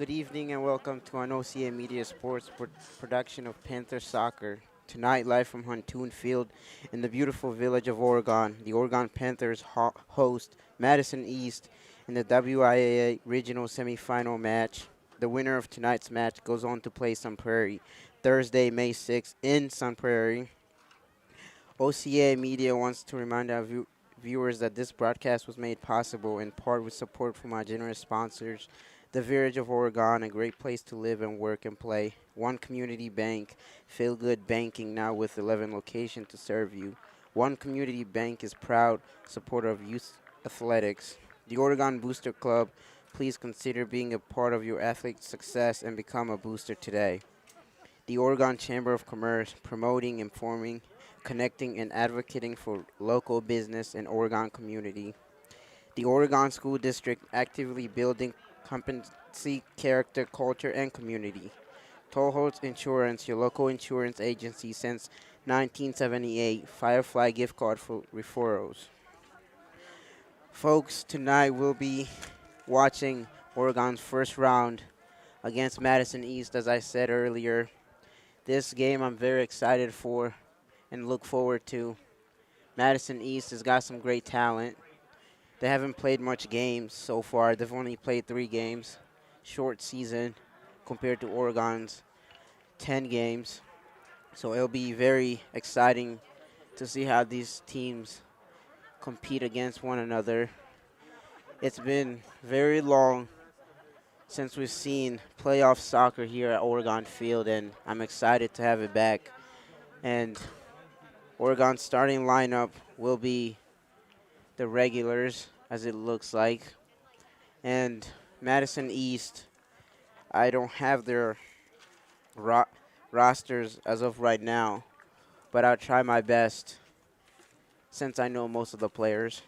Good evening and welcome to an OCA Media Sports production of Panthers Soccer. Tonight, live from Huntoon Field in the beautiful village of Oregon, the Oregon Panthers host Madison East in the WIAA Regional Semifinal match. The winner of tonight's match goes on to play Sun Prairie Thursday, May 6th in Sun Prairie. OCA Media wants to remind our viewers that this broadcast was made possible in part with support from our generous sponsors, the Village of Oregon, a great place to live and work and play. One Community Bank, Feel Good Banking, now with 11 locations to serve you. One Community Bank is proud supporter of youth athletics. The Oregon Booster Club, please consider being a part of your athlete's success and become a booster today. The Oregon Chamber of Commerce, promoting, informing, connecting, and advocating for local business and Oregon community. The Oregon School District, actively building competency, character, culture, and community. Toll Holtz Insurance, your local insurance agency since 1978. Firefly gift card for referrals. Folks, tonight we'll be watching Oregon's first round against Madison East, as I said earlier. This game I'm very excited for and look forward to. Madison East has got some great talent. They haven't played much games so far. They've only played 3 games. Short season compared to Oregon's 10 games. So it'll be very exciting to see how these teams compete against one another. It's been very long since we've seen playoff soccer here at Oregon Field, and I'm excited to have it back. And Oregon's starting lineup will be the regulars, as it looks like. And Madison East, I don't have their rosters as of right now, but I'll try my best since I know most of the players.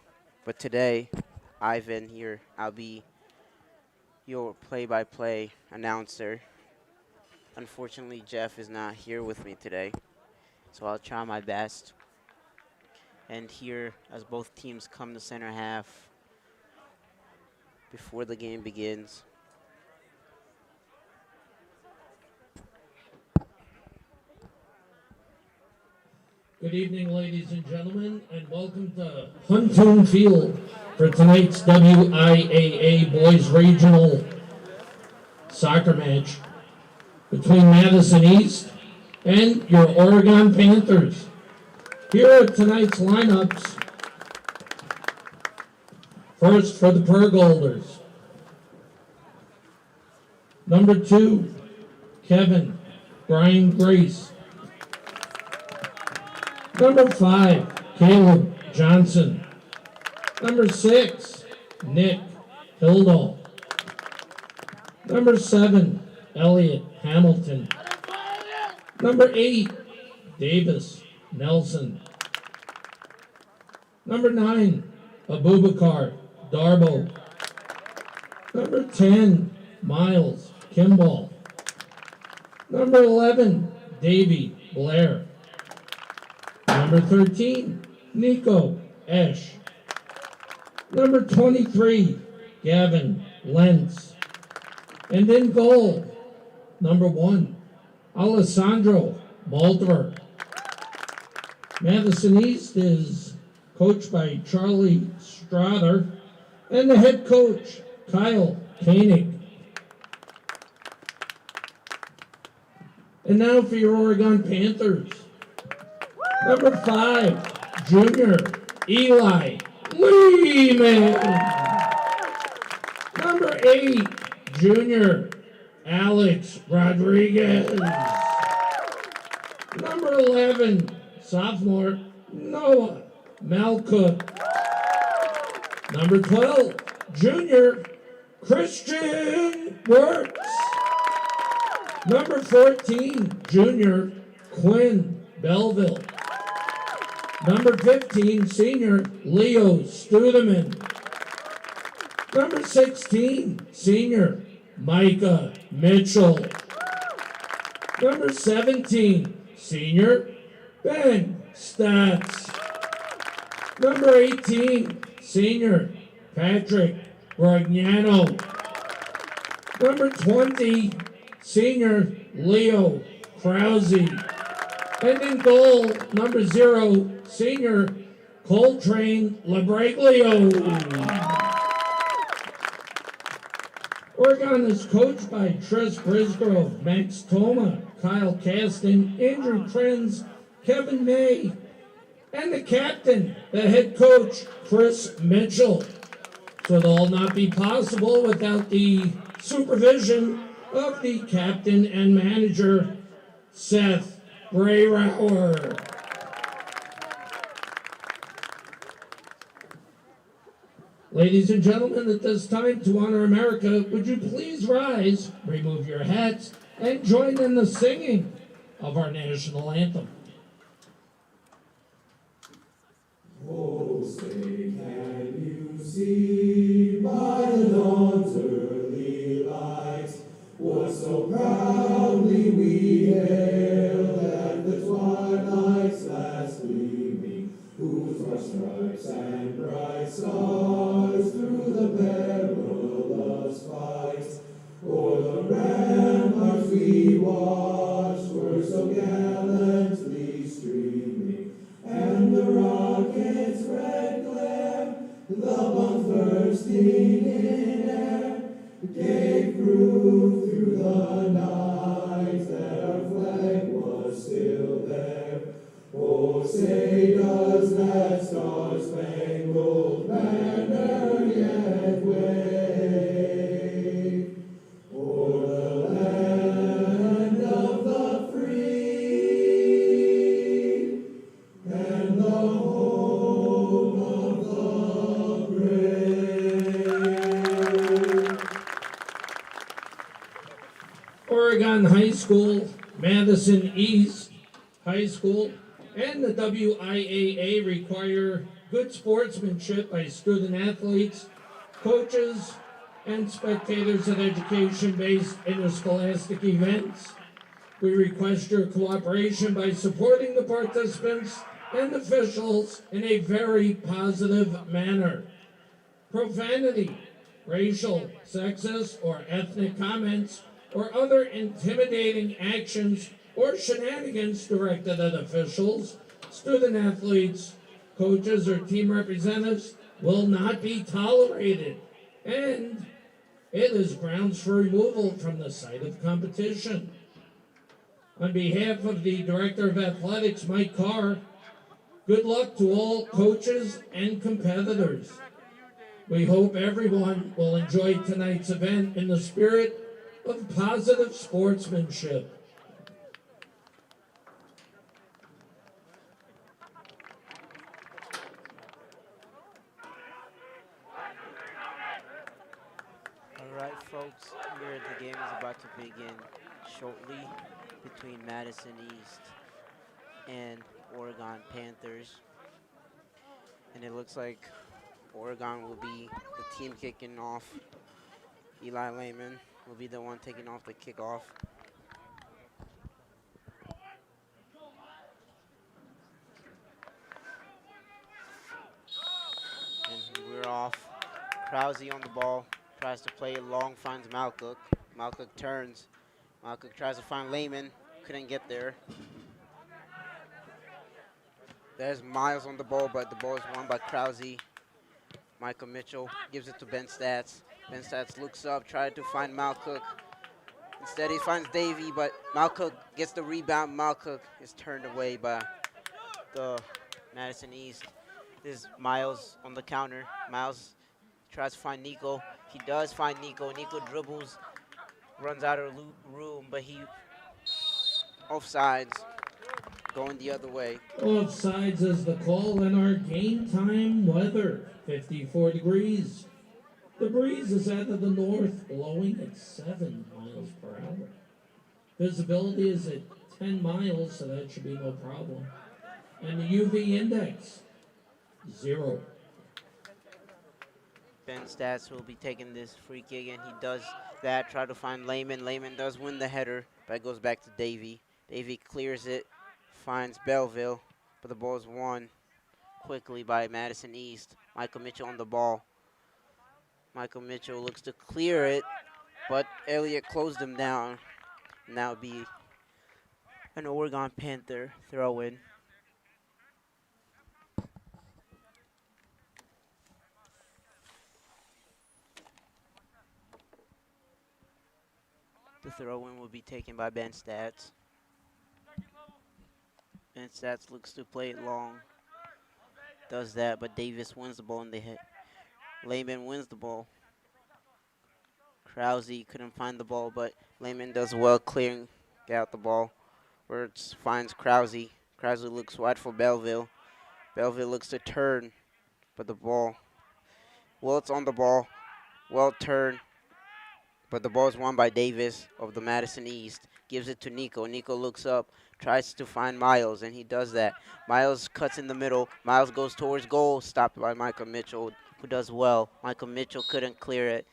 But today, Ivan here, I'll be your play-by-play announcer. Unfortunately, Jeff is not here with me today, so I'll try my best. And here, as both teams come to center half before the game begins. Good evening, ladies and gentlemen, and welcome to Huntoon Field for tonight's WIAA Boys Regional Soccer match between Madison East and your Oregon Panthers. Here are tonight's lineups. First for the Pergolders. Number 2, Kevin Brian Grace. Number 5, Caleb Johnson. Number 6, Nick Hildall. Number 7, Elliot Hamilton. Number 8, Davis Nelson. Number 9, Abubakar Darbo. Number 10, Miles Kimball. Number 11, Davey Blair. Number 13, Nico Esch. Number 23, Gavin Lentz. And in goal, number 1, Alessandro Mulder. Madison East is coached by Charlie Strother and the head coach, Kyle Koenig. And now for your Oregon Panthers. Number 5, junior Eli Lehman. Number 8, junior Alex Rodriguez. Number 11, sophomore Noah Malcook. Number 12, junior Christian Works. Number 14, junior Quinn Belleville. Number 15, senior Leo Studeman. Number 16, senior Micah Mitchell. Number 17, senior Ben Stats. Number 18, senior Patrick Bragnano. Number 20, senior Leo Krause. And in goal, number 0, senior Coltrane Labraglio. Oregon is coached by Tris Brisgrove, Max Toma, Kyle Caston, Andrew Trends, Kevin May, and the captain, the head coach, Chris Mitchell. So it'll all not be possible without the supervision of the captain and manager, Seth Brayrauer. Ladies and gentlemen, at this time, to honor America, would you please rise, remove your hats, and join in the singing of our national anthem. Oh, say, can you see by the dawn's early light what so proudly we hailed at the twilight's last gleaming, whose broad stripes and bright stars through the perilous fight o'er the ramparts we watched were so gallantly streaming, and the rocket's red glare, the bombs bursting in air, gave proof through the night that our flag was still there. Oh, say does that star-spangled banner yet wave o'er the land of the free and the home of the brave? Oregon High School, Madison East High School, and the WIAA require good sportsmanship by student athletes, coaches, and spectators at education-based interscholastic events. We request your cooperation by supporting the participants and officials in a very positive manner. Profanity, racial, sexist, or ethnic comments, or other intimidating actions or shenanigans directed at officials, student athletes, coaches, or team representatives will not be tolerated, and it is grounds for removal from the site of competition. On behalf of the Director of Athletics, Mike Carr, good luck to all coaches and competitors. We hope everyone will enjoy tonight's event in the spirit of positive sportsmanship. Alright, folks, here the game is about to begin shortly between Madison East and Oregon Panthers. And it looks like Oregon will be the team kicking off. Eli Lehman will be the one taking off the kickoff. And we're off. Krause on the ball. Tries to play it long, finds Malcook. Malcook turns. Malcook tries to find Lehman. Couldn't get there. There's Miles on the ball, but the ball is won by Krause. Michael Mitchell gives it to Ben Stats. Ben Stats looks up, tries to find Malcook. Instead, he finds Davey, but Malcook gets the rebound. Malcook is turned away by the Madison East. This is Miles on the counter. Miles tries to find Nico. He does find Nico. Nico dribbles, runs out of room, but he offsides, going the other way. Offsides is the call in our game time weather, 54 degrees. The breeze is out of the north, blowing at 7 miles per hour. Visibility is at 10 miles, so that should be no problem. And the UV index, 0. Ben Stats will be taking this free kick, and he does that. Try to find Lehman. Lehman does win the header, but it goes back to Davey. Davey clears it, finds Belleville, but the ball is won quickly by Madison East. Michael Mitchell on the ball. Michael Mitchell looks to clear it, but Elliott closed him down. And that would be an Oregon Panther throw-in. The throw-in will be taken by Ben Stats. Ben Stats looks to play it long. Does that, but Davis wins the ball in the hit. Lehman wins the ball. Krause couldn't find the ball, but Lehman does well clearing out the ball. Wirtz finds Krause. Krause looks wide for Belleville. Belleville looks to turn, but the ball. Wilt's on the ball. Well turned, but the ball is won by Davis of the Madison East. Gives it to Nico. Nico looks up, tries to find Miles, and he does that. Miles cuts in the middle. Miles goes towards goal, stopped by Michael Mitchell, who does well. Michael Mitchell couldn't clear it.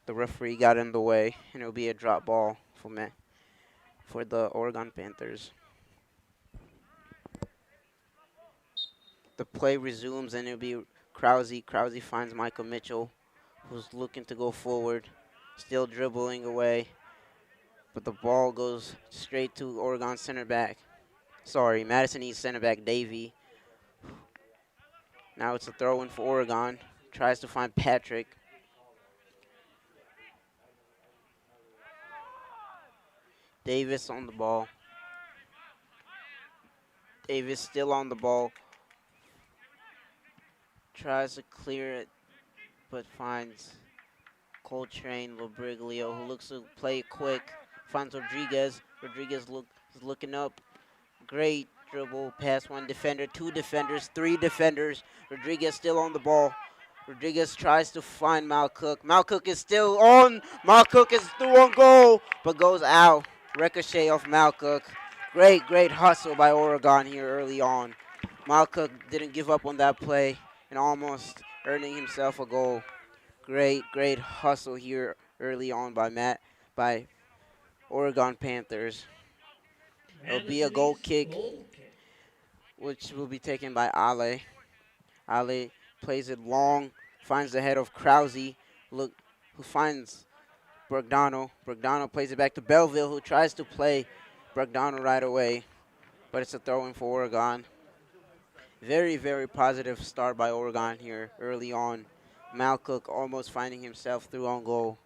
The referee got in the way, and it'll be a drop ball for the Oregon Panthers. The play resumes, and it'll be Krause. Krause finds Michael Mitchell, who's looking to go forward, still dribbling away, but the ball goes straight to Oregon center back. Sorry, Madison East center back Davey. Now it's a throw-in for Oregon. Tries to find Patrick. Davis on the ball. Davis still on the ball. Tries to clear it, but finds Coltrane Lobriglio, who looks to play it quick. Finds Rodriguez. Rodriguez is looking up. Great dribble past one defender, two defenders, three defenders. Rodriguez still on the ball. Rodriguez tries to find Malcook. Malcook is still on. Malcook is through on goal, but goes out. Ricochet off Malcook. Great hustle by Oregon here early on. Malcook didn't give up on that play and almost earning himself a goal. Great hustle here early on by Oregon Panthers. It'll be a goal kick, which will be taken by Ale. Ale plays it long, finds the head of Krause, who finds Bragdano. Bragdano plays it back to Belleville, who tries to play Bragdano right away, but it's a throw-in for Oregon. Very positive start by Oregon here early on. Malcook almost finding himself through on goal.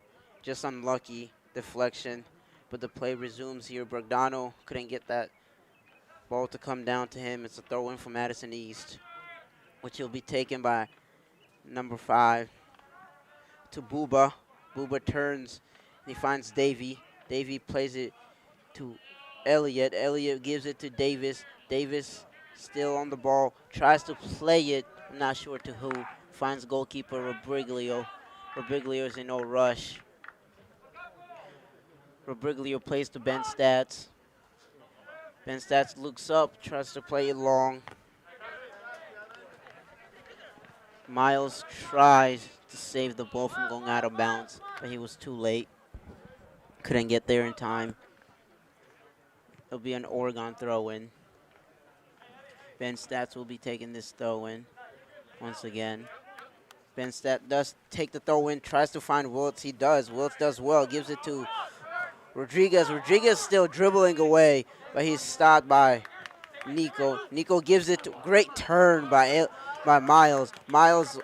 Just unlucky deflection, but the play resumes here. Bragdano couldn't get that ball to come down to him. It's a throw-in for Madison East, which will be taken by number 5 to Buba. Buba turns, and he finds Davey. Davey plays it to Elliott. Elliott gives it to Davis. Davis still on the ball, tries to play it, I'm not sure to who. Finds goalkeeper Robriglio. Robriglio is in no rush. Robriglio plays to Ben Stats. Ben Stats looks up, tries to play it long. Miles tries to save the ball from going out of bounds, but he was too late. Couldn't get there in time. It'll be an Oregon throw-in. Ben Stats will be taking this throw-in once again. Ben Stats does take the throw-in, tries to find Wiltz. He does. Wiltz does well, gives it to Rodriguez. Rodriguez still dribbling away, but he's stopped by Nico. Nico gives it to great turn by Miles. Miles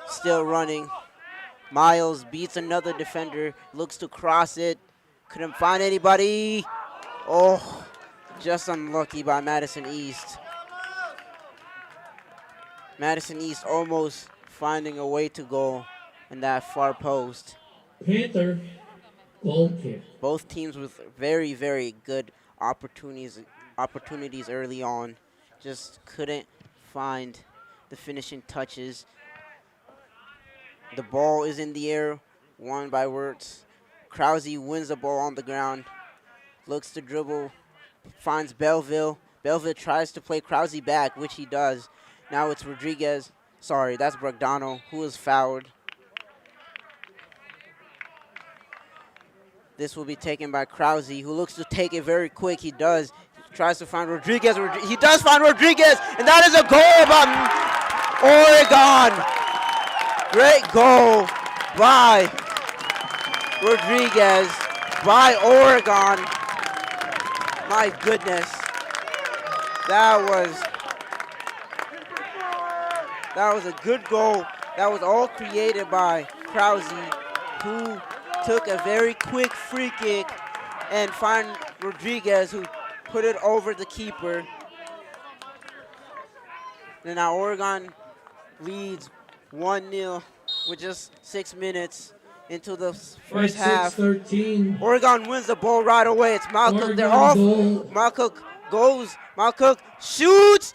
still running. Miles beats another defender, looks to cross it. Couldn't find anybody. Oh, just unlucky by Madison East. Madison East almost finding a way to go in that far post. Panther goal kick. Both teams with very good opportunities early on. Just couldn't find the finishing touches. The ball is in the air, won by Wirtz. Krause wins the ball on the ground. Looks to dribble, finds Belleville. Belleville tries to play Krause back, which he does. Now it's Rodriguez. Sorry, that's Bragdano, who is fouled. This will be taken by Krause, who looks to take it very quick. He does. He tries to find Rodriguez. He does find Rodriguez, and that is a goal by Oregon. Great goal by Rodriguez by Oregon. My goodness. That was a good goal. That was all created by Krause, who took a very quick free kick and found Rodriguez, who put it over the keeper. And now Oregon leads 1-0 with just 6 minutes into the first half. 6:13. Oregon wins the ball right away. It's Malcook. They're Oregon off. goal. Malcook goes. Malcook shoots.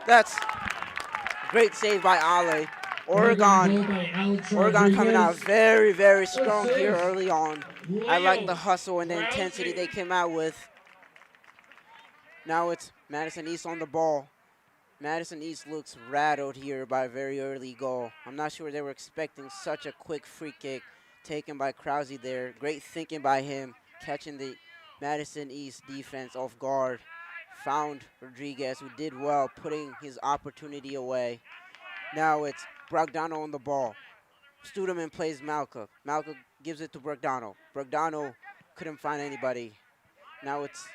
That's a great save by Ale. Oregon goal by Alex Oregon coming out Rodriguez. very, very strong here Assist. early on. I like the Leo hustle and the Krause. intensity they came out with. Now it's Madison East on the ball. Madison East looks rattled here by a very early goal. I'm not sure they were expecting such a quick free kick taken by Krause there. Great thinking by him, catching the Madison East defense off guard. Found Rodriguez, who did well, putting his opportunity away. Now it's Brogdano on the ball. Studeman plays Malcook. Malcook gives it to Brogdano. Brogdano couldn't find anybody. Now it's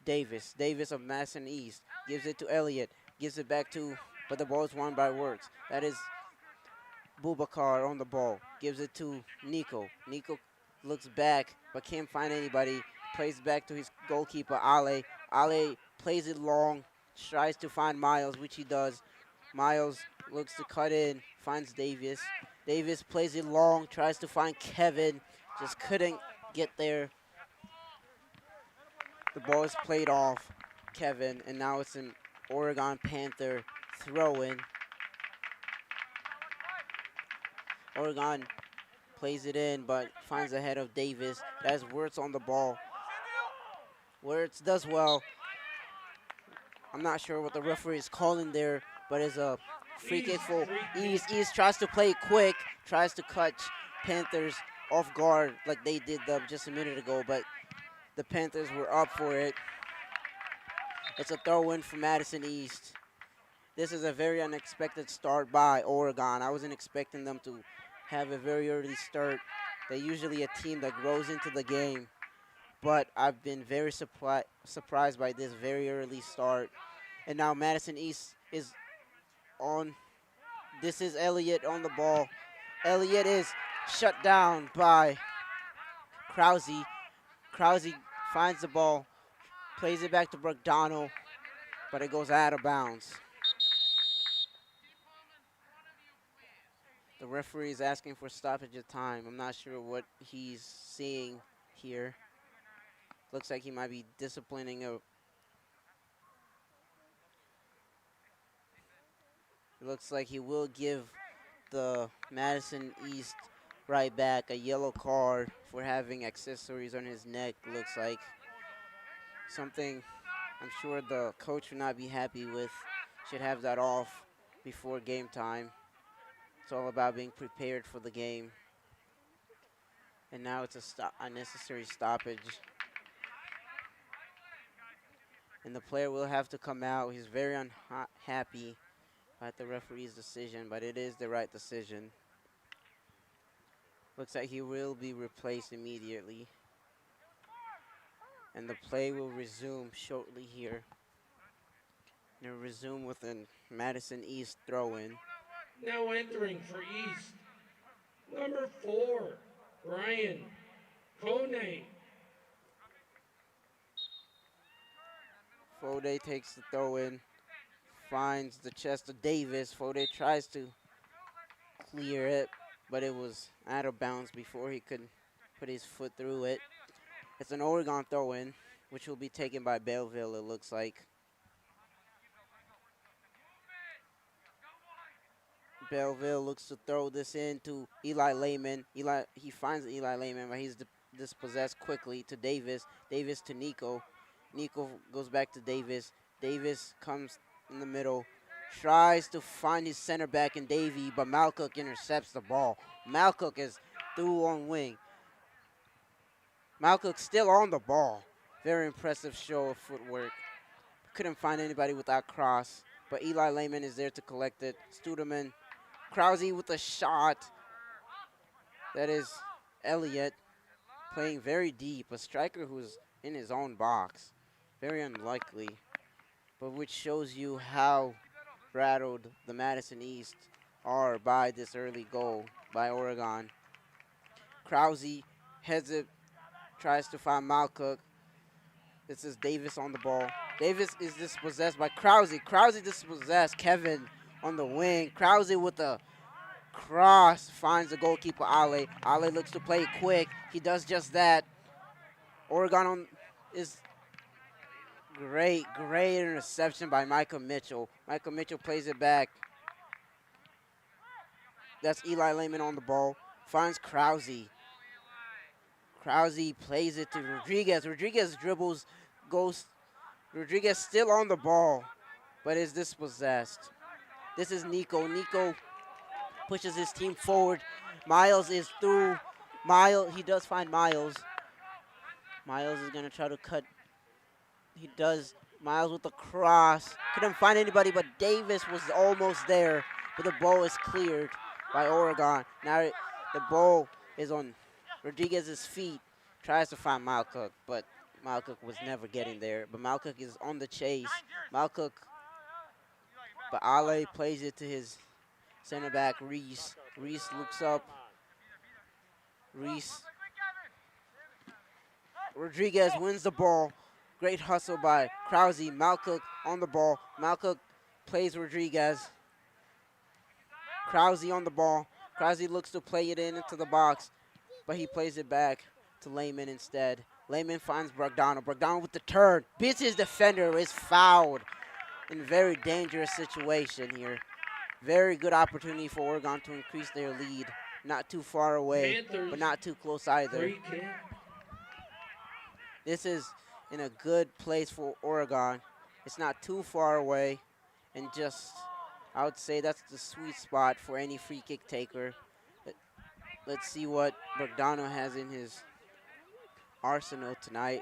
Davis. Davis of Madison East gives it to Elliott. Gives it back to, but the ball is won by Works. That is Bubakar on the ball. Gives it to Nico. Nico looks back, but can't find anybody. Plays back to his goalkeeper, Ale. Ale plays it long, tries to find Miles, which he does. Miles looks to cut in, finds Davis. Davis plays it long, tries to find Kevin. Just couldn't get there. The ball is played off Kevin, and now it's an Oregon Panther throw-in. Oregon plays it in, but finds the head of Davis. That's Wirtz on the ball. Wirtz does well. I'm not sure what the referee is calling there, but it's a free kick for East. East tries to play quick, tries to catch Panthers off guard like they did just a minute ago, but the Panthers were up for it. It's a throw-in for Madison East. This is a very unexpected start by Oregon. I wasn't expecting them to have a very early start. They're usually a team that grows into the game, but I've been very surprised by this very early start. And now Madison East is on. This is Elliott on the ball. Elliott is shut down by Krause. Krause finds the ball, plays it back to Brogdano, but it goes out of bounds. The referee is asking for stoppage of time. I'm not sure what he's seeing here. Looks like he might be disciplining a. It looks like he will give the Madison East right back a yellow card for having accessories on his neck. Looks like something I'm sure the coach would not be happy with. Should have that off before game time. It's all about being prepared for the game. And now it's a unnecessary stoppage. And the player will have to come out. He's very unhappy at the referee's decision, but it is the right decision. Looks like he will be replaced immediately. And the play will resume shortly here. And it'll resume with a Madison East throw-in. Now entering for East, number 4, Brian Kone. Fode takes the throw-in, finds the chest of Davis. Fode tries to clear it, but it was out of bounds before he could put his foot through it. It's an Oregon throw-in, which will be taken by Belleville, it looks like. Belleville looks to throw this in to Eli Lehman. He finds Eli Lehman, but he's dispossessed quickly to Davis. Davis to Nico. Nico goes back to Davis. Davis comes in the middle, tries to find his center back in Davey, but Malcook intercepts the ball. Malcook is through on wing. Malcook still on the ball. Very impressive show of footwork. Couldn't find anybody with that cross, but Eli Lehman is there to collect it. Studeman. Krause with a shot. That is Elliott. playing very deep. A striker who's in his own box. Very unlikely, but which shows you how rattled the Madison East are by this early goal by Oregon. Krause heads it, tries to find Malcook. This is Davis on the ball. Davis is dispossessed by Krause. Krause dispossessed. Kevin on the wing. Krause with a cross finds the goalkeeper Ale. Ale looks to play quick. He does just that. Oregon is great interception by Michael Mitchell. Michael Mitchell plays it back. That's Eli Lehman on the ball. Finds Krause. Krause plays it to Rodriguez. Rodriguez dribbles, goes. Rodriguez still on the ball, but is dispossessed. This is Nico. Nico pushes his team forward. Miles is through. He does find Miles. Miles is going to try to cut. He does. Miles with the cross. Couldn't find anybody, but Davis was almost there, but the ball is cleared by Oregon. Now the ball is on Rodriguez's feet. Tries to find Malcook, but Malcook was never getting there. But Malcook is on the chase. Malcook, but Ale plays it to his center back, Reese. Reese looks up. Reese. Rodriguez wins the ball. Great hustle by Krause. Malcook on the ball. Malcook plays Rodriguez. Krause on the ball. Krause looks to play it into the box, but he plays it back to Lehman instead. Lehman finds Bragdano. Bragdano with the turn. Beats his defender, is fouled in a very dangerous situation here. Very good opportunity for Oregon to increase their lead. Not too far away, Panthers, but not too close either. free kick. This is in a good place for Oregon. It's not too far away, and just, I would say that's the sweet spot for any free kick taker. Let's see what Bragdano has in his arsenal tonight,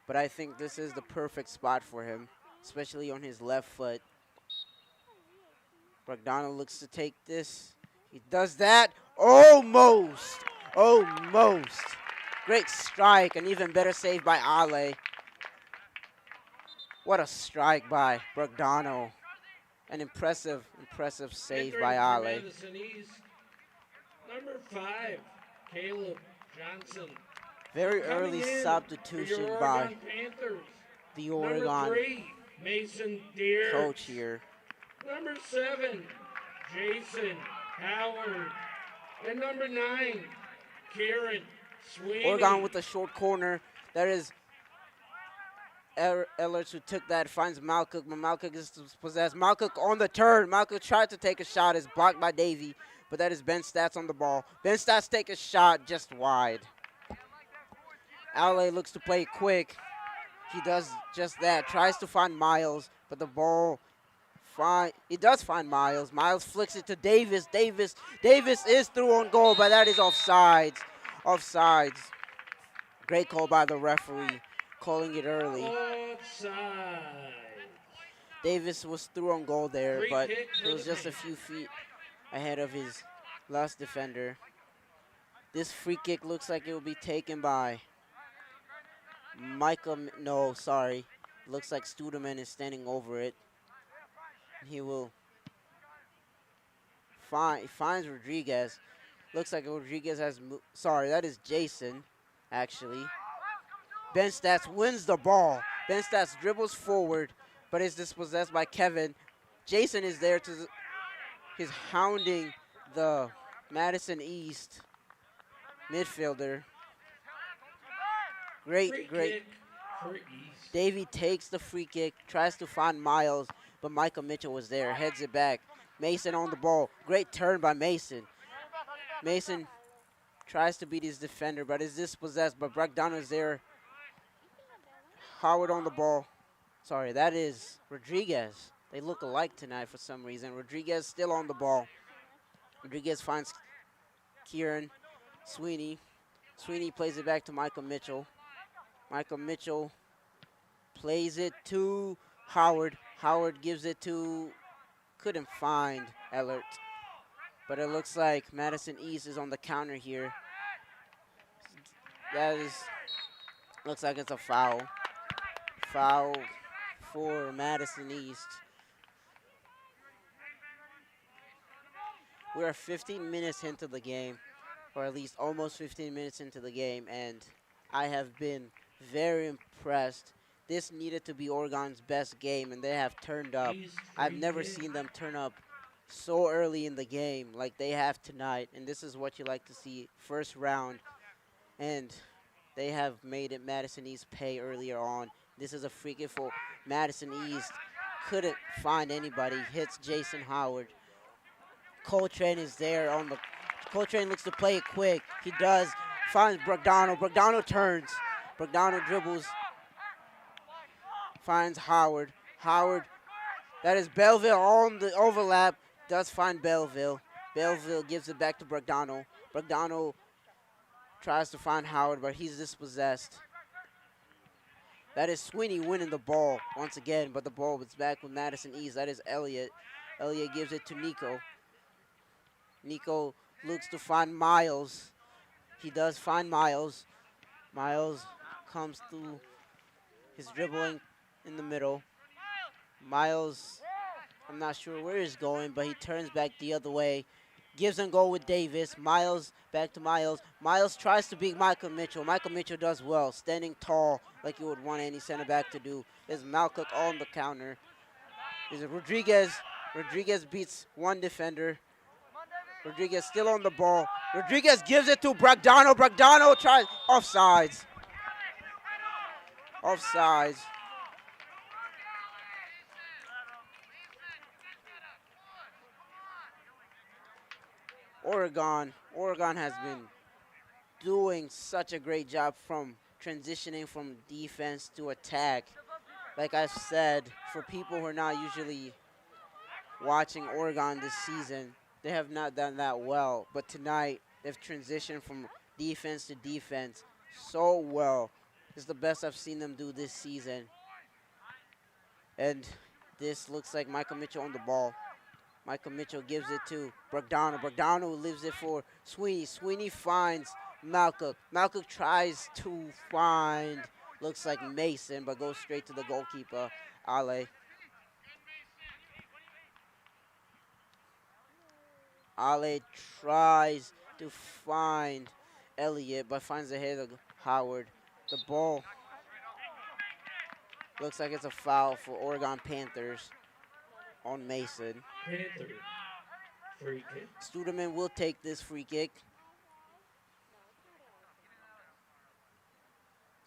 but I think this is the perfect spot for him, especially on his left foot. Bragdano looks to take this. He does that. Almost. Great strike, an even better save by Ale. What a strike by Bragdano. An impressive save Entering by for Ale. Madison East, number 5, Caleb Johnson. Very Coming early in for substitution your by Oregon Panthers, the number Oregon 3, Mason Deere. coach here. Number 7, Jason Howard. And number 9, Kieran Sweeney. Oregon with a short corner. That is Ellers who took that, finds Malcook, but Malcook is possessed. Malcook on the turn. Malcook tried to take a shot, is blocked by Davey, but that is Ben Stats on the ball. Ben Stats take a shot just wide. Ale looks to play quick. He does just that, tries to find Miles, but the ball, he does find Miles. Miles flicks it to Davis. Davis is through on goal, but that is offsides. Great call by the referee, calling it early. Offside. Davis was through on goal there, Free but kick he was for just the a few feet ahead of his last defender. This free kick looks like it will be taken by looks like Studeman is standing over it. He will finds Rodriguez. Looks like Rodriguez has that is Jason, actually. Ben Stats wins the ball. Ben Stats dribbles forward, but is dispossessed by Kevin. Jason is there he's hounding the Madison East midfielder. Free Great. kick for East. Davey takes the free kick, tries to find Miles, but Michael Mitchell was there, heads it back. Mason on the ball. Great turn by Mason. Mason tries to beat his defender, but is dispossessed, but Bragdano is there. Howard on the ball. Sorry, that is Rodriguez. They look alike tonight for some reason. Rodriguez still on the ball. Rodriguez finds Kieran Sweeney. Sweeney plays it back to Michael Mitchell. Michael Mitchell plays it to Howard. Howard gives it to, couldn't find Ellert. But it looks like Madison East is on the counter here. That is, looks like it's a foul. Foul for Madison East. We are 15 minutes into the game, or at least almost 15 minutes into the game, and I have been very impressed. This needed to be Oregon's best game, and they have turned up. East I've free never kick. seen them turn up so early in the game like they have tonight, and this is what you like to see first round. And they have made it Madison East pay earlier on. This is a free kick for Madison East. Couldn't find anybody. Hits Jason Howard. Coltrane is there on the. Coltrane looks to play it quick. He does. Finds Bragdano. Bragdano turns. Bragdano dribbles. Finds Howard. Howard. That is Belleville on the overlap. Does find Belleville. Belleville gives it back to Bragdano. Bragdano tries to find Howard, but he's dispossessed. That is Sweeney winning the ball once again, but the ball is back with Madison East. That is Elliott. Elliott gives it to Nico. Nico looks to find Miles. He does find Miles. Miles comes through his dribbling in the middle. Miles, I'm not sure where he's going, but he turns back the other way. Gives and go with Davis. Miles, back to Miles. Miles tries to beat Michael Mitchell. Michael Mitchell does well, standing tall like you would want any center back to do. There's Malcock on the counter. There's Rodriguez. Rodriguez beats one defender. Rodriguez still on the ball. Rodriguez gives it to Bragdano. Bragdano tries offsides. Offsides. Oregon has been doing such a great job from transitioning from defense to attack. Like I've said, for people who are not usually watching Oregon this season, they have not done that well. But tonight, they've transitioned from defense to defense so well. It's the best I've seen them do this season. And this looks like Michael Mitchell on the ball. Michael Mitchell gives it to Bragdano. Bragdano leaves it for Sweeney. Sweeney finds Malcock. Malcock tries to find, looks like Mason, but goes straight to the goalkeeper, Ale. Ale tries to find Elliott, but finds the head of Howard. The ball looks like it's a foul for Oregon Panthers on Mason. Panther free kick. Studeman will take this free kick.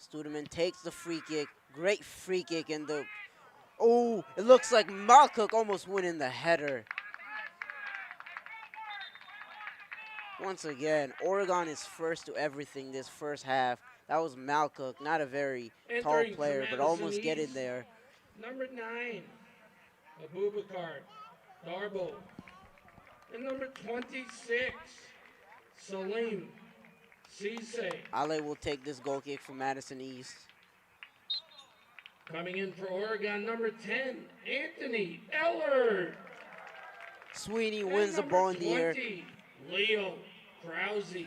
Studeman takes the free kick. Great free kick in the. Oh, it looks like Malcock almost winning the header. Once again, Oregon is first to everything this first half. That was Malcock, not a very tall Entering for player, but Madison almost getting East, there. Number 9, Abubakar Darbo. And number 26, Salim Cisse. Ale will take this goal kick from Madison East. Coming in for Oregon, number 10, Anthony Eller. Sweeney And wins the number ball in the air. 20, Leo Krause.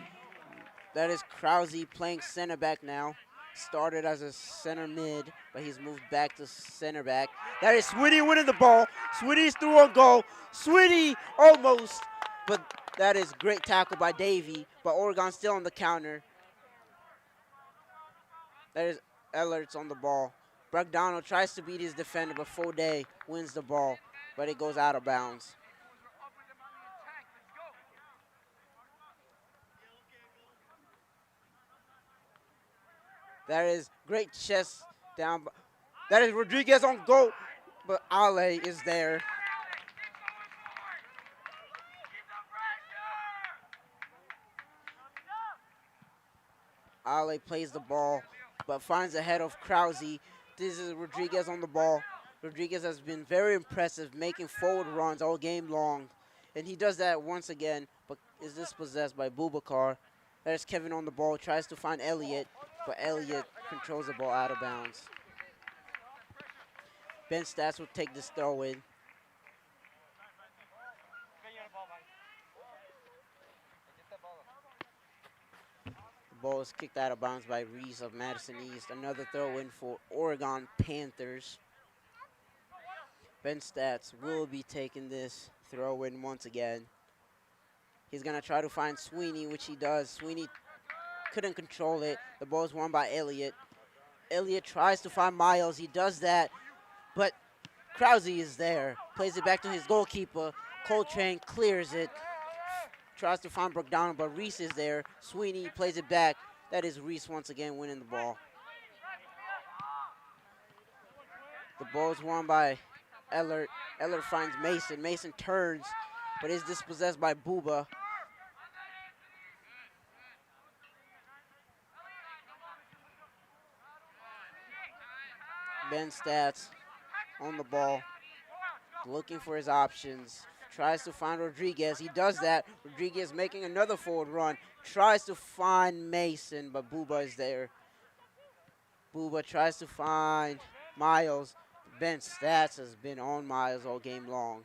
That is Krause playing center back now. Started as a center mid, but he's moved back to center back. That is Sweeney winning the ball. Sweeney's through on goal. Sweeney almost, but that is great tackle by Davey, but Oregon still on the counter. That is Ellert's on the ball. Bragdano tries to beat his defender, but Fode wins the ball, but it goes out of bounds. That is great chest down. That is Rodriguez on goal, but Ale is there. Ale plays the ball, but finds the head of Krause. This is Rodriguez on the ball. Rodriguez has been very impressive, making forward runs all game long. And he does that once again, but is dispossessed by Bubakar. There's Kevin on the ball, tries to find Elliott, but Elliott controls the ball out of bounds. Ben Stats will take this throw in. ball is kicked out of bounds by Reese of Madison East. Another throw in for Oregon Panthers. Ben Stats will be taking this throw in once again. He's going to try to find Sweeney, which he does. Sweeney couldn't control it. The ball is won by Elliott. Elliott tries to find Miles. He does that, but Krause is there. Plays it back to his goalkeeper. Coltrane clears it. Tries to find Brooke-Donald, but Reese is there. Sweeney plays it back. That is Reese once again winning the ball. The ball is won by Ellert. Ellert finds Mason. Mason turns, but is dispossessed by Booba. Ben Stats on the ball, looking for his options. Tries to find Rodriguez. He does that. Rodriguez making another forward run. Tries to find Mason, but Booba is there. Booba tries to find Miles. Ben Stats has been on Miles all game long.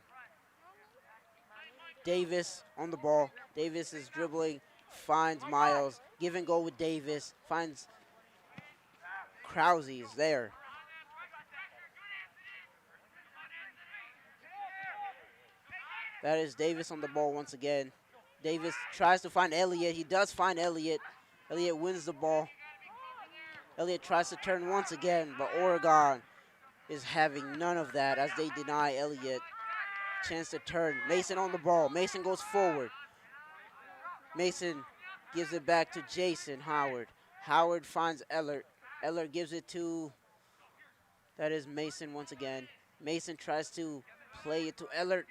Davis on the ball. Davis is dribbling, finds Miles. Give and go with Davis. Finds Krause is there. That is Davis on the ball once again. Davis tries to find Elliott. He does find Elliott. Elliott wins the ball. Elliott tries to turn once again, but Oregon is having none of that as they deny Elliott chance to turn. Mason on the ball. Mason goes forward. Mason gives it back to Jason Howard. Howard finds Ellert. Ellert gives it to, that is Mason once again. Mason tries to play it to Ellert.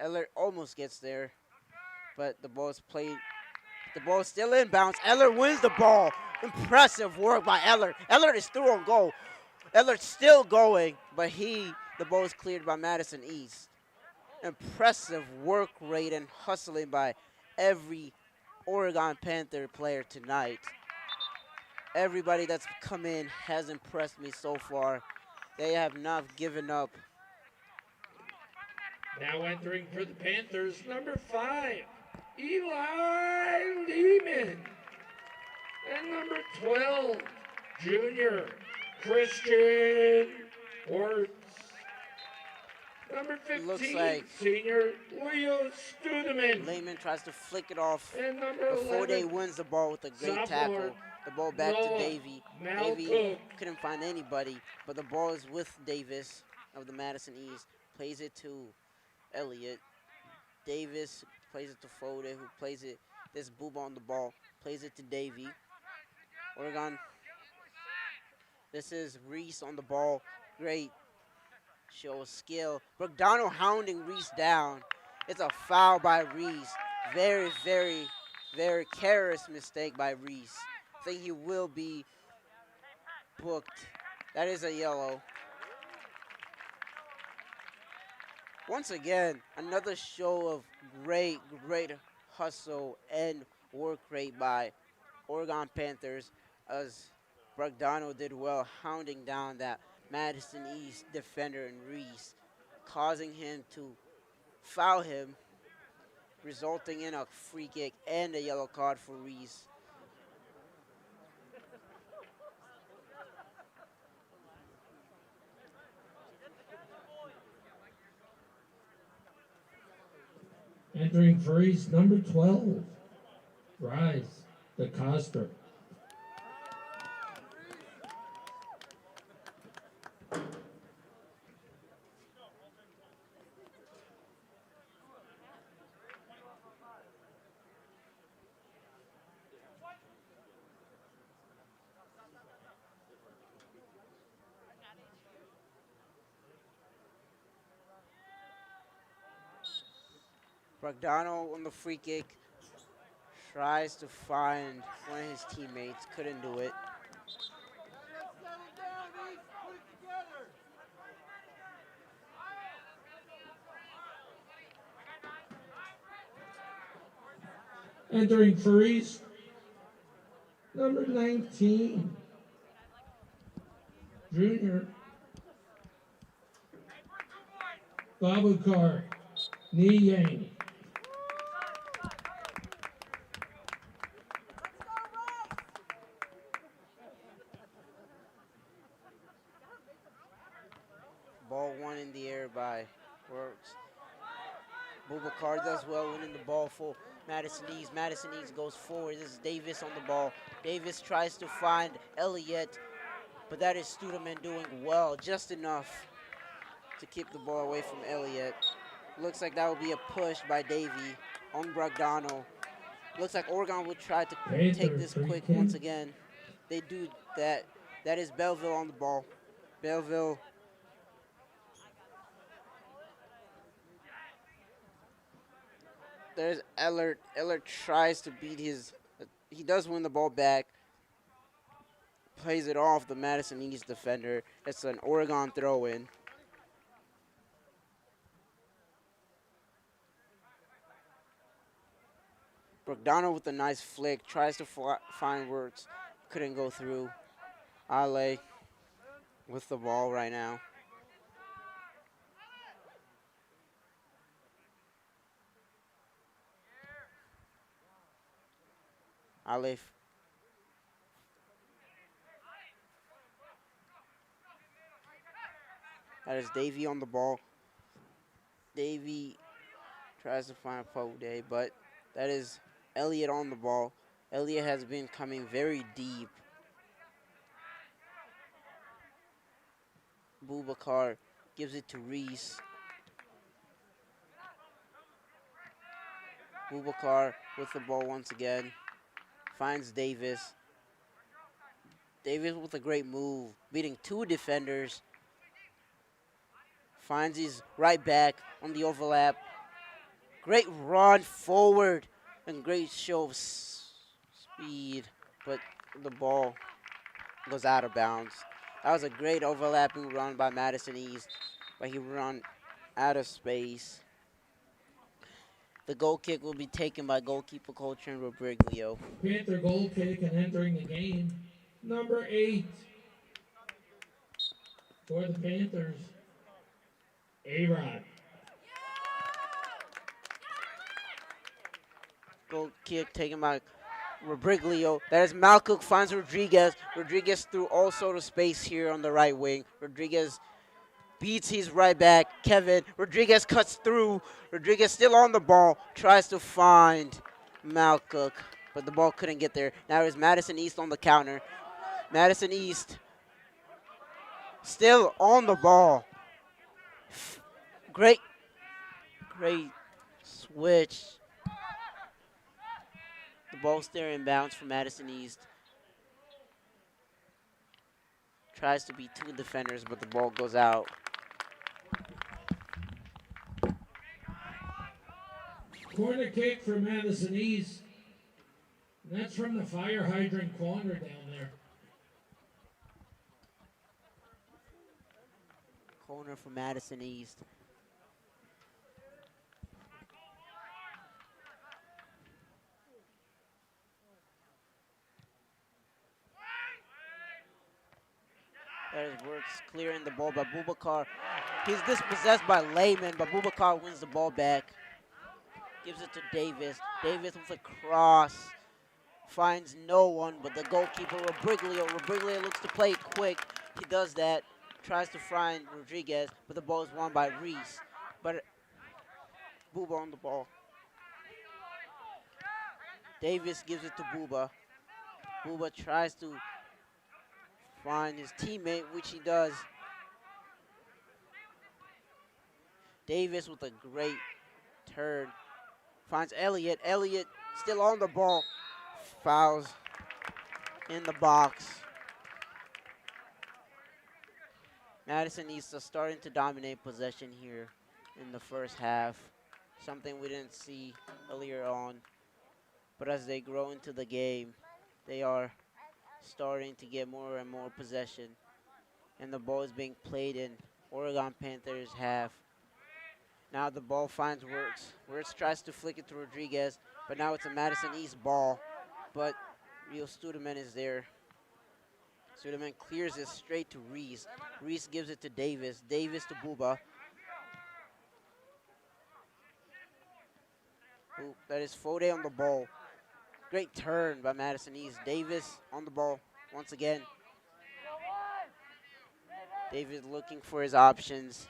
Ellert almost gets there, but the ball is played. The ball is still inbounds. Ellert wins the ball. Impressive work by Ellert. Ellert is through on goal. Ellert's still going, but the ball is cleared by Madison East. Impressive work rate and hustling by every Oregon Panther player tonight. Everybody that's come in has impressed me so far. They have not given up. Now entering for the Panthers, number 5, Eli Lehman. And number 12, junior, Christian Orts. Number 15, Looks like senior, Leo Studeman. Lehman tries to flick it off And number before 11, they wins the ball with a great sophomore, tackle. The ball back to Noah Davey. Davey Malcook. couldn't find anybody, but the ball is with Davis of the Madison East. Plays it to Elliott. Davis plays it to Fode, who plays it. This Booba on the ball. Plays it to Davey. Oregon. This is Reese on the ball. Great show of skill. Brooke-Donald hounding Reese down. It's a foul by Reese. Very, very, very careless mistake by Reese. I think he will be booked. That is a yellow. Once again, another show of great hustle and work rate by Oregon Panthers, as Brooke-Donald did well hounding down that Madison East defender in Reese, causing him to foul him, resulting in a free kick and a yellow card for Reese. Entering for East, number 12, Rise, DeCoster. Brooke-Donald on the free kick tries to find one of his teammates, couldn't do it. Entering for East, number 19, junior, Babukar Niyang. Works. Bubakar does well winning the ball for Madison East. Madison East goes forward. This is Davis on the ball. Davis tries to find Elliott, but that is Studeman doing well, just enough to keep the ball away from Elliott. Looks like that will be a push by Davy on Bragdano. Looks like Oregon will try to take Panthers this free quick kick. once again. They do that. That is Belleville on the ball. Belleville. There's Ellert. Ellert tries to beat his. He does win the ball back. Plays it off the Madison East defender. It's an Oregon throw in. Bragdano with a nice flick. Tries to find Wirtz. Couldn't go through. Ale with the ball right now. Ale. That is Davy on the ball. Davy tries to find Pode, but that is Elliott on the ball. Elliott has been coming very deep. Bubakar gives it to Reese. Bubakar with the ball once again. Finds Davis. Davis with a great move, beating two defenders. Finds his right back on the overlap. Great run forward and great show of speed, but the ball goes out of bounds. That was a great overlapping run by Madison East, but he ran out of space. The goal kick will be taken by goalkeeper Coltrane Robriglio. Panther goal kick and entering the game, number 8 for the Panthers, A-Rod. Goal kick taken by Robriglio. That is Malcook finds Rodriguez. Rodriguez through all sort of space here on the right wing. Rodriguez beats his right back, Kevin. Rodriguez cuts through. Rodriguez still on the ball. Tries to find Malcook, but the ball couldn't get there. Now it's Madison East on the counter. Madison East still on the ball. Great switch. The ball's there in bounds for Madison East. Tries to beat two defenders, but the ball goes out. Corner kick for Madison East. And that's from the fire hydrant corner down there. Corner for Madison East. That is Works clearing the ball by Bubakar. He's dispossessed by Lehman, but Bubakar wins the ball back. Gives it to Davis. Davis with a cross. Finds no one but the goalkeeper, Robriglio. Robriglio looks to play it quick. He does that. Tries to find Rodriguez, but the ball is won by Reese. But Buba on the ball. Davis gives it to Buba. Buba tries to find his teammate, which he does. Davis with a great turn. Finds Elliott. Elliott still on the ball. Fouls in the box. Madison East is starting to dominate possession here in the first half. Something we didn't see earlier on. But as they grow into the game, they are starting to get more and more possession. And the ball is being played in Oregon Panthers half. Now the ball finds Wirtz. Wirtz tries to flick it to Rodriguez, but now it's a Madison East ball. But Rio Studeman is there. Studeman clears it straight to Reese. Reese gives it to Davis. Davis to Buba. That is Fode on the ball. Great turn by Madison East. Davis on the ball once again. Davis looking for his options.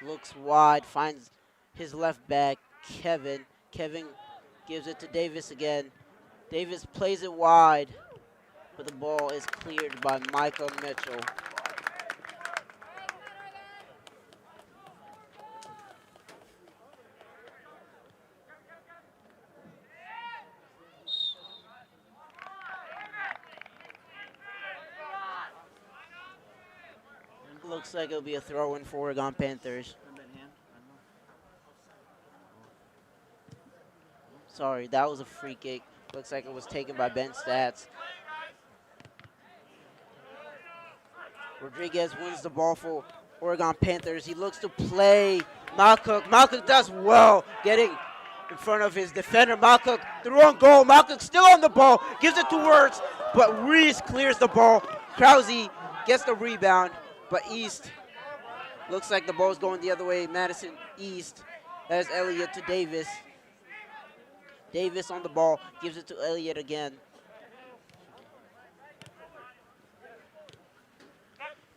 Looks wide, finds his left back, Kevin. Kevin gives it to Davis again. Davis plays it wide, but the ball is cleared by Michael Mitchell. Looks like it'll be a throw-in for Oregon Panthers. Sorry, that was a free kick. Looks like it was taken by Ben Stats. Rodriguez wins the ball for Oregon Panthers. He looks to play Malcook. Malcook does well, getting in front of his defender. Malcook through on goal. Malcook still on the ball, gives it to Wirtz, but Reese clears the ball. Krause gets the rebound, but East looks like the ball's going the other way. Madison East. That is Elliott to Davis. Davis on the ball, gives it to Elliott again.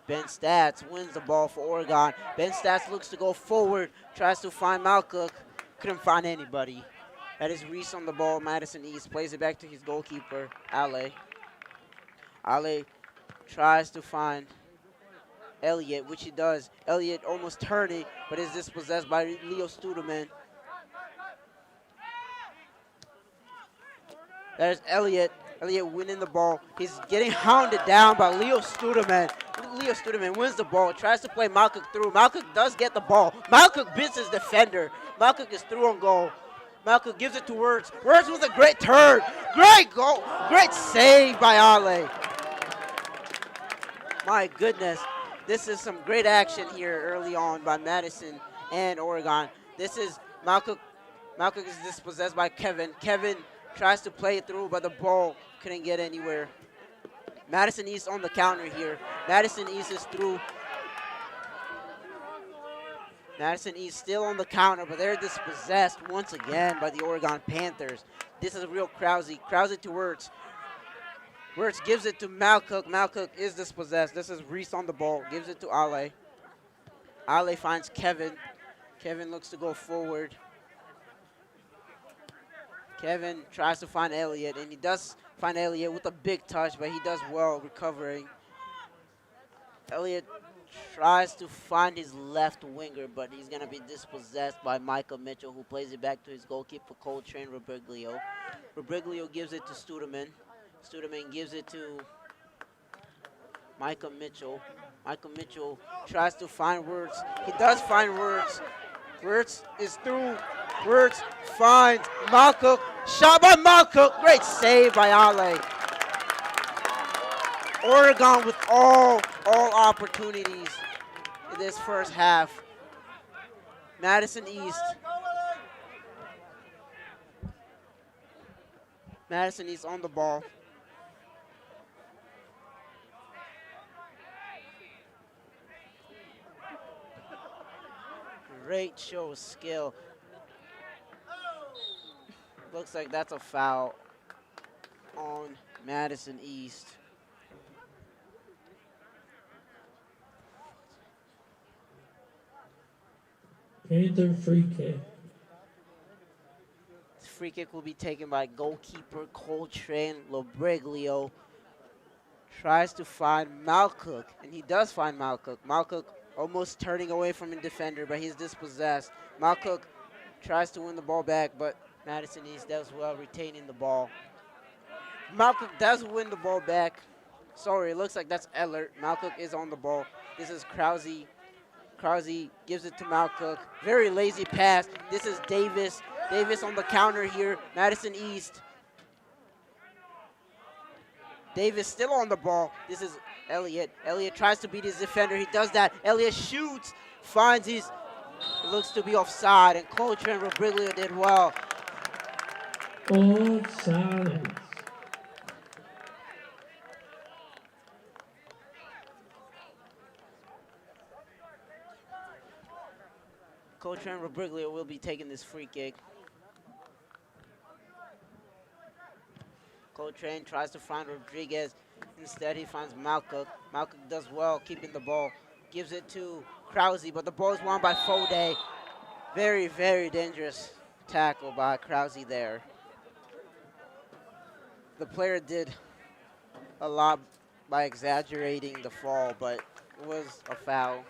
Ben Stats wins the ball for Oregon. Ben Stats looks to go forward, tries to find Malcook. Couldn't find anybody. That is Reese on the ball. Madison East plays it back to his goalkeeper, Ale. Ale tries to find Elliott, which he does. Elliott almost turning, but is dispossessed by Leo Studeman. There's Elliott. Elliott winning the ball. He's getting hounded down by Leo Studeman. Leo Studeman wins the ball, tries to play Malcook through. Malcook does get the ball. Malcook beats his defender. Malcook is through on goal. Malcook gives it to Wirtz. Wirtz with a great turn. Great goal. Great save by Ale. My goodness. This is some great action here early on by Madison and Oregon. This is Malcook. Malcook is dispossessed by Kevin. Kevin tries to play it through, but the ball couldn't get anywhere. Madison East on the counter here. Madison East is through. Madison East still on the counter, but they're dispossessed once again by the Oregon Panthers. This is a real Krause. Krause to Wirtz. Wirtz gives it to Malcook. Malcook is dispossessed. This is Reese on the ball. Gives it to Ale. Ale finds Kevin. Kevin looks to go forward. Kevin tries to find Elliott, and he does find Elliott with a big touch, but he does well recovering. Elliott tries to find his left winger, but he's going to be dispossessed by Michael Mitchell, who plays it back to his goalkeeper, Coltrane Robriglio. Robriglio gives it to Studeman. Studeman gives it to Michael Mitchell. Michael Mitchell tries to find Wirtz. He does find Wirtz. Wirtz is through. Wirtz finds Malcook. Shot by Malcook. Great save by Ale. Oregon with all opportunities in this first half. Madison East. Madison East on the ball. Great show of skill. Looks like that's a foul on Madison East. Panther free kick. This free kick will be taken by goalkeeper Coltrane Lobriglio. Tries to find Malcook, and he does find Malcook. Malcook almost turning away from a defender, but he's dispossessed. Malcook tries to win the ball back, but Madison East does well retaining the ball. Malcook does win the ball back. Sorry, it looks like that's Ellert. Malcook is on the ball. This is Krause. Krause gives it to Malcook. Very lazy pass. This is Davis. Davis on the counter here. Madison East. Davis still on the ball. This is Elliott. Elliott tries to beat his defender. He does that. Elliott shoots. Finds his. It looks to be offside, and Coltrane Robriglio did well. Offside. Coltrane Robriglio will be taking this free kick. Coltrane tries to find Rodriguez. Instead, he finds Malcook. Malcook does well keeping the ball. Gives it to Krause, but the ball is won by Fode. Very, very dangerous tackle by Krause there. The player did a lot by exaggerating the fall, but it was a foul.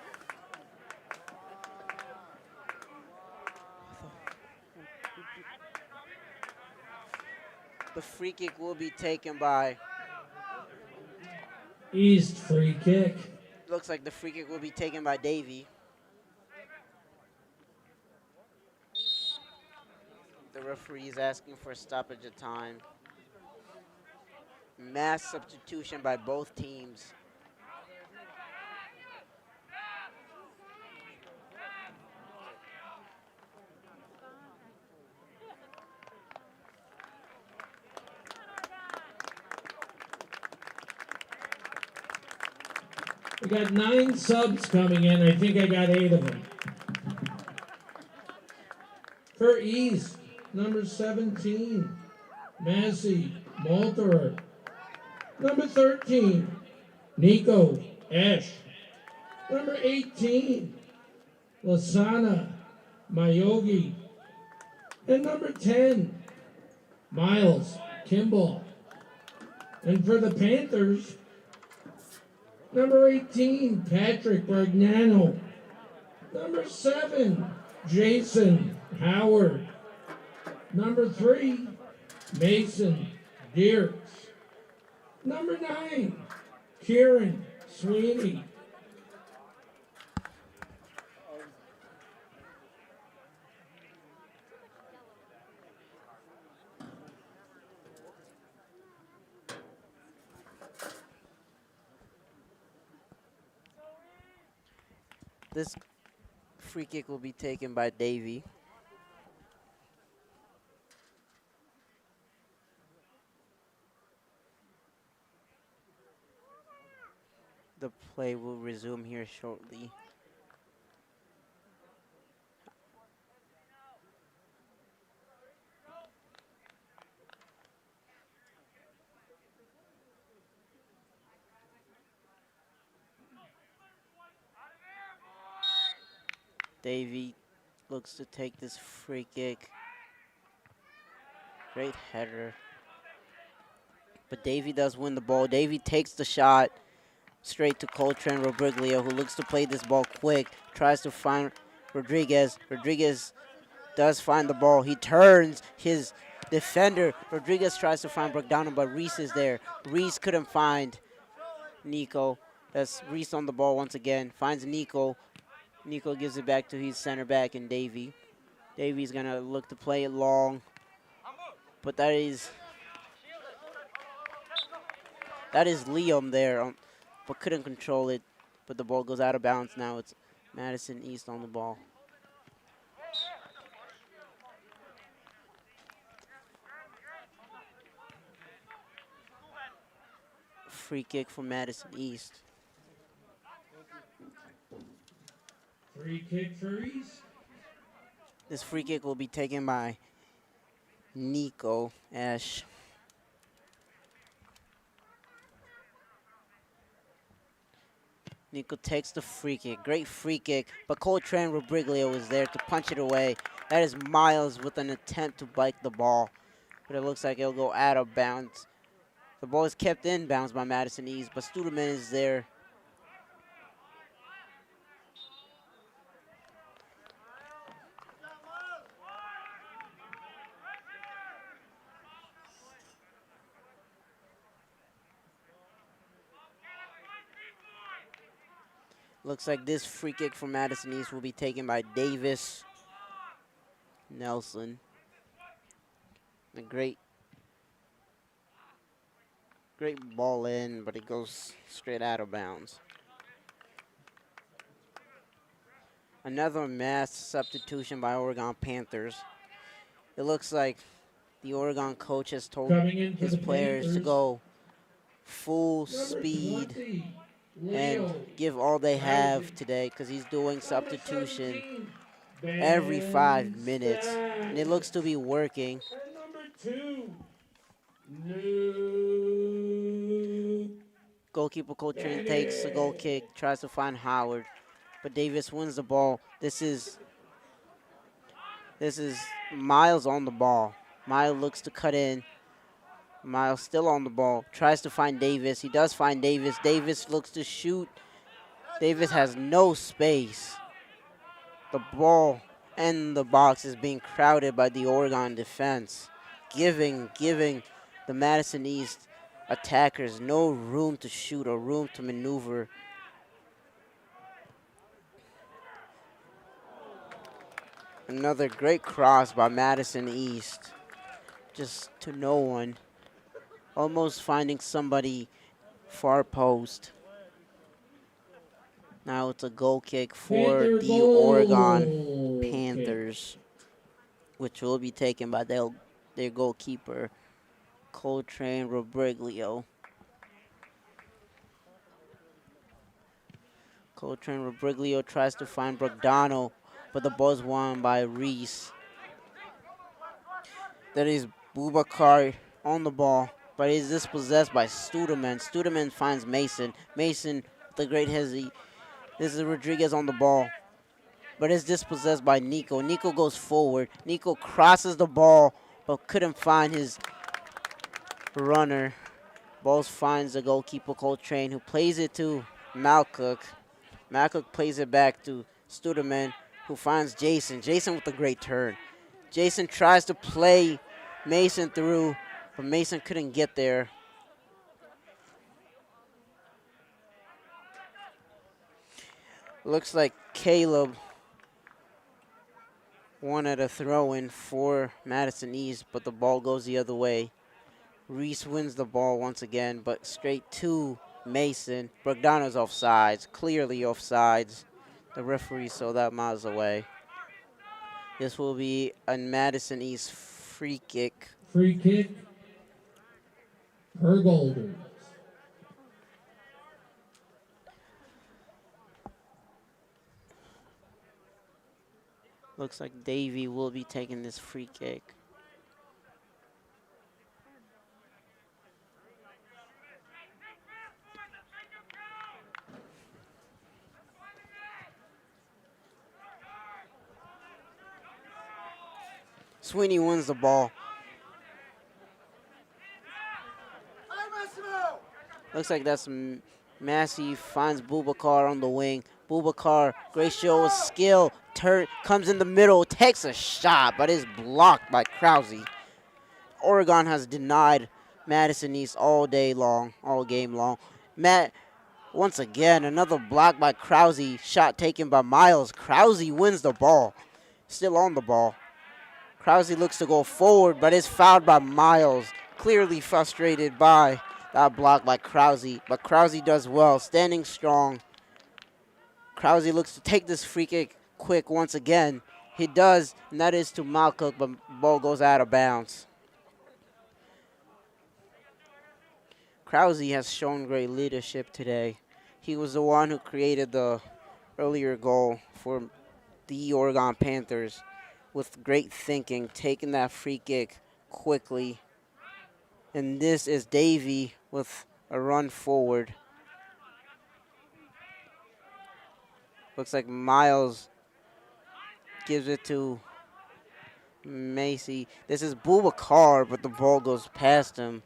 The free kick will be taken by, East free kick. looks like the free kick will be taken by Davey. The referee is asking for a stoppage of time. Mass substitution by both teams. We got 9 subs coming in. I think I got 8 of them. For East, number 17, Massey Malterer. Number 13, Nico Esch. Number 18, Lasana Mayogi. And number 10, Miles Kimball. And for the Panthers, number 18, Patrick Bergnano. Number 7, Jason Howard. Number 3, Mason Deerks. Number 9, Kieran Sweeney. This free kick will be taken by Davey. The play will resume here shortly. Davey looks to take this free kick. Great header. But Davey does win the ball. Davey takes the shot straight to Coltrane Robriglio, who looks to play this ball quick. Tries to find Rodriguez. Rodriguez does find the ball. He turns his defender. Rodriguez tries to find Bogdano, but Reese is there. Reese couldn't find Nico. That's Reese on the ball once again. Finds Nico. Nico gives it back to his center back and Davey. Davey's going to look to play it long. But that is Liam there, but couldn't control it. But the ball goes out of bounds now. It's Madison East on the ball. Free kick for Madison East. Free kick for East. This free kick will be taken by Nico Ash. Nico takes the free kick. Great free kick, but Coltrane Robriglio is there to punch it away. That is Miles with an attempt to bite the ball, but it looks like it'll go out of bounds. The ball is kept in bounds by Madison East, but Studeman is there. Looks like this free kick from Madison East will be taken by Davis Nelson. A great ball in, but it goes straight out of bounds. Another mass substitution by Oregon Panthers. It looks like the Oregon coach has told his players to go full speed 20, and Leo give all they have Rousey. today, because he's doing substitution 17, every 5 Ben minutes. And it looks to be working. And number 2, Luke. Goalkeeper Coltrane takes the goal kick, tries to find Howard. but Davis wins the ball. This is Miles on the ball. Miles looks to cut in. Miles still on the ball. Tries to find Davis. He does find Davis. Davis looks to shoot. Davis has no space. The ball in the box is being crowded by the Oregon defense, giving the Madison East attackers no room to shoot or room to maneuver. Another great cross by Madison East, just to no one. Almost finding somebody far post. Now it's a goal kick for Panther the goal Oregon kick. Panthers, which will be taken by their goalkeeper, Coltrane Robriglio. Coltrane Robriglio tries to find Brogdano, but the ball's won by Reese. That is Bubakar on the ball, but he's dispossessed by Studeman. Studeman finds Mason. Mason, the great hezzy. This is Rodriguez on the ball, but is dispossessed by Nico. Nico goes forward. Nico crosses the ball, but couldn't find his runner. Ball finds the goalkeeper Coltrane, who plays it to Malcook. Malcook plays it back to Studeman, who finds Jason. Jason with a great turn. Jason tries to play Mason through, but Mason couldn't get there. Looks like Caleb wanted a throw-in for Madison East, but the ball goes the other way. Reese wins the ball once again, but straight to Mason. Brogdano's offsides, clearly offsides. The referee saw that miles away. This will be a Madison East free kick. Free kick. Per Golders. Looks like Davey will be taking this free kick. Sweeney wins the ball. Looks like that's Massey finds Bubakar on the wing. Bubakar, great show of skill, comes in the middle, takes a shot, but is blocked by Krause. Oregon has denied Madison East all day long, all game long. Once again, another block by Krause, shot taken by Miles. Krause wins the ball, still on the ball. Krause looks to go forward, but is fouled by Miles. Clearly frustrated by that block by Krause, but Krause does well, standing strong. Krause looks to take this free kick quick once again. He does, and that is to Malcook, but ball goes out of bounds. Krause has shown great leadership today. He was the one who created the earlier goal for the Oregon Panthers with great thinking, taking that free kick quickly. And this is Davey with a run forward. Looks like Miles gives it to Macy. This is Bubakar, but the ball goes past him.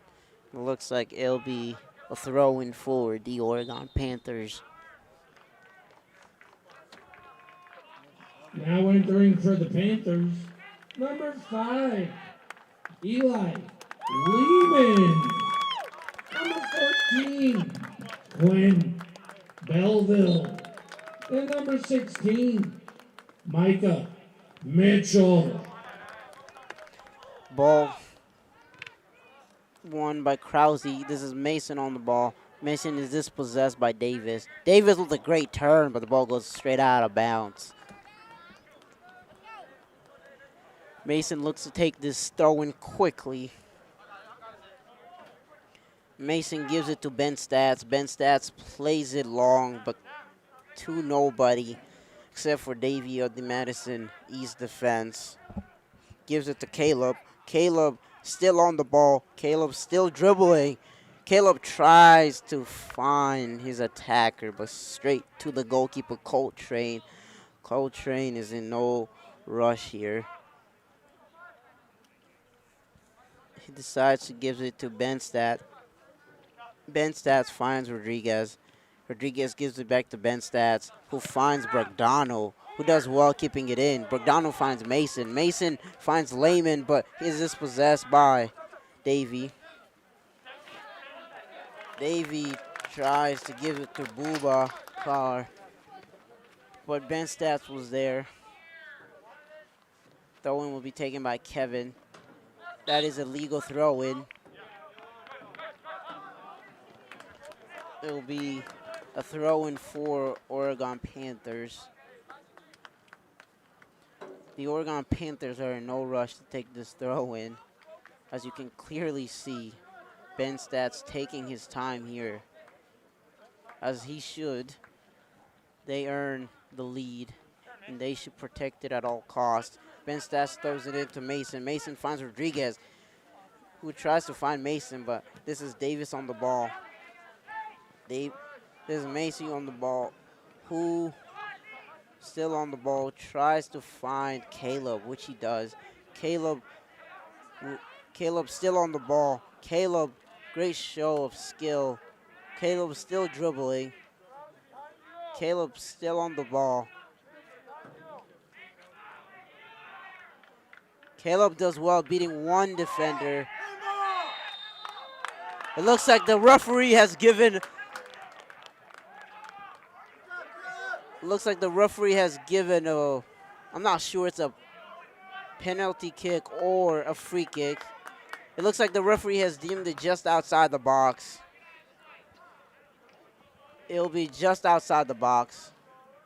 It looks like it'll be a throw-in for the Oregon Panthers. Now entering for the Panthers, number 5, Eli Lehman. Number 14, Glenn Belleville. And number 16, Micah Mitchell. Ball won by Krause. This is Mason on the ball. Mason is dispossessed by Davis. Davis with a great turn, but the ball goes straight out of bounds. Mason looks to take this throw-in quickly. Mason gives it to Ben Stats. Ben Stats plays it long, but to nobody except for Davey of the Madison East defense. Gives it to Caleb. Caleb still on the ball. Caleb still dribbling. Caleb tries to find his attacker, but straight to the goalkeeper, Coltrane. Coltrane is in no rush here. He decides to give it to Benstad. Benstad finds Rodriguez. Rodriguez gives it back to Benstad, who finds Bragdano, who does well keeping it in. Bragdano finds Mason. Mason finds Lehman, but is dispossessed by Davey. Davey tries to give it to Booba Carr, but Benstad was there. Throw-in will be taken by Kevin. That is a legal throw-in. It will be a throw-in for Oregon Panthers. The Oregon Panthers are in no rush to take this throw-in. As you can clearly see, Benstad's taking his time here, as he should. They earn the lead, and they should protect it at all costs. Benstad throws it into Mason. Mason finds Rodriguez, who tries to find Mason, but this is Davis on the ball. This is Mason on the ball, who still on the ball, tries to find Caleb, which he does. Caleb still on the ball. Caleb, great show of skill. Caleb still dribbling. Caleb still on the ball. Caleb does well beating one defender. It looks like the referee has given a, I'm not sure it's a penalty kick or a free kick. It looks like the referee has deemed it just outside the box. It'll be just outside the box,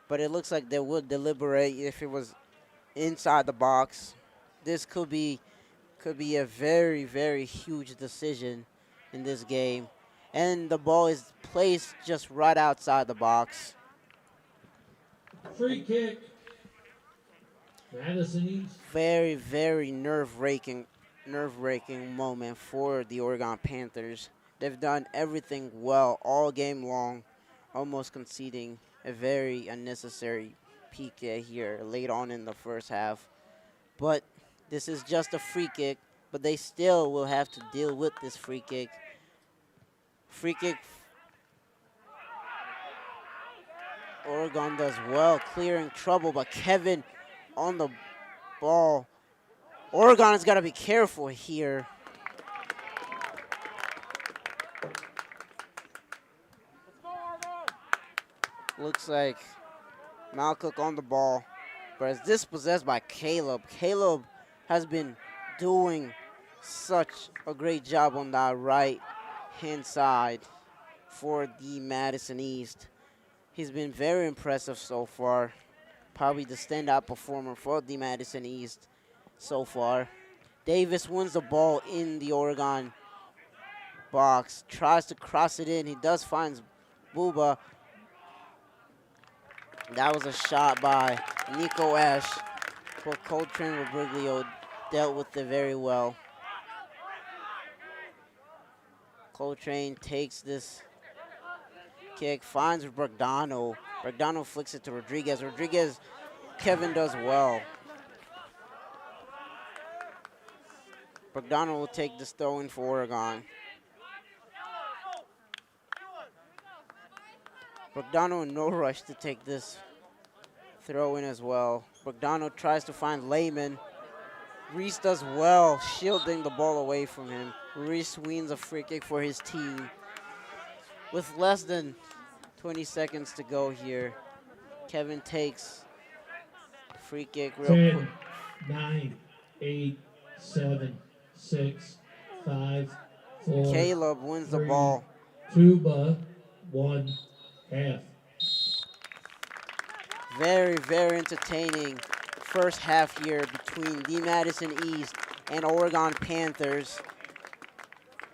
but it looks like they would deliberate if it was inside the box. This could be a very, very huge decision in this game. And the ball is placed just right outside the box. Free kick. Madison East. Very, very nerve-wracking moment for the Oregon Panthers. They've done everything well all game long, almost conceding a very unnecessary PK here late on in the first half. But this is just a free kick, but they still will have to deal with this free kick. Free kick. Oregon does well, clearing trouble, but Kevin on the ball. Oregon has got to be careful here. Looks like Malcook on the ball, but it's dispossessed by Caleb. Caleb has been doing such a great job on that right-hand side for the Madison East. He's been very impressive so far. Probably the standout performer for the Madison East so far. Davis wins the ball in the Oregon box, tries to cross it in. He does find Booba. That was a shot by Nico Ash, but Coltrane Robriglio dealt with it very well. Coltrane takes this kick, finds Bragdano. Bragdano flicks it to Rodriguez. Kevin does well. Bragdano will take this throw-in for Oregon. Bragdano in no rush to take this throw-in as well. Bragdano tries to find Lehman. Reese does well, shielding the ball away from him. Reese wins a free kick for his team. With less than 20 seconds to go here, Kevin takes free kick real 10, quick. 9, 8, 7, 6, 5, 4. Caleb wins the 3, ball. 2, 1, half. Very, very entertaining first half here between the Madison East and Oregon Panthers.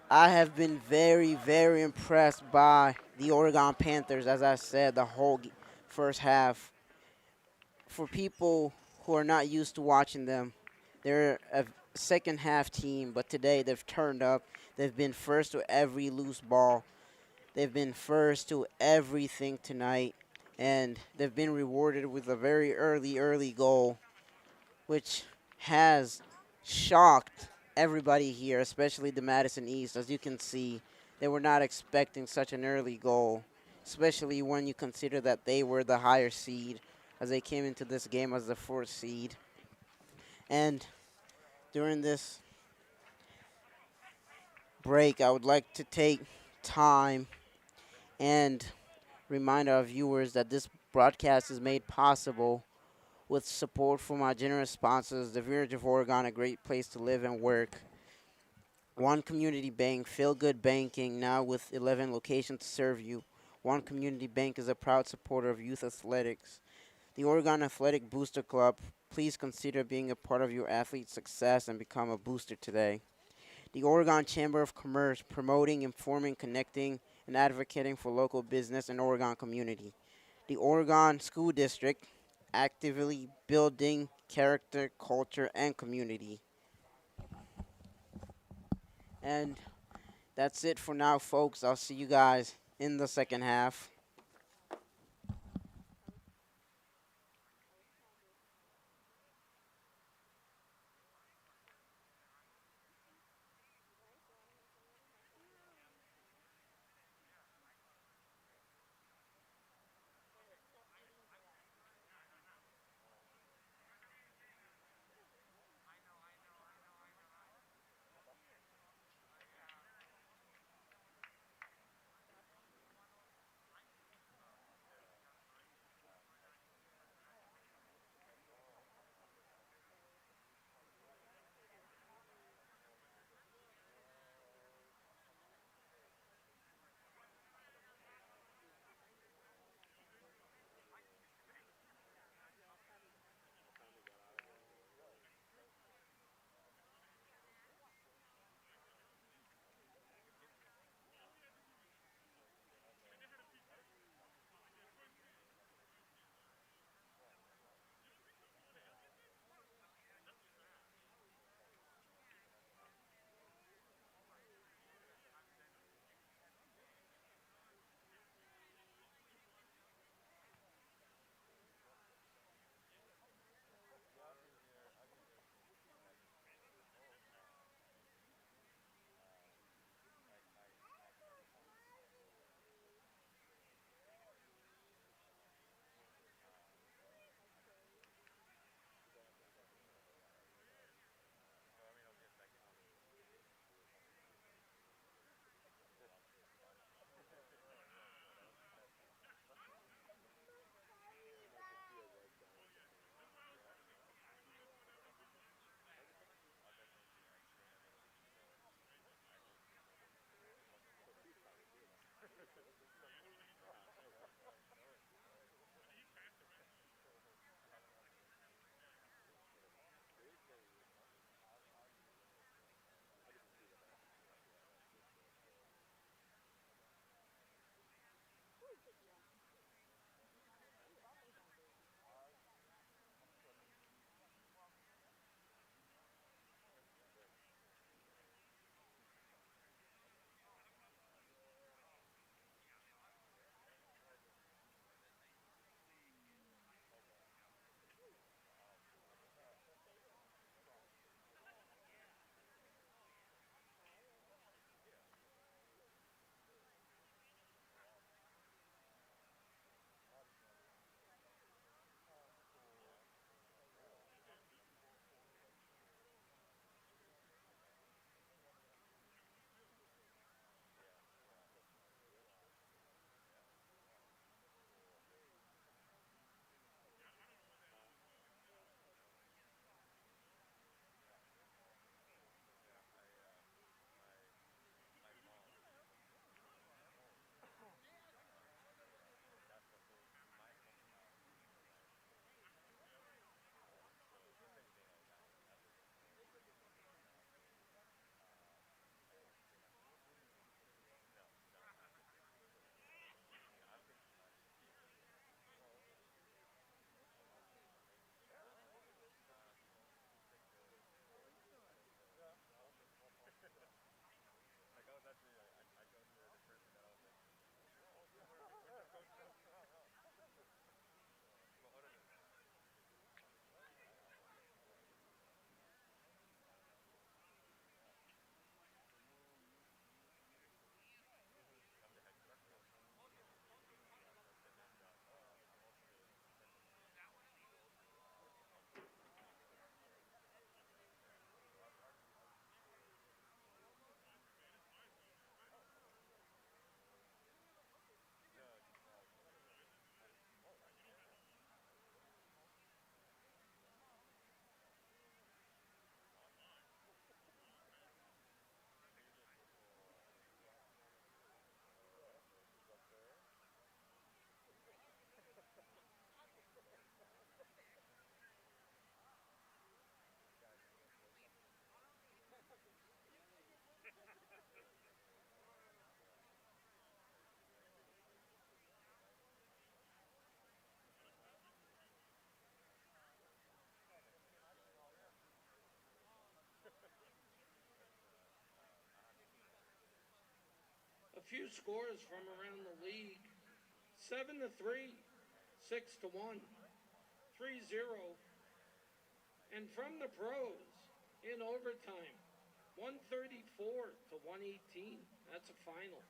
I have been very, very impressed by the Oregon Panthers, as I said, the whole first half. For people who are not used to watching them, they're a second half team, but today they've turned up. They've been first to every loose ball. They've been first to everything tonight, and they've been rewarded with a very early goal, which has shocked everybody here, especially the Madison East. As you can see, they were not expecting such an early goal, especially when you consider that they were the higher seed as they came into this game as the fourth seed. And during this break, I would like to take time and remind our viewers that this broadcast is made possible with support from our generous sponsors, the Village of Oregon, a great place to live and work. One Community Bank, Feel Good Banking, now with 11 locations to serve you. One Community Bank is a proud supporter of youth athletics. The Oregon Athletic Booster Club, please consider being a part of your athlete's success and become a booster today. The Oregon Chamber of Commerce, promoting, informing, connecting, and advocating for local business and Oregon community. The Oregon School District, actively building character, culture, and community. And that's it for now, folks. I'll see you guys in the second half. few scores from around the league. 7-3, 6-1, 3-0. And from the pros, in overtime, 134-118. That's a final.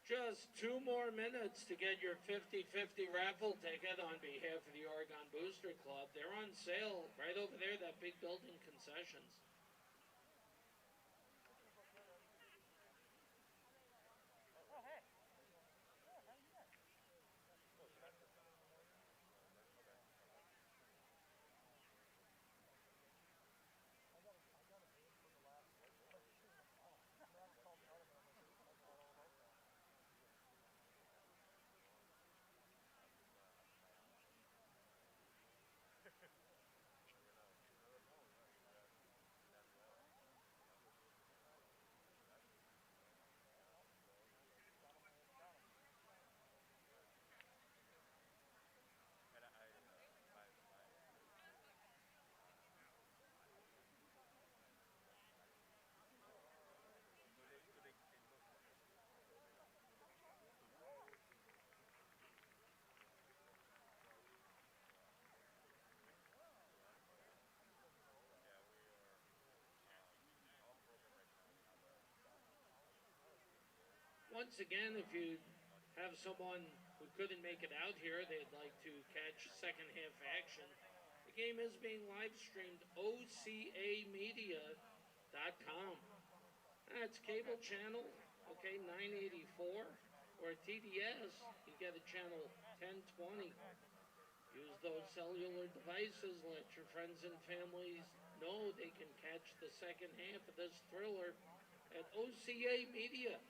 Just 2 more minutes to get your 50-50 raffle ticket on behalf of the Oregon Booster Club. They're on sale right over there, that big building concessions. Once again, if you have someone who couldn't make it out here, they'd like to catch second half action, the game is being live streamed ocamedia.com. That's cable channel, okay, 984, or TDS, you get a channel 1020. Use those cellular devices, let your friends and families know they can catch the second half of this thriller at ocamedia.com.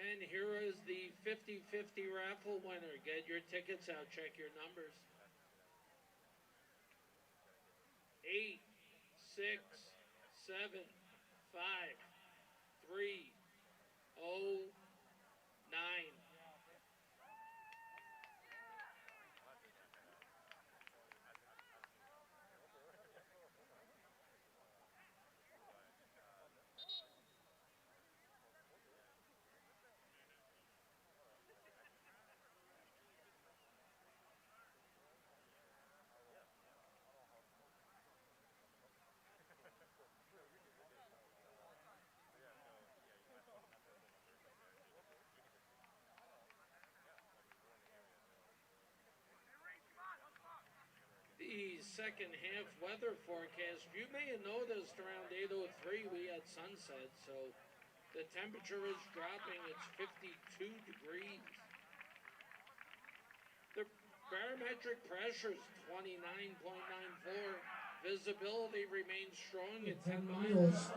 And here is the 50-50 raffle winner. Get your tickets out, check your numbers. 8, 6, 7, 5, 3, 0, 9. The second half weather forecast, you may have noticed around 8:03 we had sunset, so the temperature is dropping. It's 52 degrees. The barometric pressure is 29.94. Visibility remains strong at 10 miles.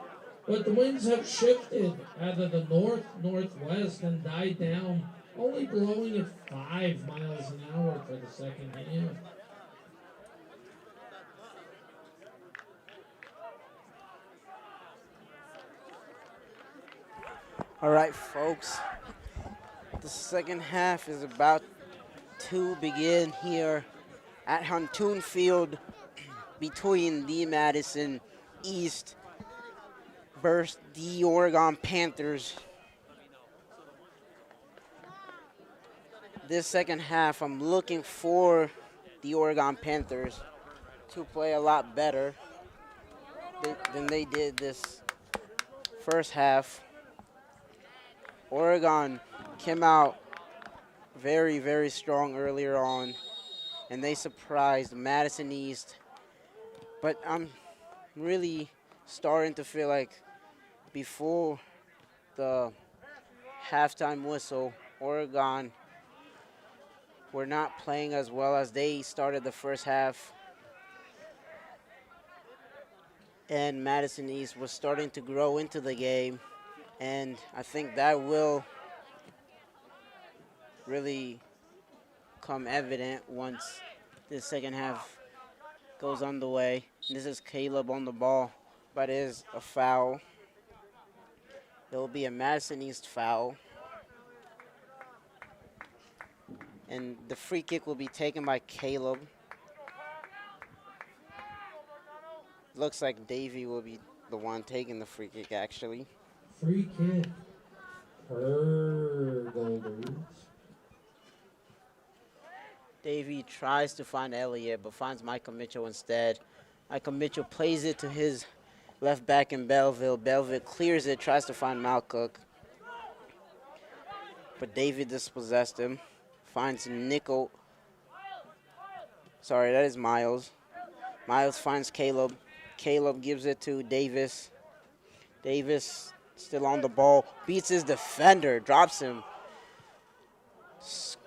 But the winds have shifted out of the north-northwest and died down, only blowing at 5 miles an hour for the second half. All right, folks. The second half is about to begin here at Huntoon Field between the Madison East versus the Oregon Panthers. This second half, I'm looking for the Oregon Panthers to play a lot better than they did this first half. Oregon came out very, very strong earlier on, and they surprised Madison East. But I'm really starting to feel like before the halftime whistle, Oregon were not playing as well as they started the first half. And Madison East was starting to grow into the game. And I think that will really become evident once the second half goes on the way. This is Caleb on the ball, but it is a foul. It will be a Madison East foul. And the free kick will be taken by Caleb. Looks like Davey will be the one taking the free kick, actually. Free kick per Golders. Davey tries to find Elliott, but finds Michael Mitchell instead. Michael Mitchell plays it to his left back in Belleville. Belleville clears it, tries to find Malcook. But Davey dispossessed him. Finds Nico. Sorry, that is Miles. Miles finds Caleb. Caleb gives it to Davis. Davis still on the ball. Beats his defender. Drops him.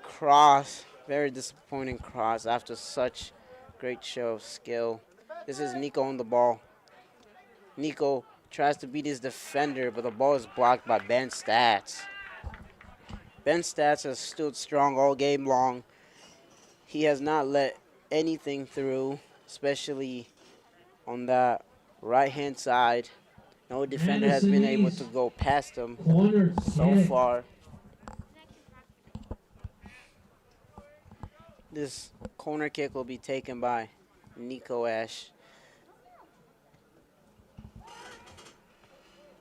Cross. Very disappointing cross after such great show of skill. This is Nico on the ball. Nico tries to beat his defender, but the ball is blocked by Ben Stats. Ben Stats has stood strong all game long. He has not let anything through, especially on that right-hand side. No defender has been able to go past him Corner so kick. far. This corner kick will be taken by Nico Ash.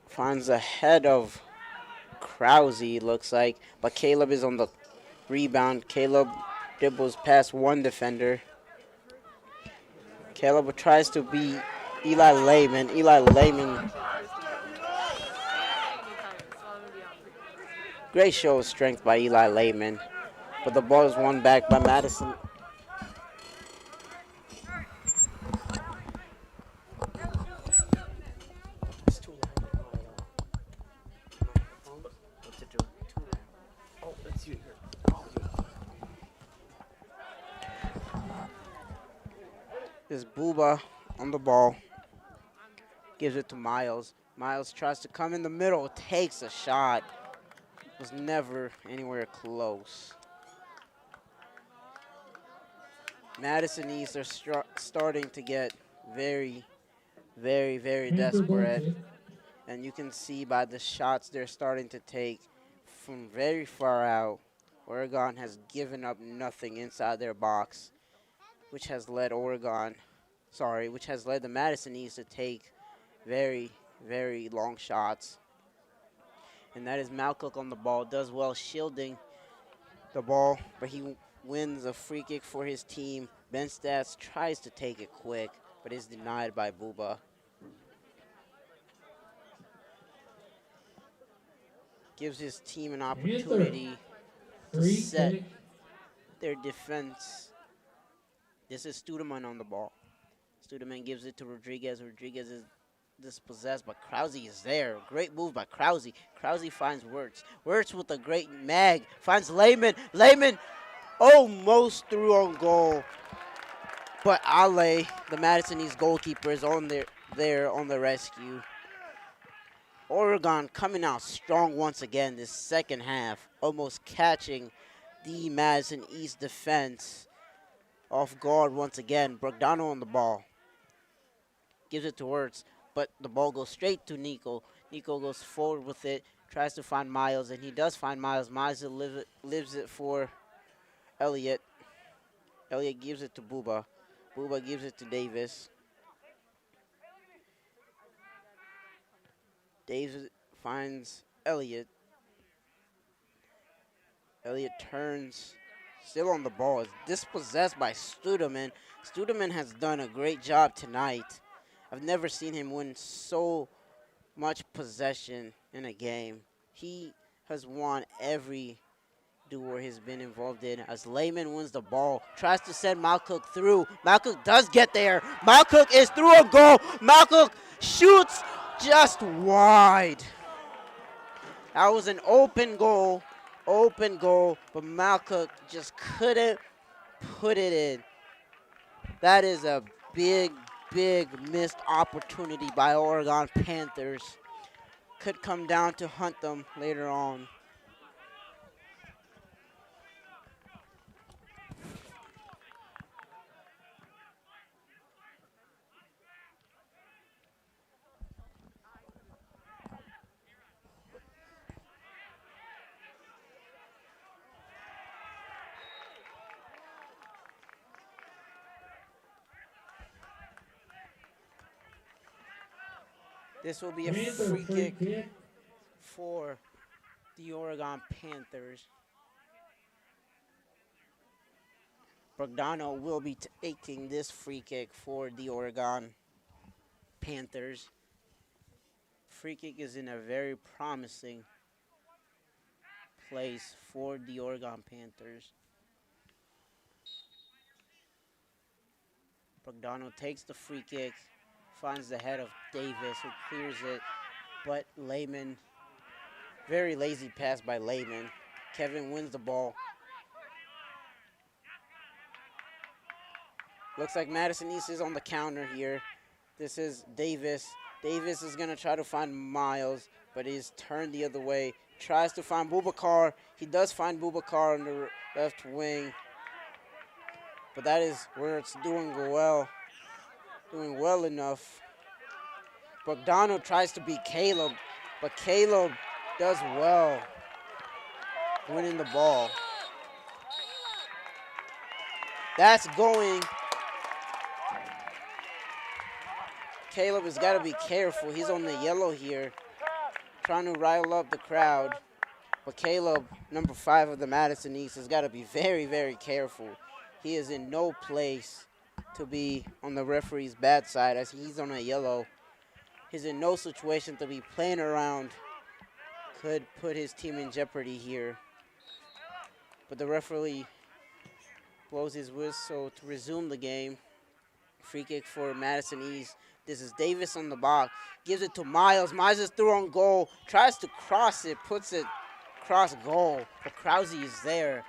Finds the head of Krause, looks like, but Caleb is on the rebound. Caleb dribbles past one defender. Caleb tries to beat Eli Lehman. Eli Lehman, great show of strength by Eli Lehman, but the ball is won back by Madison. It's too loud in my microphone. What to do? Too loud. Oh, that's you here. Oh, This Booba on the ball. Gives it to Miles. Miles tries to come in the middle. Takes a shot. Was never anywhere close. Madison East are starting to get very, very, very desperate. And you can see by the shots they're starting to take from very far out. Oregon has given up nothing inside their box, which has led the Madison East to take very, very long shots. And that is Malcook on the ball. Does well shielding the ball, but he wins a free kick for his team. Ben Stats tries to take it quick, but is denied by Booba. Gives his team an opportunity to Free set kick. their defense. This is Studeman on the ball. Studeman gives it to Rodriguez. Rodriguez is dispossessed, but Krause is there. Great move by Krause. Krause finds Wirtz. Wirtz with a great mag. Finds Lehman. Lehman almost threw on goal. But Ale, the Madison East goalkeeper, is on there on the rescue. Oregon coming out strong once again this second half, almost catching the Madison East defense off guard once again. Bogdano on the ball. Gives it to Wirtz, but the ball goes straight to Nico. Nico goes forward with it, tries to find Miles, and he does find Miles. Miles lives it for Elliott. Elliott gives it to Booba. Booba gives it to Davis. Davis finds Elliott. Elliott turns, still on the ball, is dispossessed by Studeman. Studeman has done a great job tonight. I've never seen him win so much possession in a game. He has won every duel he's been involved in as Lehman wins the ball, tries to send Malcook through. Malcook does get there. Malcook is through a goal. Malcook shoots just wide. That was an open goal, but Malcook just couldn't put it in. That is a big missed opportunity by Oregon Panthers. Could come down to hunt them later on. This will be a Panther free free kick kick. for the Oregon Panthers. Bogdano will be taking this free kick for the Oregon Panthers. Free kick is in a very promising place for the Oregon Panthers. Bogdano takes the free kick, finds the head of Davis, who clears it, but Lehman, very lazy pass by Lehman. Kevin wins the ball. Looks like Madison East is on the counter here. This is Davis. Davis is going to try to find Miles, but he's turned the other way. Tries to find Boubacar. He does find Boubacar on the left wing. But that is where it's doing well enough. Bogdano tries to beat Caleb, but Caleb does well winning the ball. That's going. Caleb has got to be careful. He's on the yellow here, trying to rile up the crowd. But Caleb, number 5 of the Madison East, has got to be very, very careful. He is in no place to be on the referee's bad side as he's on a yellow. He's in no situation to be playing around. Could put his team in jeopardy here. But the referee blows his whistle to resume the game. Free kick for Madison East. This is Davis on the box. Gives it to Miles. Miles is through on goal. Tries to cross it. Puts it cross goal. But Krause is there.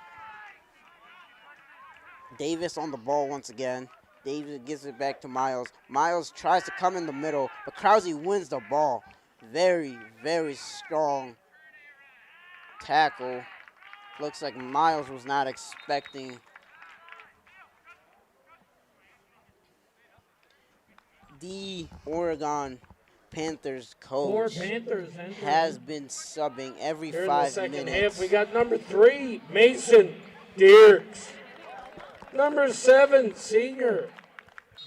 Davis on the ball once again. Davis gives it back to Miles. Miles tries to come in the middle. But Krause wins the ball. Very, very strong tackle. Looks like Miles was not expecting the Oregon Panthers coach has been subbing every Here 5 minutes. in the second half, we got number 3, Mason Dirks. Number 7, senior,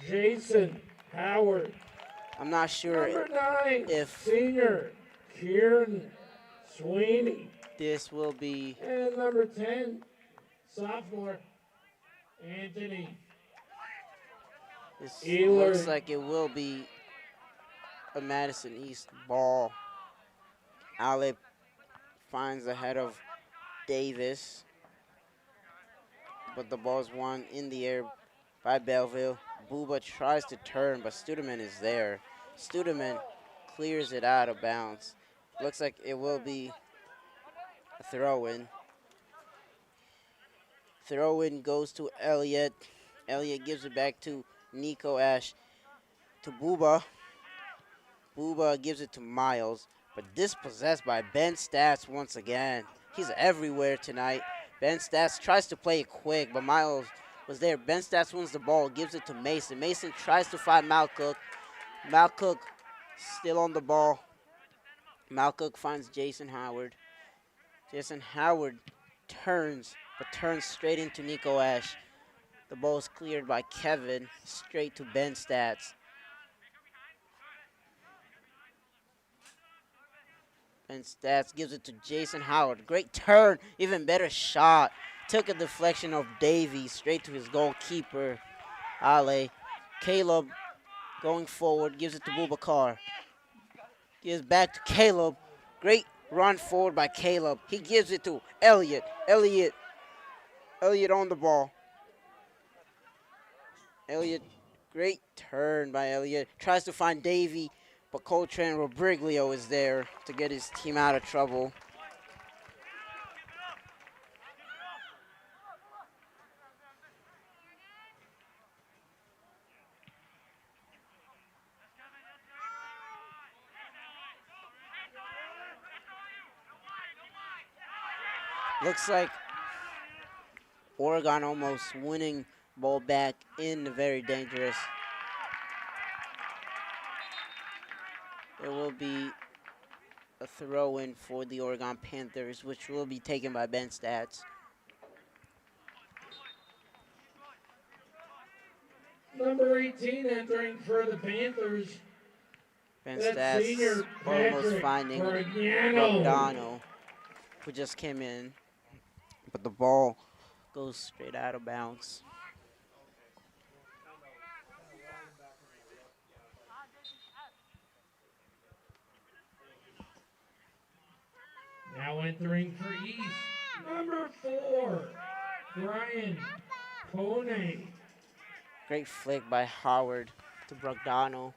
Jason Howard. I'm not sure Number 9, if senior, Kieran Sweeney. this will be. And number 10, sophomore, Anthony. This Ealer. looks like it will be a Madison East ball. Ale finds the head of Davis, but the ball's won in the air by Belleville. Booba tries to turn, but Studeman is there. Studeman clears it out of bounds. Looks like it will be a throw-in. Throw-in goes to Elliott. Elliott gives it back to Nico Ash, to Booba. Booba gives it to Miles, but dispossessed by Ben Stats once again. He's everywhere tonight. Ben Stats tries to play it quick, but Miles was there. Ben Stats wins the ball, gives it to Mason. Mason tries to find Malcook. Malcook still on the ball. Malcook finds Jason Howard. Jason Howard turns, but turns straight into Nico Ash. The ball is cleared by Kevin, straight to Ben Stats. Ben Stats gives it to Jason Howard. Great turn, even better shot. Took a deflection of Davies straight to his goalkeeper, Ale. Caleb going forward, gives it to Boubacar. Gives back to Caleb. Great run forward by Caleb. He gives it to Elliott. Elliott on the ball. Elliott, great turn by Elliott. Tries to find Davey, but Coltrane Robriglio is there to get his team out of trouble. Looks like Oregon almost winning ball back in the very dangerous. It will be a throw-in for the Oregon Panthers, which will be taken by Ben Stats. Number 18 entering for the Panthers. That's Stats senior almost Patrick finding Bregano. Bogdano, who just came in, but the ball goes straight out of bounds. Now entering for East, number 4, Brian Pone. Great flick by Howard to Bogdano.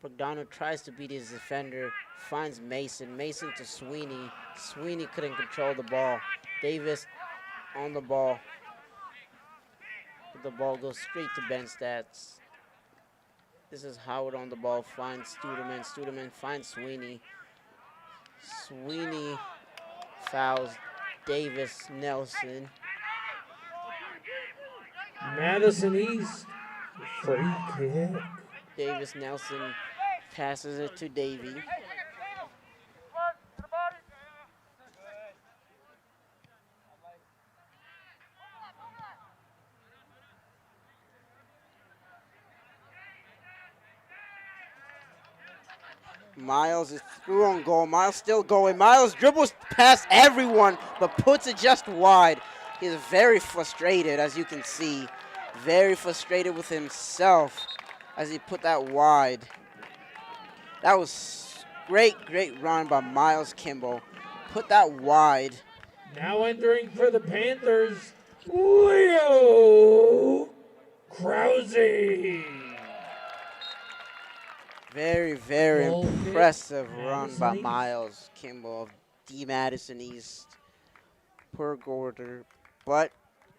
Bogdano tries to beat his defender, finds Mason. Mason to Sweeney. Sweeney couldn't control the ball. Davis on the ball. But the ball goes straight to Ben Stats. This is Howard on the ball, finds Studeman. Studeman finds Sweeney. Sweeney fouls Davis Nelson. Madison East, free kick. Davis Nelson passes it to Davey. Miles is through on goal. Miles still going. Miles dribbles past everyone, but puts it just wide. He's very frustrated, as you can see. Very frustrated with himself as he put that wide. That was great run by Miles Kimball. Put that wide. Now entering for the Panthers, Leo Krause. Very Goal kick, impressive run by Madison East. Miles Kimball of D. Madison East per quarter, but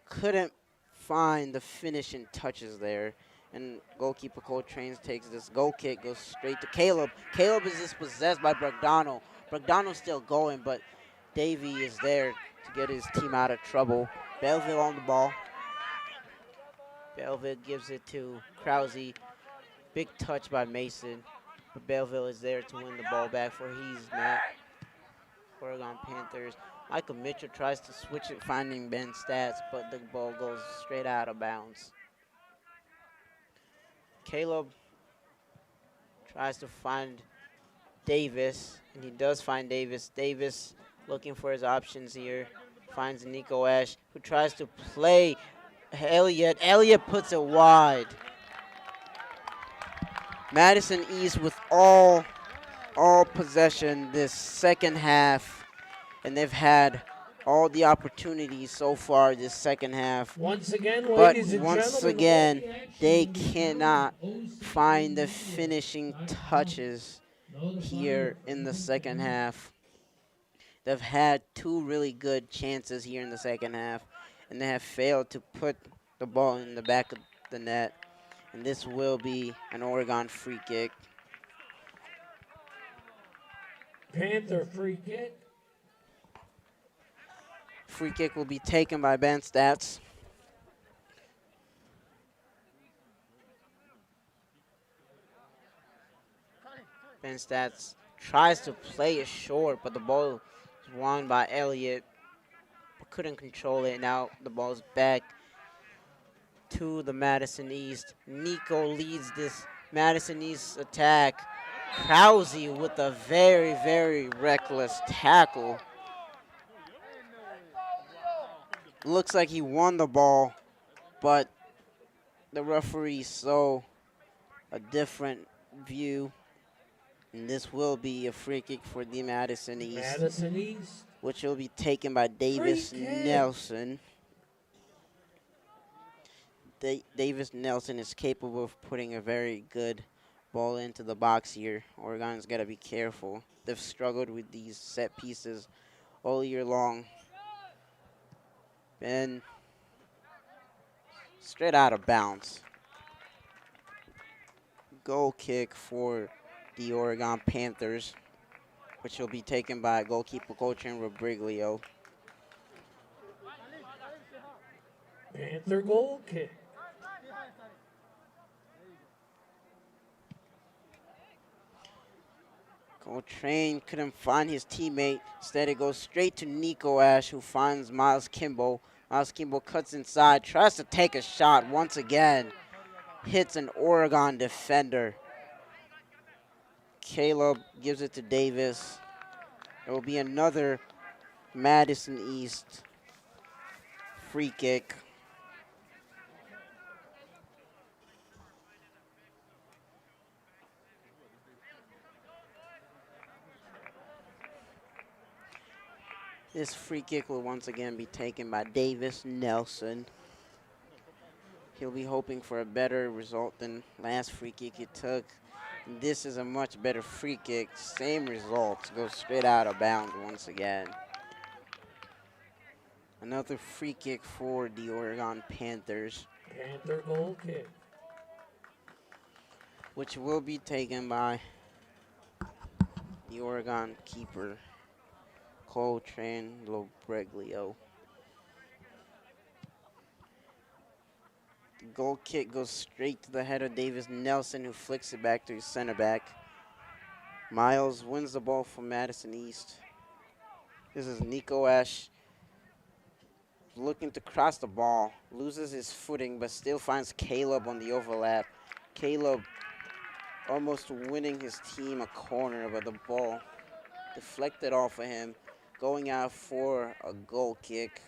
couldn't find the finishing touches there. And goalkeeper Coltrane takes this goal kick, goes straight to Caleb. Caleb is dispossessed by Bogdano. Bogdano's still going, but Davey is there to get his team out of trouble. Belleville on the ball. Belleville gives it to Krause. Big touch by Mason, but Belleville is there to win the ball back for Oregon Panthers. Michael Mitchell tries to switch it, finding Ben Stats, but the ball goes straight out of bounds. Caleb tries to find Davis, and he does find Davis. Davis looking for his options here. Finds Nico Ash, who tries to play Elliott. Elliott puts it wide. Madison East with all possession this second half, and they've had all the opportunities so far this second half. Once again, But ladies and once gentlemen, again, all the action they is cannot on find the OCC finishing Media. touches here in the second half. They've had two really good chances here in the second half, and they have failed to put the ball in the back of the net. And this will be an Oregon free kick. Panther free kick. Free kick will be taken by Ben Stats. Ben Stats tries to play it short, but the ball is won by Elliott. But couldn't control it. Now the ball's back to the Madison East. Nico leads this Madison East attack. Krause with a very reckless tackle. Looks like he won the ball, but the referee saw a different view. And this will be a free kick for the Madison East, Madison East. which will be taken by Davis Free kick. Nelson. Davis Nelson is capable of putting a very good ball into the box here. Oregon's got to be careful. They've struggled with these set pieces all year long. And straight out of bounds. Goal kick for the Oregon Panthers, which will be taken by goalkeeper Coltrane Robriglio. Panther goal kick. Coltrane couldn't find his teammate. Instead, it goes straight to Nico Ash, who finds Miles Kimball. Miles Kimball cuts inside, tries to take a shot once again. Hits an Oregon defender. Caleb gives it to Davis. It will be another Madison East free kick. This free kick will once again be taken by Davis Nelson. He'll be hoping for a better result than last free kick he took. This is a much better free kick. Same results. Goes straight out of bounds once again. Another free kick for the Oregon Panthers, Panther goal kick. which will be taken by the Oregon keeper, Coltrane Lobreglio. The goal kick goes straight to the head of Davis Nelson, who flicks it back to his center back. Miles wins the ball from Madison East. This is Nico Ash looking to cross the ball, loses his footing, but still finds Caleb on the overlap. Caleb almost winning his team a corner, but the ball deflected off of him, going out for a goal kick.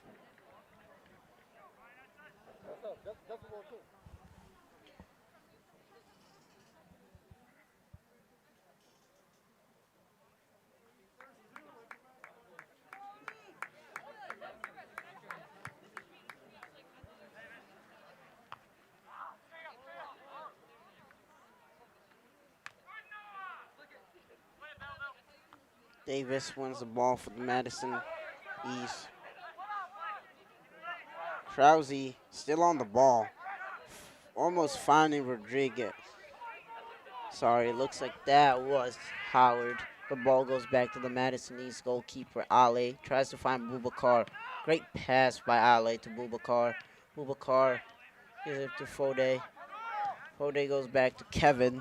Davis wins the ball for the Madison East. Krause still on the ball, almost finding Rodriguez. Sorry, it looks like that was Howard. The ball goes back to the Madison East goalkeeper, Ale. Tries to find Boubacar. Great pass by Ale to Boubacar. Boubacar gives it to Fode. Fode goes back to Kevin.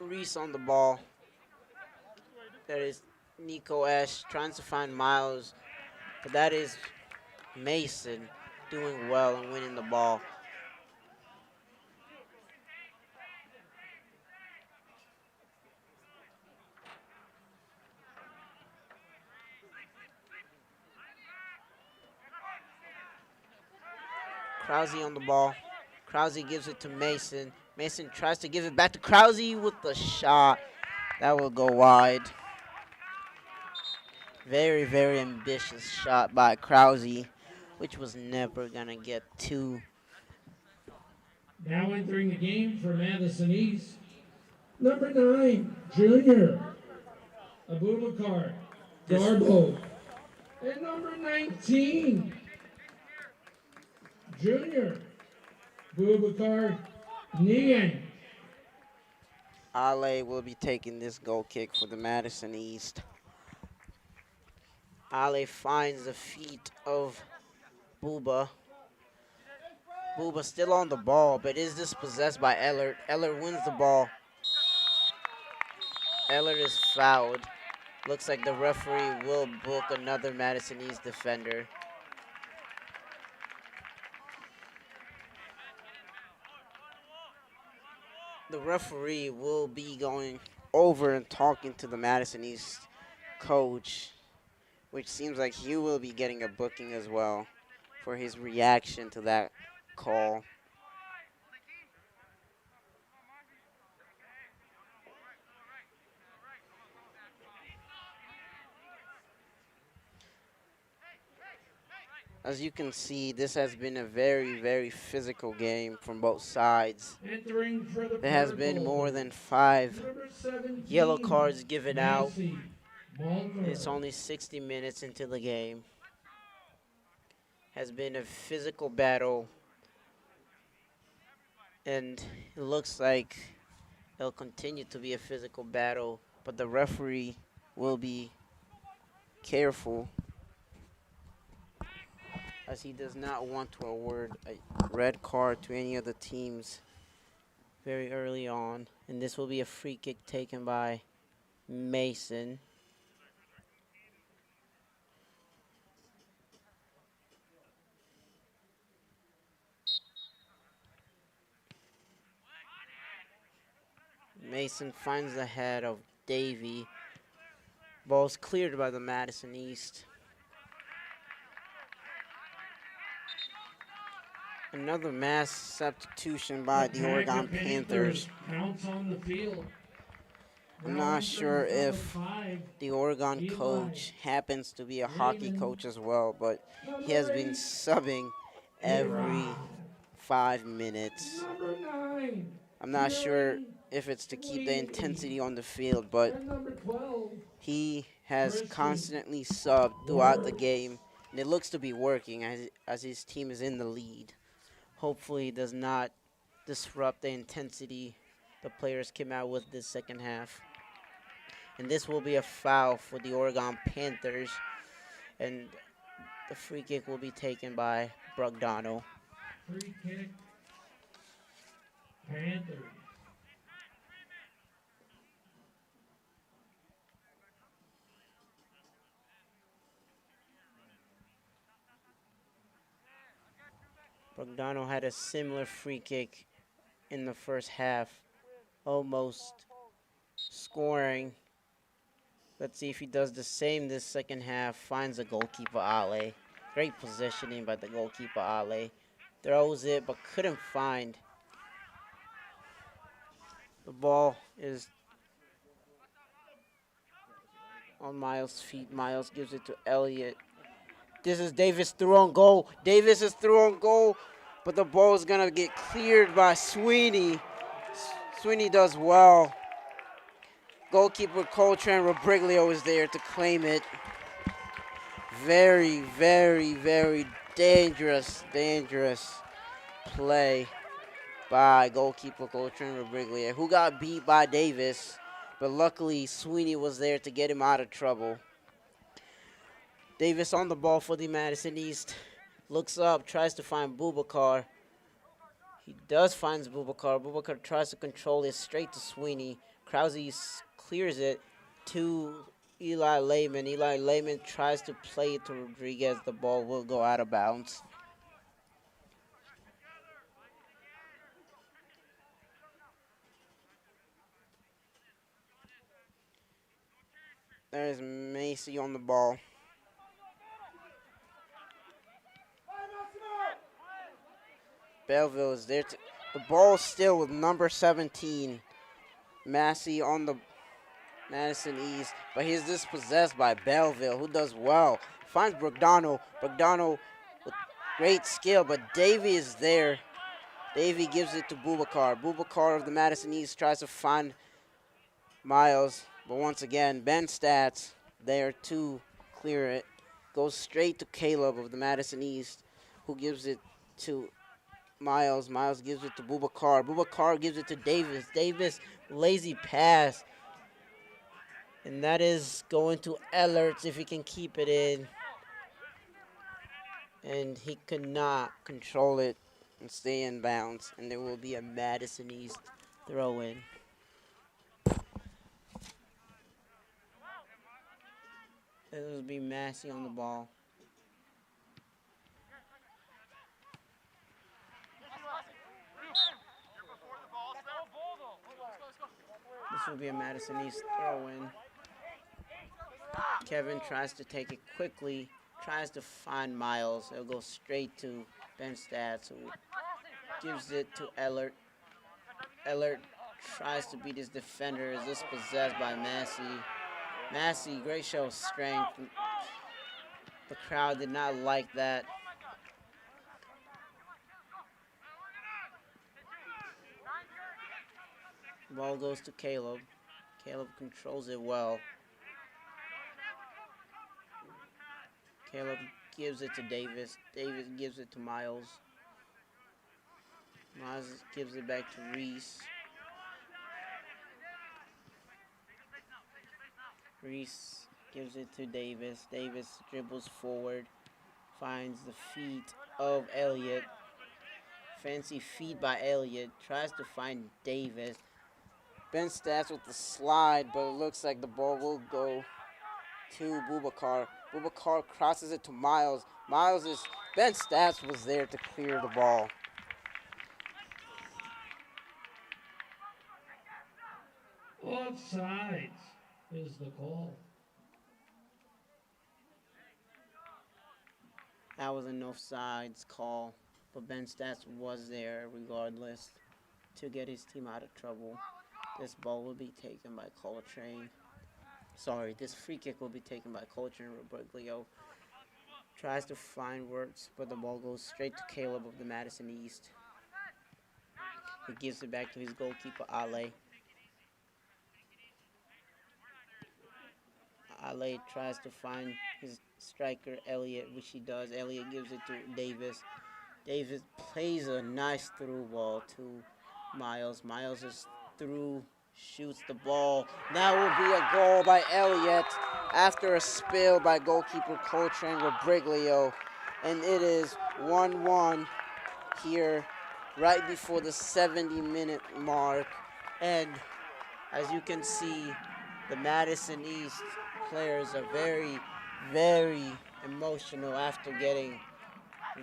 Reese on the ball. That is Nico Ash trying to find Miles. But that is Mason doing well and winning the ball. Krause on the ball. Krause gives it to Mason. Mason tries to give it back to Krause with the shot. That will go wide. Very, very ambitious shot by Krause, which was never going to get to. Now entering the game for Madison East, number 9, Junior Abubakar Garbo. And number 19, Junior Abubakar Niang. Ale will be taking this goal kick for the Madison East. Ale finds the feet of Booba. Booba still on the ball, but is dispossessed by Eller. Eller wins the ball. Eller is fouled. Looks like the referee will book another Madison East defender. The referee will be going over and talking to the Madison East coach, which seems like he will be getting a booking as well for his reaction to that call. As you can see, this has been a very, very physical game from both sides. Entering for the There has been more than 5 number 17, yellow cards given out. Massey Malker. It's only 60 minutes into the game. Has been a physical battle, and it looks like it'll continue to be a physical battle, but the referee will be careful, as he does not want to award a red card to any of the teams very early on. And this will be a free kick taken by Mason. Mason finds the head of Davy. Ball's cleared by the Madison East. Another mass substitution by the Oregon Panthers. Counts on the field. I'm Now not entering sure number if 5, the Oregon Eli coach happens to be a hockey Raymond. coach as well, but he Number has been 8, subbing every Eli. 5 minutes. Number 9, I'm not sure Jerry if it's to keep the Lee. intensity on the field, but And number 12, he has Christian constantly subbed throughout the Ward. game, and it looks to be working as his team is in the lead. Hopefully, it does not disrupt the intensity the players came out with this second half. And this will be a foul for the Oregon Panthers, and the free kick will be taken by Brogdano. Free kick. Panthers. Brogdano had a similar free kick in the first half, almost scoring. Let's see if he does the same this second half. Finds the goalkeeper, Ale. Great positioning by the goalkeeper, Ale. Throws it, but couldn't find. The ball is on Miles' feet. Miles gives it to Elliott. This is Davis through on goal. Davis is through on goal, but the ball is going to get cleared by Sweeney. Sweeney does well. Goalkeeper Coltrane Robriglio is there to claim it. Very, very, very dangerous play by goalkeeper Coltrane Robriglio, who got beat by Davis, but luckily Sweeney was there to get him out of trouble. Davis on the ball for the Madison East. Looks up, tries to find Boubacar. He does find Boubacar. Boubacar tries to control it straight to Sweeney. Krause clears it to Eli Lehman. Eli Lehman tries to play it to Rodriguez. The ball will go out of bounds. There's Macy on the ball. Belleville is there. The ball is still with number 17. Massey on the Madison East, but he's dispossessed by Belleville, who does well. Finds Brogdano. Brogdano with great skill, but Davey is there. Davey gives it to Boubacar. Boubacar of the Madison East tries to find Miles, but once again, Ben Stats there to clear it. Goes straight to Caleb of the Madison East, who gives it to Miles. Miles gives it to Boubacar. Boubacar gives it to Davis. Davis, lazy pass. And that is going to Ellerts if he can keep it in. And he could not control it and stay in bounds. And there will be a Madison East throw in. It will be Massey on the ball. This will be a Madison East throw in. Kevin tries to take it quickly, tries to find Miles. It'll go straight to Ben Stats, who gives it to Ellert. Ellert tries to beat his defender, is dispossessed by Massey. Massey, great show of strength. The crowd did not like that. Ball goes to Caleb. Caleb controls it well. Caleb gives it to Davis. Davis gives it to Miles. Miles gives it back to Reese. Reese gives it to Davis. Davis dribbles forward. Finds the feet of Elliott. Fancy feed by Elliott. Tries to find Davis. Ben Stats with the slide, but it looks like the ball will go to Boubacar. Boubacar crosses it to Miles. Ben Stats was there to clear the ball. Offsides is the call. That was an offsides call, but Ben Stats was there regardless to get his team out of trouble. This ball will be taken by Coltrane. Sorry, this free kick will be taken by Coltrane. Roberglio tries to find works, but the ball goes straight to Caleb of the Madison East. He gives it back to his goalkeeper, Ale. Ale tries to find his striker, Elliott, which he does. Elliott gives it to Davis. Davis plays a nice through ball to Miles. Miles is through, shoots the ball. That will be a goal by Elliott after a spill by goalkeeper Coltrane Robriglio. And it is 1-1 here right before the 70-minute mark. And as you can see, the Madison East players are very, very emotional after getting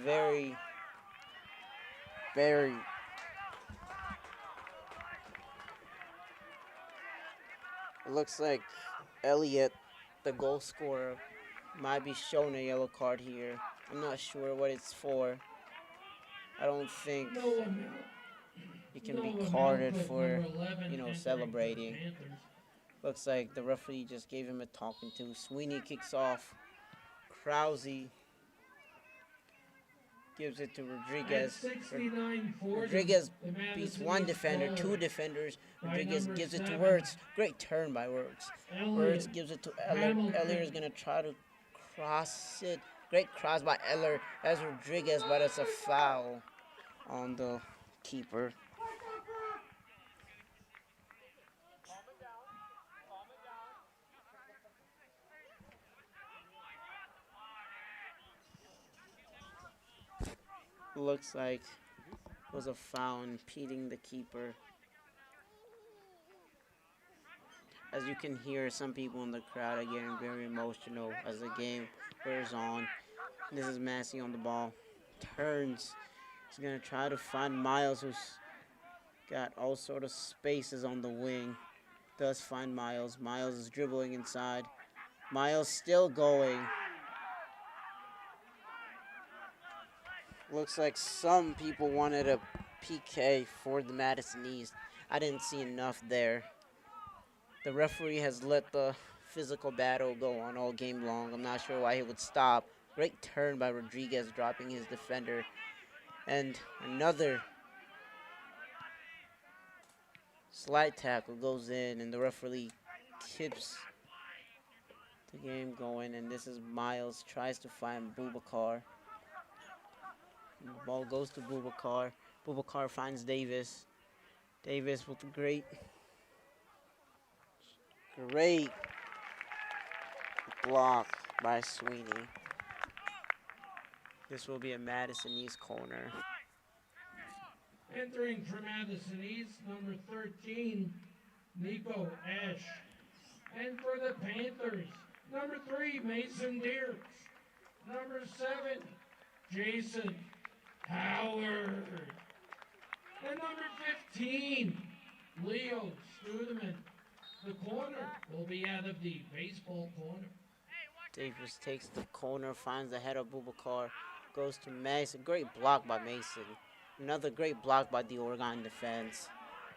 very it looks like Elliott, the goal scorer, might be shown a yellow card here. I'm not sure what it's for. I don't think he can be carded for, celebrating. Looks like the referee just gave him a talking to. Sweeney kicks off. Krause gives it to Rodriguez. Rodriguez beats one defender, two defenders. Rodriguez gives it to Wirtz. Great turn by Wirtz. Wirtz gives it to Eller. Eller is going to try to cross it. Great cross by Eller. That's Rodriguez, but it's a foul on the keeper. Looks like it was a foul impeding the keeper. As you can hear, some people in the crowd are getting very emotional as the game wears on. This is Massey on the ball. Turns. He's going to try to find Miles, who's got all sort of spaces on the wing. Does find Miles. Miles is dribbling inside. Miles still going. Looks like some people wanted a PK for the Madison East. I didn't see enough there. The referee has let the physical battle go on all game long. I'm not sure why he would stop. Great turn by Rodriguez, dropping his defender. And another slide tackle goes in, and the referee keeps the game going. And this is Miles, tries to find Boubacar. The ball goes to Boubacar. Boubacar finds Davis. Davis with a great block by Sweeney. This will be a Madison East corner. Entering for Madison East, number 13, Nico Ash. And for the Panthers, number 3, Mason Deers. Number 7, Jason Howard. And number 15, Leo Studeman. The corner will be out of the baseball corner. Davis takes the corner, finds the head of Boubacar, goes to Mason. Great block by Mason. Another great block by the Oregon defense.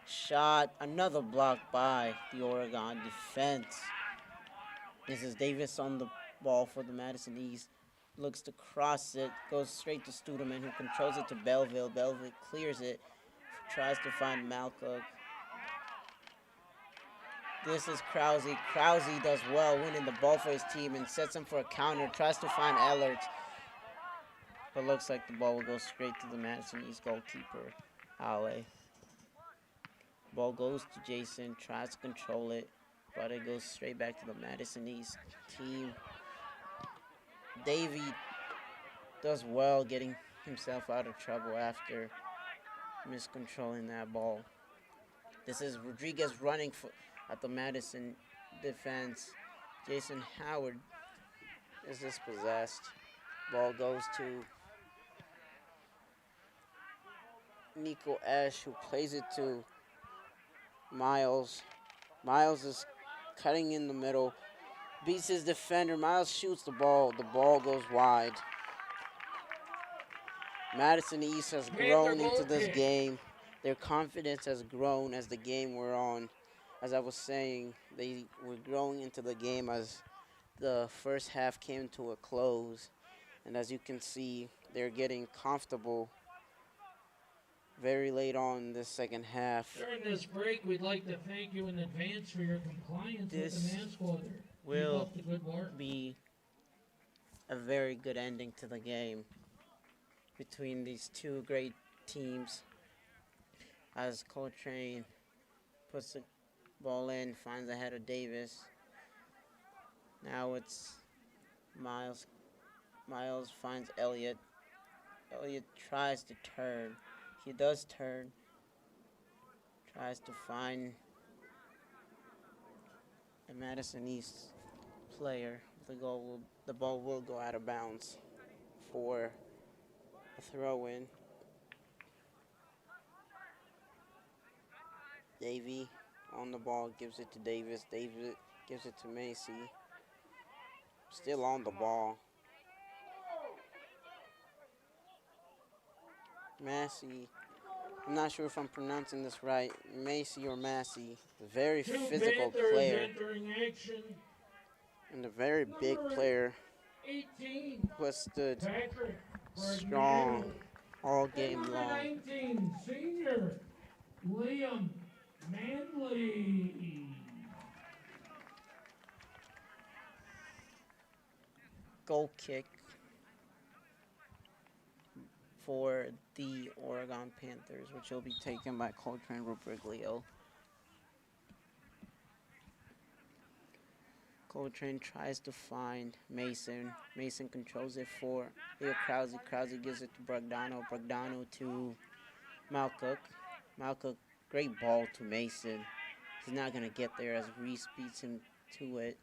Shot, another block by the Oregon defense. This is Davis on the ball for the Madison East. Looks to cross it, goes straight to Studeman, who controls it to Belleville. Belleville clears it, tries to find Malcock. This is Krause. Krause does well, winning the ball for his team and sets him for a counter. Tries to find Ellert, but looks like the ball will go straight to the Madison East goalkeeper, Ale. Ball goes to Jason, tries to control it, but it goes straight back to the Madison East team. Davey does well getting himself out of trouble after miscontrolling that ball. This is Rodriguez running at the Madison defense. Jason Howard is dispossessed. Ball goes to Nico Ash, who plays it to Miles. Miles is cutting in the middle, beats his defender. Miles shoots the ball. The ball goes wide. Madison East has grown into this game. Their confidence has grown as the game wore on. As I was saying, they were growing into the game as the first half came to a close. And as you can see, they're getting comfortable very late on in the second half. During this break, we'd like to thank you in advance for your compliance with This the mask order. Keep will up the good work. be a very good ending to the game between these two great teams. As Coltrane puts the ball in, finds ahead of Davis. Now it's Miles. Miles finds Elliott. Elliott tries to turn. He does turn. Tries to find the Madison East player. The ball will go out of bounds for a throw-in. Davey on the ball, gives it to Davis. Davis gives it to Macy. Still on the ball. Massey, I'm not sure if I'm pronouncing this right. Macy or Massey, a very physical player and a very big player who has stood strong all game long. 19, senior Liam Manley. Goal kick for the Oregon Panthers, which will be taken by Coltrane Rubriglio. Coltrane tries to find Mason. Mason controls it for Leo Krause. Krause gives it to Bragdano. Bragdano to Malcook. Malcook, great ball to Mason. He's not going to get there as Reese beats him to it.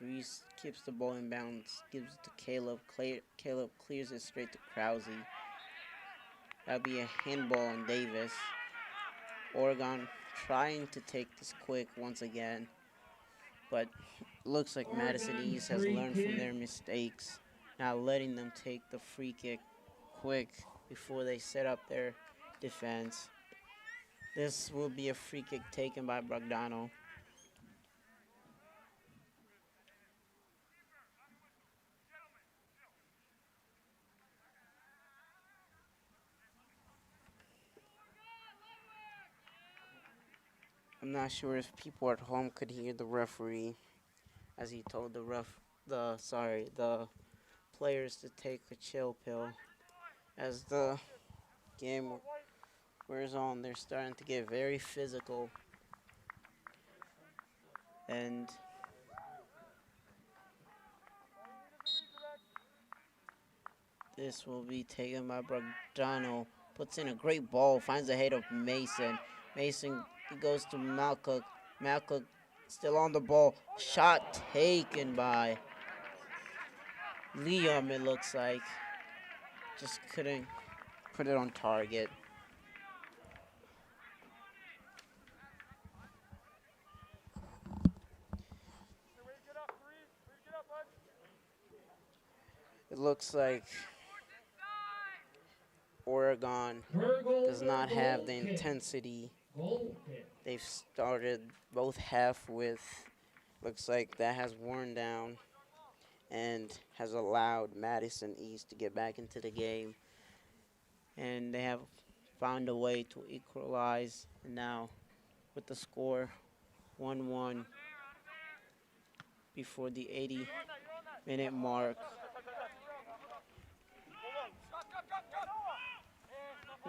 Reese keeps the ball in bounds, gives it to Caleb. Caleb clears it straight to Krause. That'll be a handball on Davis. Oregon trying to take this quick once again, but looks like Madison East has learned from their mistakes, now letting them take the free kick quick before they set up their defense. This will be a free kick taken by Bragdano. I'm not sure if people at home could hear the referee as he told the players to take a chill pill. As the game wears on, they're starting to get very physical. And this will be taken by Bragdano. Puts in a great ball, finds the head of Mason. Mason goes to Malcook. Malcook still on the ball. Shot taken by Liam, it looks like. Just couldn't put it on target. It looks like Oregon does not have the intensity they've started both half with. Looks like that has worn down and has allowed Madison East to get back into the game. And they have found a way to equalize. And now with the score 1-1 before the 80-minute mark.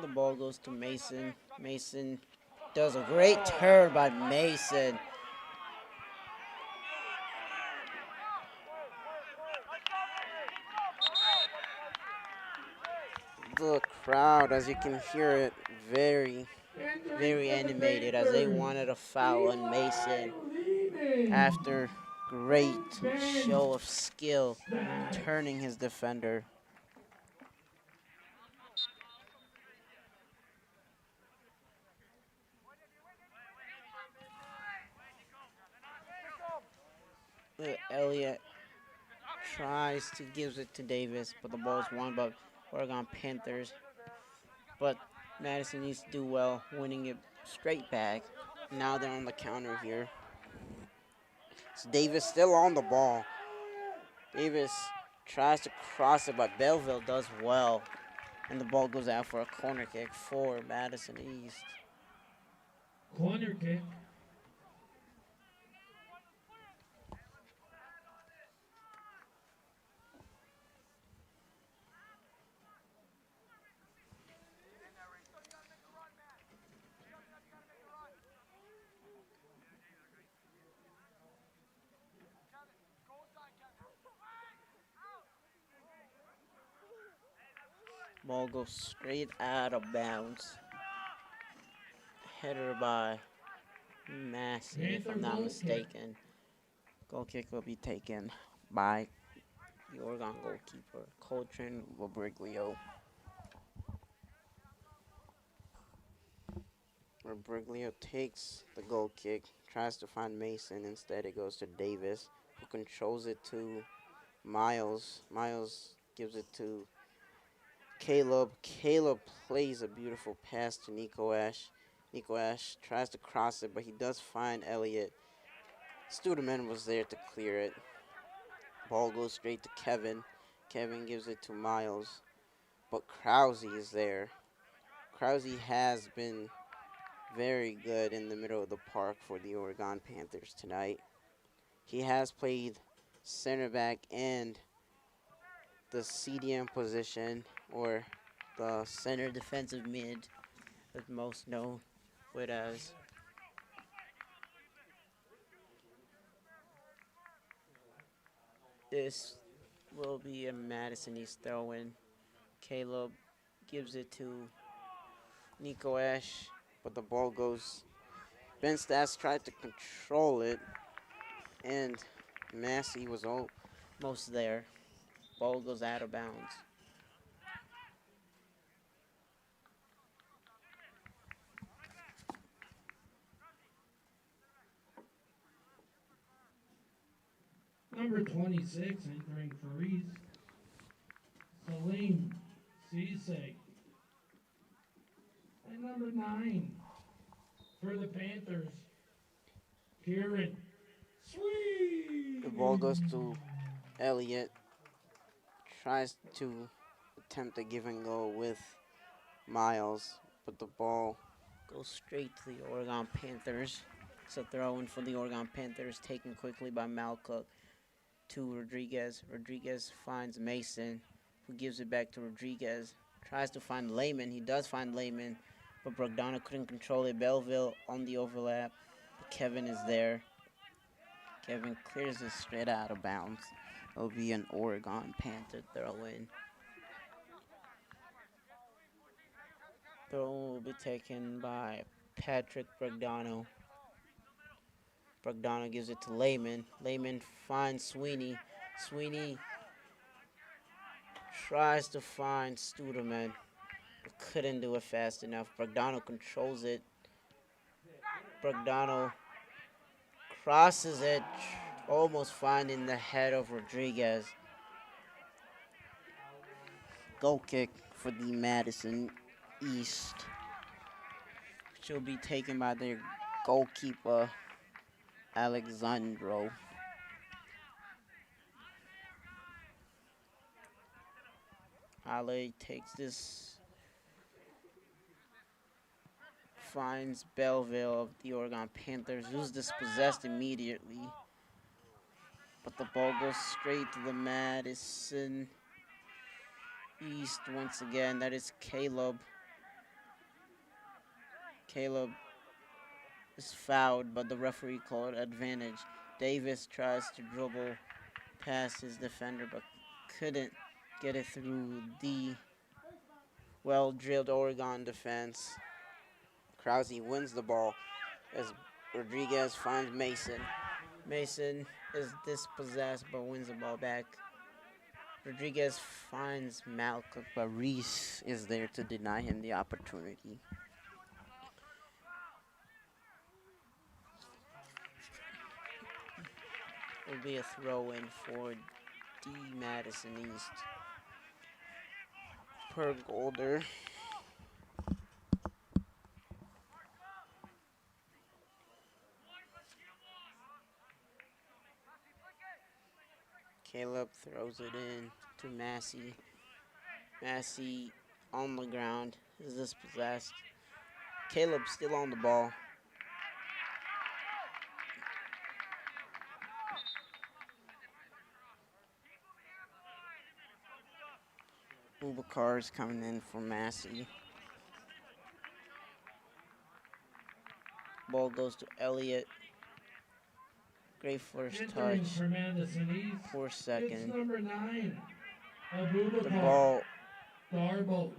The ball goes to Mason. Mason does a great turn by Mason. The crowd, as you can hear it, very, very animated as they wanted a foul on Mason after great show of skill turning his defender. Elliott tries to gives it to Davis, but the ball is won by Oregon Panthers. But Madison needs to do well, winning it straight back. Now they're on the counter here. It's Davis still on the ball. Davis tries to cross it, but Belleville does well. And the ball goes out for a corner kick for Madison East. Corner kick. Ball goes straight out of bounds. Header by Massey, if I'm not mistaken. Goal kick will be taken by the Oregon goalkeeper, Coltrane Labriglio. Labriglio takes the goal kick, tries to find Mason. Instead, it goes to Davis, who controls it to Miles. Miles gives it to Caleb. Caleb plays a beautiful pass to Nico Ash. Nico Ash tries to cross it, but he does find Elliott. Studeman was there to clear it. Ball goes straight to Kevin. Kevin gives it to Miles, but Krause is there. Krause has been very good in the middle of the park for the Oregon Panthers tonight. He has played center back and the CDM position, or the center defensive mid, as most know it as. This will be a Madison East throw-in. Caleb gives it to Nico Ash, but the ball goes. Ben Stats tried to control it, and Massey was almost there. Ball goes out of bounds. Number 26 entering for East. Salim Cisse. And number 9 for the Panthers, Kieran Sweet. The ball goes to Elliott. Tries to attempt a give and go with Miles, but the ball goes straight to the Oregon Panthers. It's a throw-in for the Oregon Panthers, taken quickly by Malcook to Rodriguez. Rodriguez finds Mason, who gives it back to Rodriguez. Tries to find Lehman. He does find Lehman, but Brogdano couldn't control it. Belleville on the overlap. But Kevin is there. Kevin clears it straight out of bounds. It'll be an Oregon Panther throw-in. Throw-in will be taken by Patrick Brogdano. Brogdano gives it to Lehman. Lehman finds Sweeney. Sweeney tries to find Studeman, but couldn't do it fast enough. Brogdano controls it. Brogdano crosses it, almost finding the head of Rodriguez. Goal kick for the Madison East, which will be taken by their goalkeeper, Alexandro. Ale takes this, finds Belleville of the Oregon Panthers, who's dispossessed immediately. But the ball goes straight to the Madison East once again. That is Caleb. Caleb is fouled, but the referee called advantage. Davis tries to dribble past his defender, but couldn't get it through the well-drilled Oregon defense. Krause wins the ball as Rodriguez finds Mason. Mason is dispossessed but wins the ball back. Rodriguez finds Malcolm, but Reese is there to deny him the opportunity. Will be a throw in for D Madison East per Golder. Caleb throws it in to Massey. Massey on the ground is dispossessed. Caleb still on the ball. Boubacar is coming in for Massey. Ball goes to Elliott. Great first Entering touch. for Madison East, Poor it's second. number 9, The Abubakar ball, Darbo.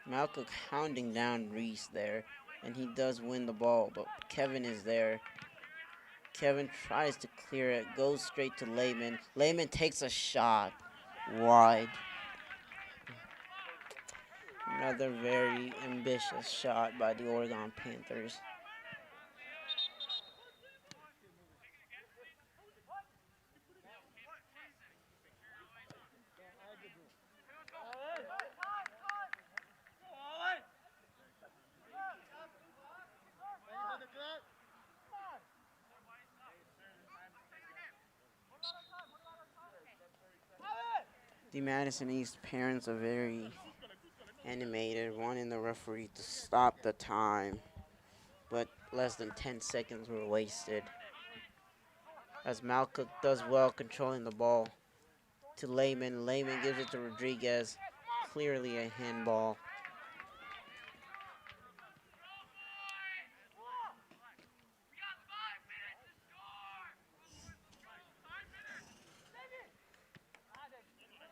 Malcolm hounding down Reese there, and he does win the ball, but Kevin is there. Kevin tries to clear it, goes straight to Lehman. Lehman takes a shot wide. Another very ambitious shot by the Oregon Panthers. The Madison East parents are very animated, wanting the referee to stop the time, but less than 10 seconds were wasted. As Malcook does well controlling the ball to Lehman. Lehman gives it to Rodriguez. Clearly a handball.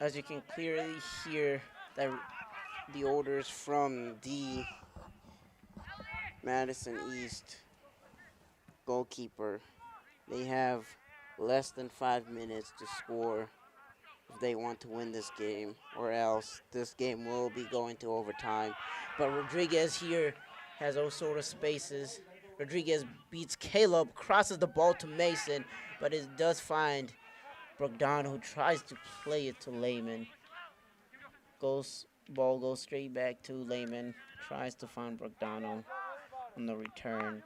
As you can clearly hear that the orders from the Madison East goalkeeper, they have less than 5 minutes to score if they want to win this game, or else this game will be going to overtime. But Rodriguez here has all sort of spaces. Rodriguez beats Caleb, crosses the ball to Mason, but it does find Bogdan, who tries to play it to Lehman. Ball goes straight back to Lehman, tries to find Bogdano on the return.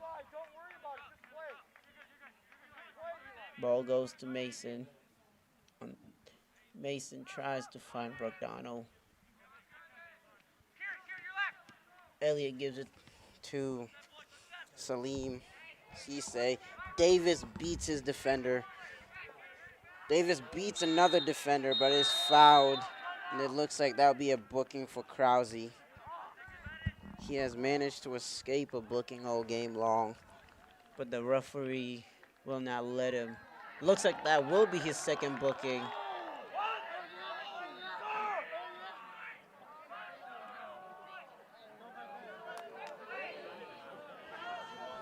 Ball goes to Mason. Mason tries to find Bogdano. Elliott gives it to Salim Cisse. Davis beats his defender. Davis beats another defender, but is fouled. And it looks like that'll be a booking for Krause. He has managed to escape a booking all game long, but the referee will not let him. Looks like that will be his second booking.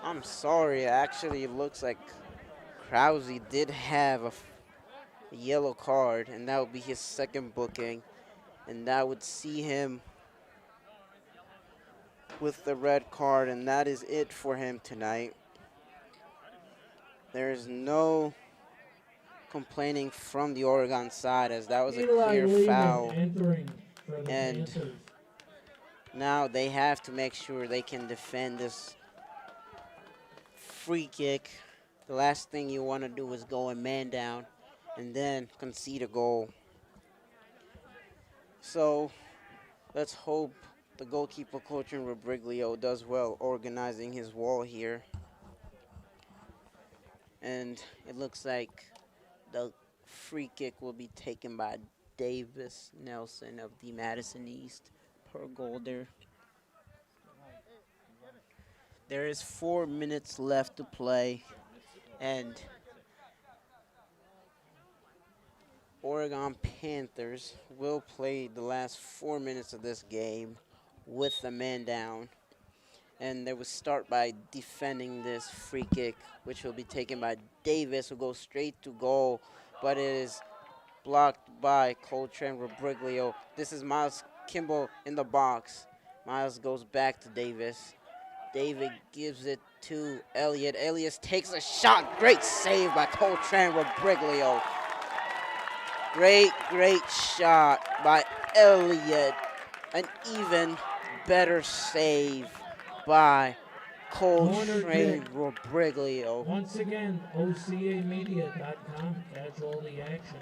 I'm sorry, actually it looks like Krause did have a yellow card, and that would be his second booking, and that would see him with the red card, and that is it for him tonight. There is no complaining from the Oregon side, as that was a Eli clear Lehman foul, entering for the and Panthers. now they have to make sure they can defend this free kick. The last thing you want to do is go and man down and then concede a goal. So let's hope the goalkeeper coach in Robriglio does well organizing his wall here. And it looks like the free kick will be taken by Davis Nelson of the Madison East per Golder. There is 4 minutes left to play, and Oregon Panthers will play the last 4 minutes of this game with the man down. And they will start by defending this free kick, which will be taken by Davis, who goes straight to goal, but it is blocked by Coltrane Robriglio. This is Miles Kimball in the box. Miles goes back to Davis. David gives it to Elliott. Elliott takes a shot. Great save by Coltrane Robriglio. Great shot by Elliott. An even better save by Coltrane Robriglio. Once again, OCAmedia.com, casualty action.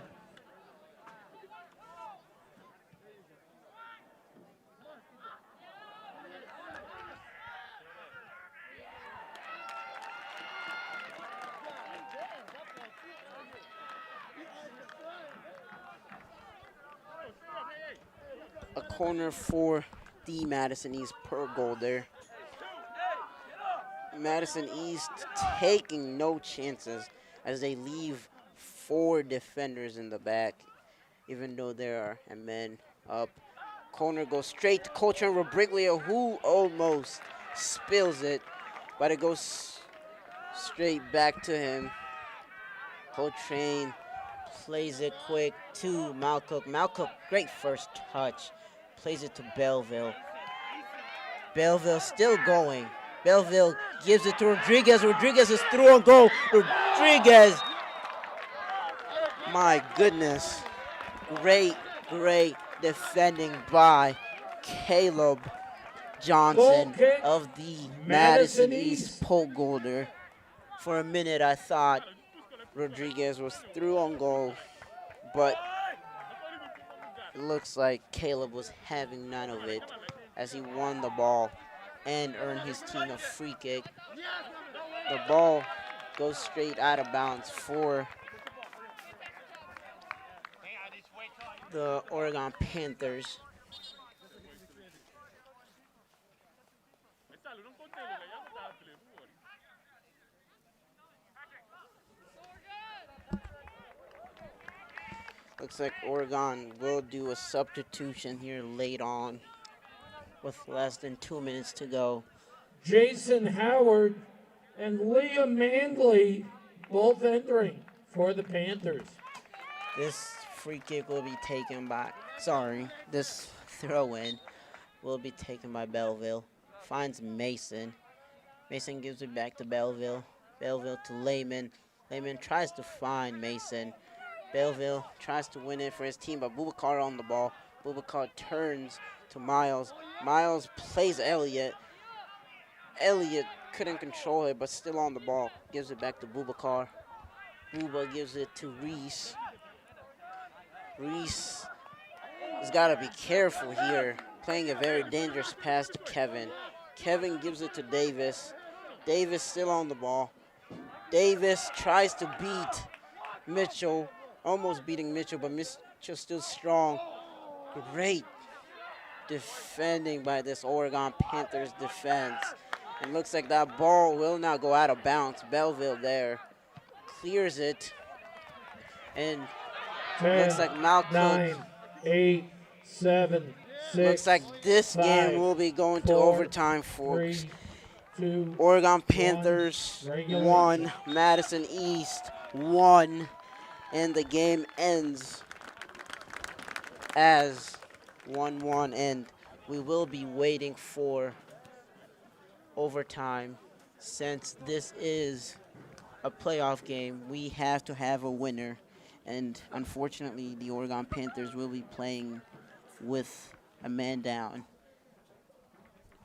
A corner for the Madison East per goal there. Madison East taking no chances as they leave 4 defenders in the back, even though there are a man up. Corner goes straight to Coltrane Robriglio, who almost spills it, but it goes straight back to him. Coltrane plays it quick to Malcook. Malcook, great first touch. Plays it to Belleville. Belleville still going. Belleville gives it to Rodriguez. Rodriguez is through on goal. Rodriguez. My goodness. Great defending by Caleb Johnson of the Madison East pole golder. For a minute, I thought Rodriguez was through on goal, but it looks like Caleb was having none of it as he won the ball and earned his team a free kick. The ball goes straight out of bounds for the Oregon Panthers. Looks like Oregon will do a substitution here late on with less than 2 minutes to go. Jason Howard and Liam Manley both entering for the Panthers. This free kick will be taken by, this throw-in will be taken by Belleville. Finds Mason. Mason gives it back to Belleville. Belleville to Lehman. Lehman tries to find Mason. Belleville tries to win it for his team, but Boubacar on the ball. Boubacar turns to Miles. Miles plays Elliott. Elliott couldn't control it, but still on the ball. Gives it back to Boubacar. Bouba gives it to Reese. Reese has got to be careful here, playing a very dangerous pass to Kevin. Kevin gives it to Davis. Davis still on the ball. Davis tries to beat Mitchell, almost beating Mitchell, but Mitchell still strong. Great defending by this Oregon Panthers defense. It looks like that ball will not go out of bounds. Belleville there clears it, and 10, looks like Malcolm. 9, 8, 7, 6. Looks like this 5, game will be going to 4, overtime, folks. 3, 2, Oregon Panthers 1, Madison East 1, and the game ends as 1-1, and we will be waiting for overtime. Since this is a playoff game, we have to have a winner, and unfortunately the Oregon Panthers will be playing with a man down.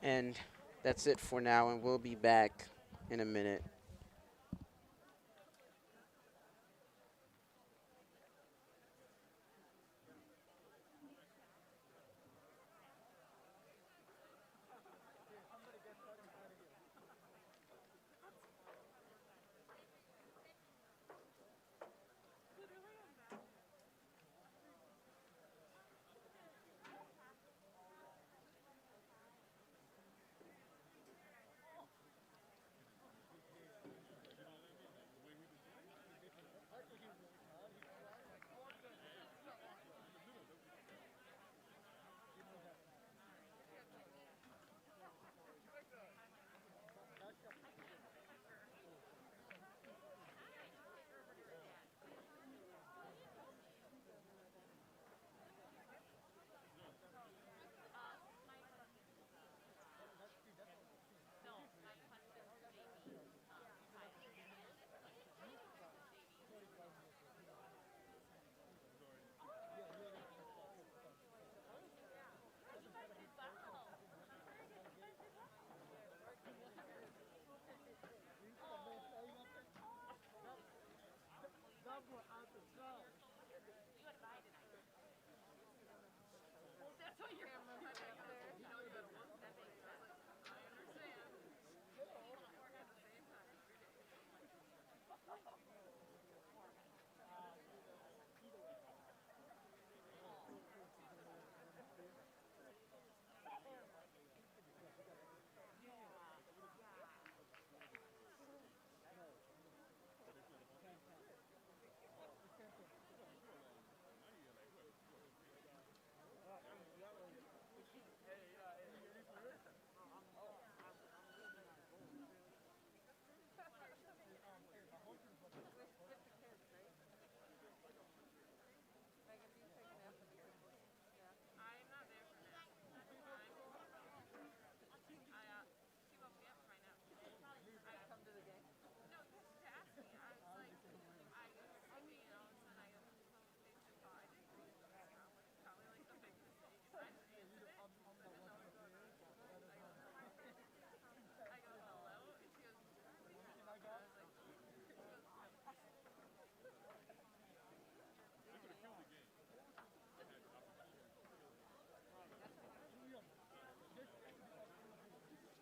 And that's it for now, and we'll be back in a minute.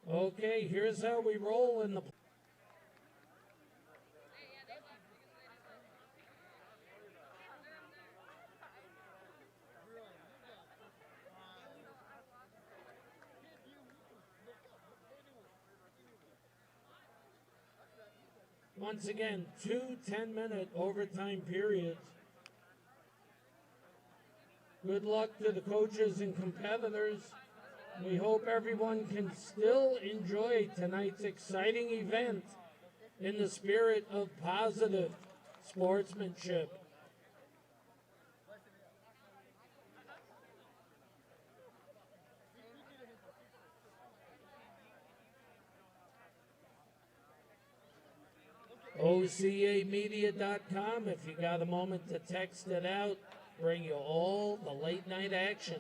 Okay, here's how we roll in the. Once again, 2 10-minute overtime periods. Good luck to the coaches and competitors. We hope everyone can still enjoy tonight's exciting event in the spirit of positive sportsmanship. OCAmedia.com, if you got a moment to text it out, bring you all the late night action.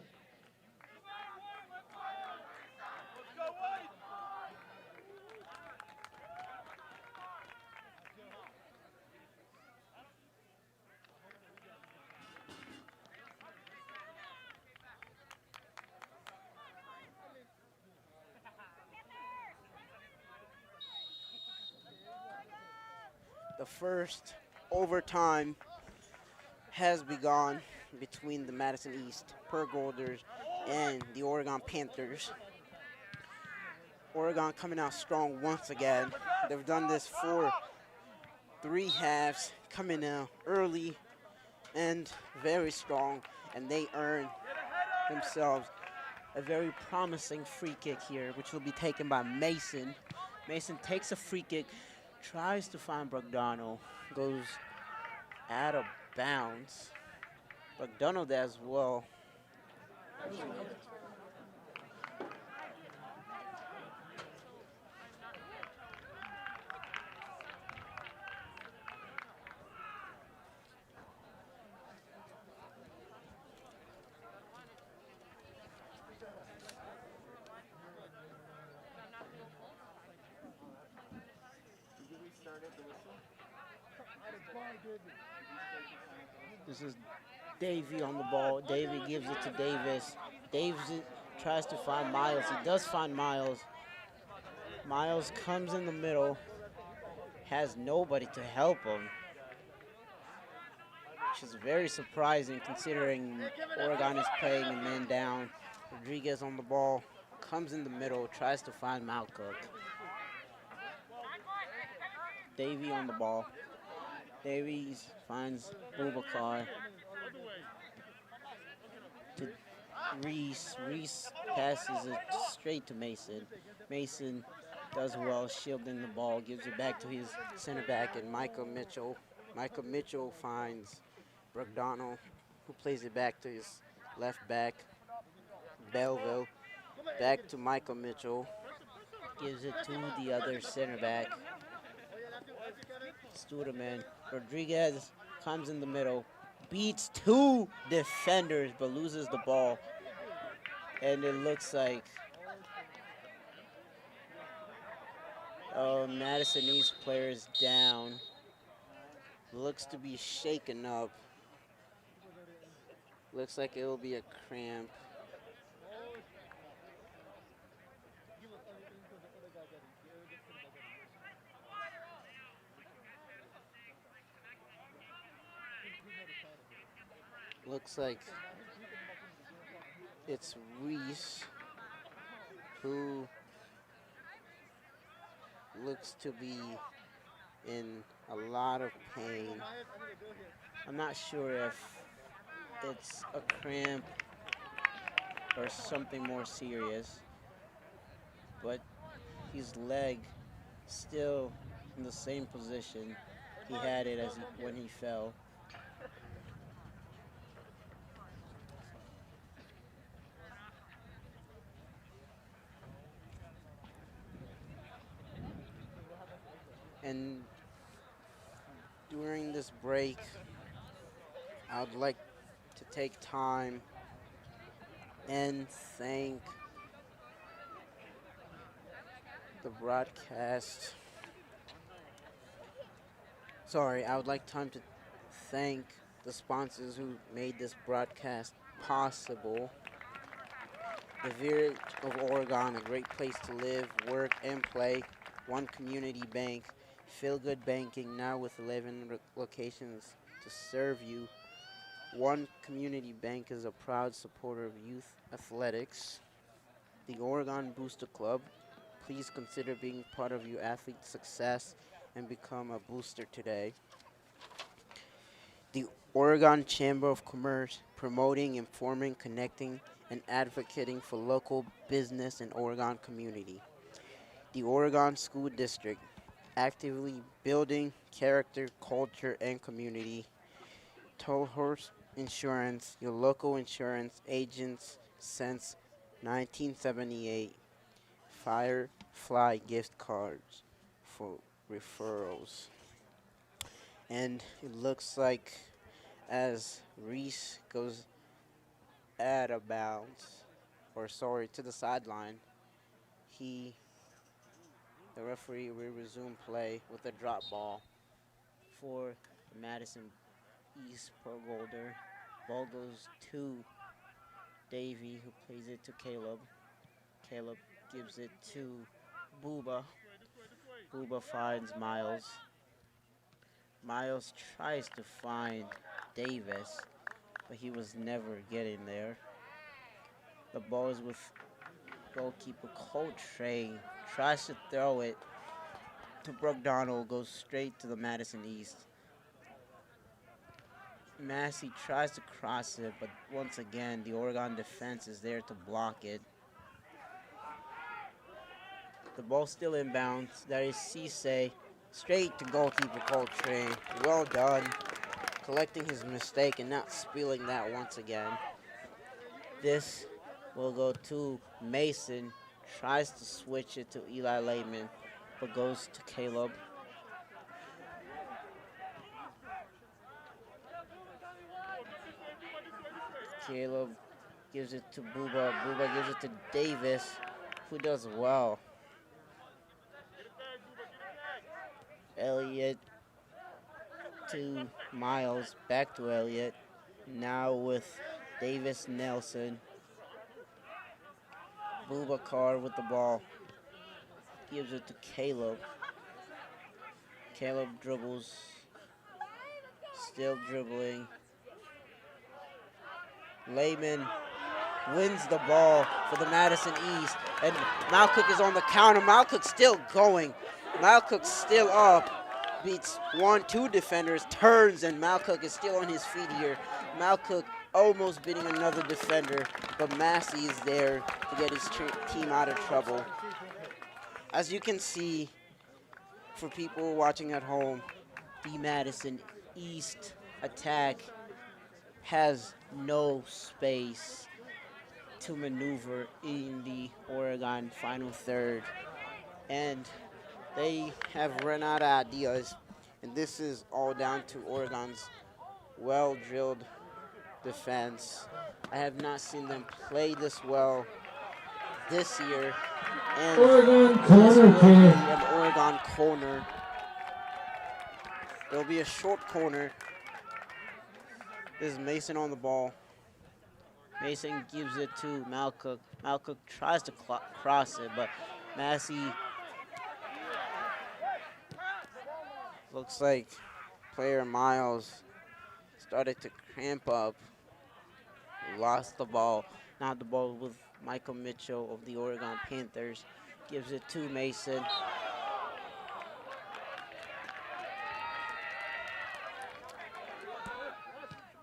The first overtime has begun between the Madison East Pearl Golders and the Oregon Panthers. Oregon coming out strong once again. They've done this for 3 halves, coming out early and very strong, and they earn themselves a very promising free kick here, which will be taken by Mason. Mason takes a free kick, tries to find Brogdano, goes out of bounds. Brogdano does well. This is Davey on the ball. Davey gives it to Davis. Davis tries to find Miles. He does find Miles. Miles comes in the middle, has nobody to help him, which is very surprising considering Oregon is playing a man down. Rodriguez on the ball, comes in the middle, tries to find Malcook. Davey on the ball. Davies finds Boubacar to Reese. Reese passes it straight to Mason. Mason does well, shielding the ball, gives it back to his center back, and Michael Mitchell. Michael Mitchell finds Brogdano, who plays it back to his left back, Belleville. Back to Michael Mitchell, gives it to the other center back, Studeman. Rodriguez comes in the middle, beats 2 defenders, but loses the ball. And it looks like Madison East player is down. looks to be shaken up. Looks like it will be a cramp. Looks like it's Reese who looks to be in a lot of pain. I'm not sure if it's a cramp or something more serious, but his leg still in the same position he had it when he fell. And during this break, I would like to take time and thank the broadcast. Sorry, I would like time to thank the sponsors who made this broadcast possible. The Village of Oregon, a great place to live, work, and play. One Community Bank, Feel Good Banking, now with 11 locations to serve you. One Community Bank is a proud supporter of youth athletics. The Oregon Booster Club, please consider being part of your athlete's success and become a booster today. The Oregon Chamber of Commerce, promoting, informing, connecting, and advocating for local business and Oregon community. The Oregon School District, actively building character, culture, and community. Toll Horse Insurance, your local insurance agents since 1978. Firefly gift cards for referrals. And it looks like as Reese goes out of bounds, to the sideline, the referee will resume play with a drop ball for Madison East Pro Golder. Ball goes to Davey, who plays it to Caleb. Caleb gives it to Booba. Booba finds Miles. Miles tries to find Davis, but he was never getting there. The ball is with goalkeeper Coltrane. Tries to throw it to Brooke Donald, goes straight to the Madison East. Massey tries to cross it, but once again, the Oregon defense is there to block it. The ball still inbounds. That is Cisse, straight to goalkeeper Coltrane. Well done, collecting his mistake and not spilling that once again. This will go to Mason, tries to switch it to Eli Lehman, but goes to Caleb. Caleb gives it to Booba. Booba gives it to Davis, who does well. Elliott to Miles, back to Elliott. Now with Davis Nelson. Boubacar with the ball. Gives it to Caleb. Caleb dribbles. Still dribbling. Lehman wins the ball for the Madison East. And Malcook is on the counter. Malcook still going. Malcook still up. Beats 1-2 defenders. Turns, and Malcook is still on his feet here. Malcook almost beating another defender, but Massey is there to get his team out of trouble. As you can see, for people watching at home, the Madison East attack has no space to maneuver in the Oregon final third. And they have run out of ideas. And this is all down to Oregon's well-drilled defense. I have not seen them play this well this year. And Oregon this corner will be kick. an Oregon corner. It'll be a short corner. This is Mason on the ball. Mason gives it to Malcook. Malcook tries to cross it, but Massey looks like player Miles started to cramp up, lost the ball. Now the ball with Michael Mitchell of the Oregon Panthers. Gives it to Mason.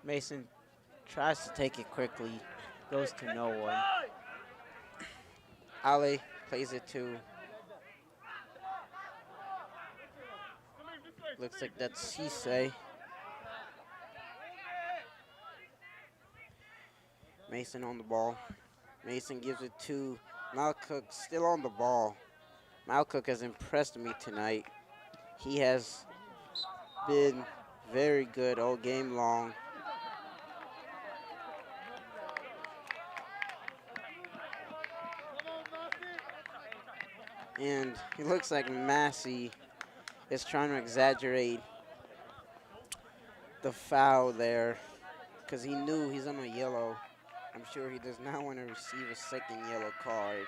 Mason tries to take it quickly, goes to no one. Ale plays it to, looks like that's Cisse. Mason on the ball. Mason gives it to Malcook, still on the ball. Malcook has impressed me tonight. He has been very good all game long. And it looks like Massey is trying to exaggerate the foul there because he knew he's on a yellow. I'm sure he does not want to receive a second yellow card.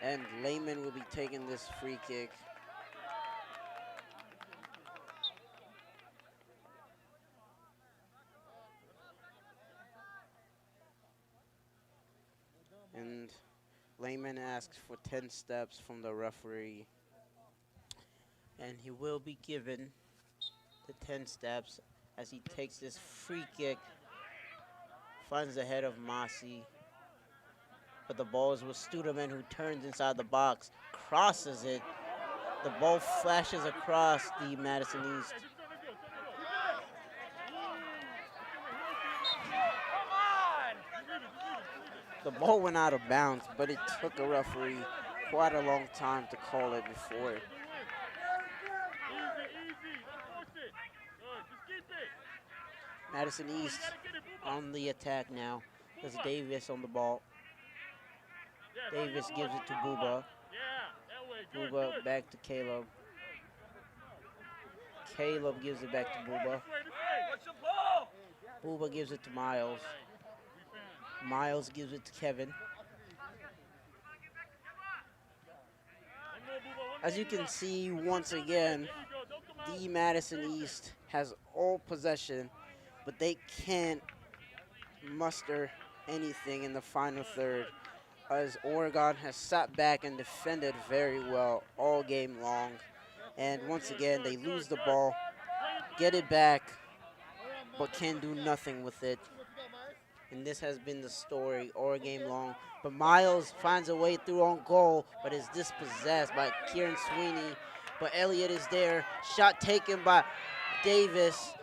And Lehman will be taking this free kick. And Lehman asks for 10 steps from the referee. And he will be given the 10 steps as he takes this free kick, finds the head of Massey. But the ball is with Studeman, who turns inside the box, crosses it. The ball flashes across the Madison East. The ball went out of bounds, but it took a referee quite a long time to call it before. Madison East on the attack now. There's Davis on the ball. Davis gives it to Booba. Booba back to Caleb. Caleb gives it back to Booba. Booba gives it to Miles. Miles gives it to Kevin. As you can see, once again, the Madison East has all possession, but they can't muster anything in the final third, as Oregon has sat back and defended very well all game long. And once again, they lose the ball, get it back, but can do nothing with it. And this has been the story all game long. But Miles finds a way through on goal, but is dispossessed by Kieran Sweeney. But Elliott is there. Shot taken by Davis.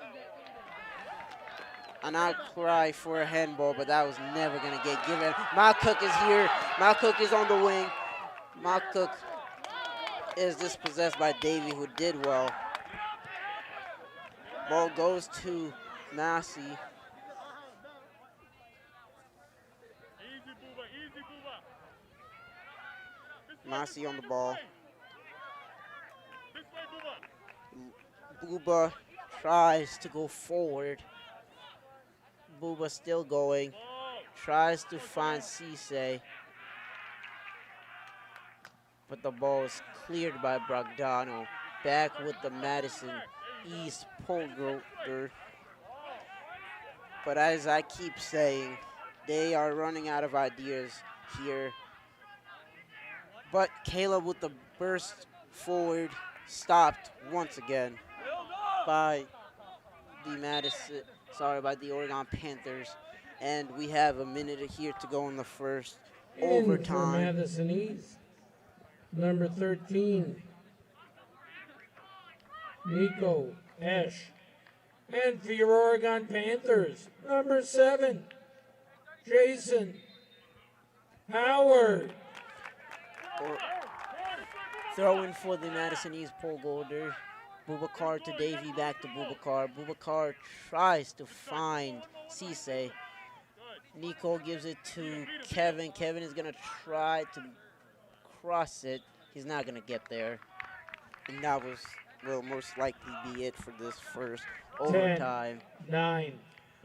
An outcry for a handball, but that was never going to get given. Malcook is here. Malcook is on the wing. Malcook is dispossessed by Davey, who did well. Ball goes to Massey. Massey on the ball. Booba tries to go forward. Booba still going. Tries to find Cisse. But the ball is cleared by Bragdano. Back with the Madison East pole goalkeeper. But as I keep saying, they are running out of ideas here. But Caleb with the burst forward, stopped once again by the Oregon Panthers. And we have a minute here to go in the first overtime. For Madison East, number 13, Nico Esch. And for your Oregon Panthers, number 7, Jason Howard. Throw-in for the Madison East pole golder. Boubacar to Davey, back to Boubacar. Boubacar tries to find Cisse. Nico gives it to Kevin. Kevin is going to try to cross it. He's not going to get there. And that will most likely be it for this first 10, overtime. 9,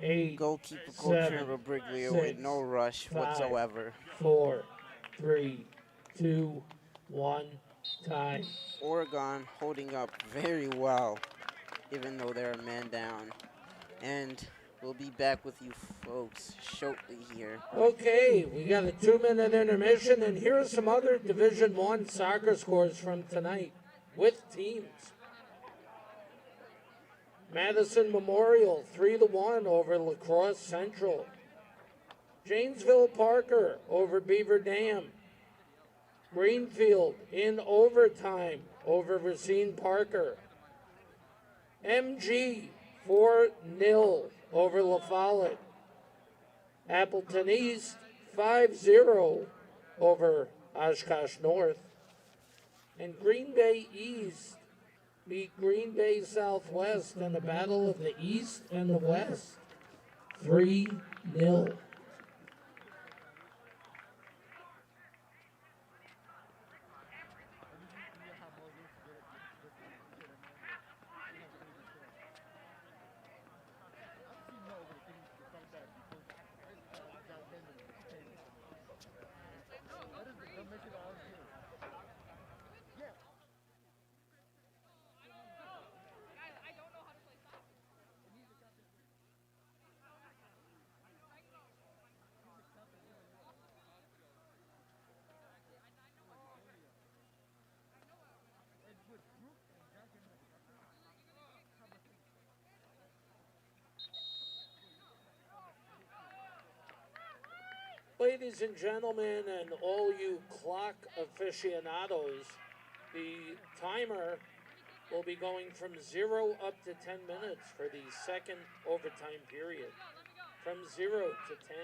8, Goalkeeper coach 7, Briglia with 6, no rush 5, whatsoever. 4, 3, 2, 1, time. Oregon holding up very well, even though they're a man down. And we'll be back with you folks shortly here. Okay, we got a 2-minute intermission, and here are some other Division I soccer scores from tonight with teams. Madison Memorial 3-1 over La Crosse Central. Janesville Parker over Beaver Dam. Greenfield in overtime over Racine Parker. MG 4-0 over La Follette. Appleton East 5-0 over Oshkosh North. And Green Bay East beat Green Bay Southwest in the battle of the East and the West 3-0. Ladies and gentlemen, and all you clock aficionados, the timer will be going from 0 up to 10 minutes for the second overtime period. From 0 to 10.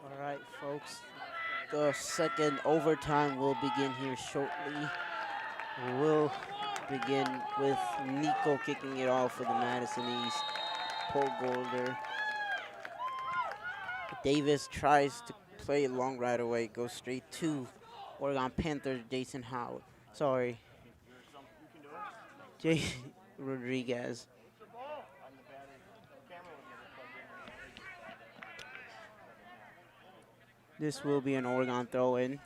All right, folks. The second overtime will begin here shortly. We'll begin with Nico kicking it off for the Madison East. Pole Golder. Davis tries to play it long right away. Goes straight to Oregon Panthers, Jason Howard. Sorry. Jay Rodriguez. This will be an Oregon throw-in.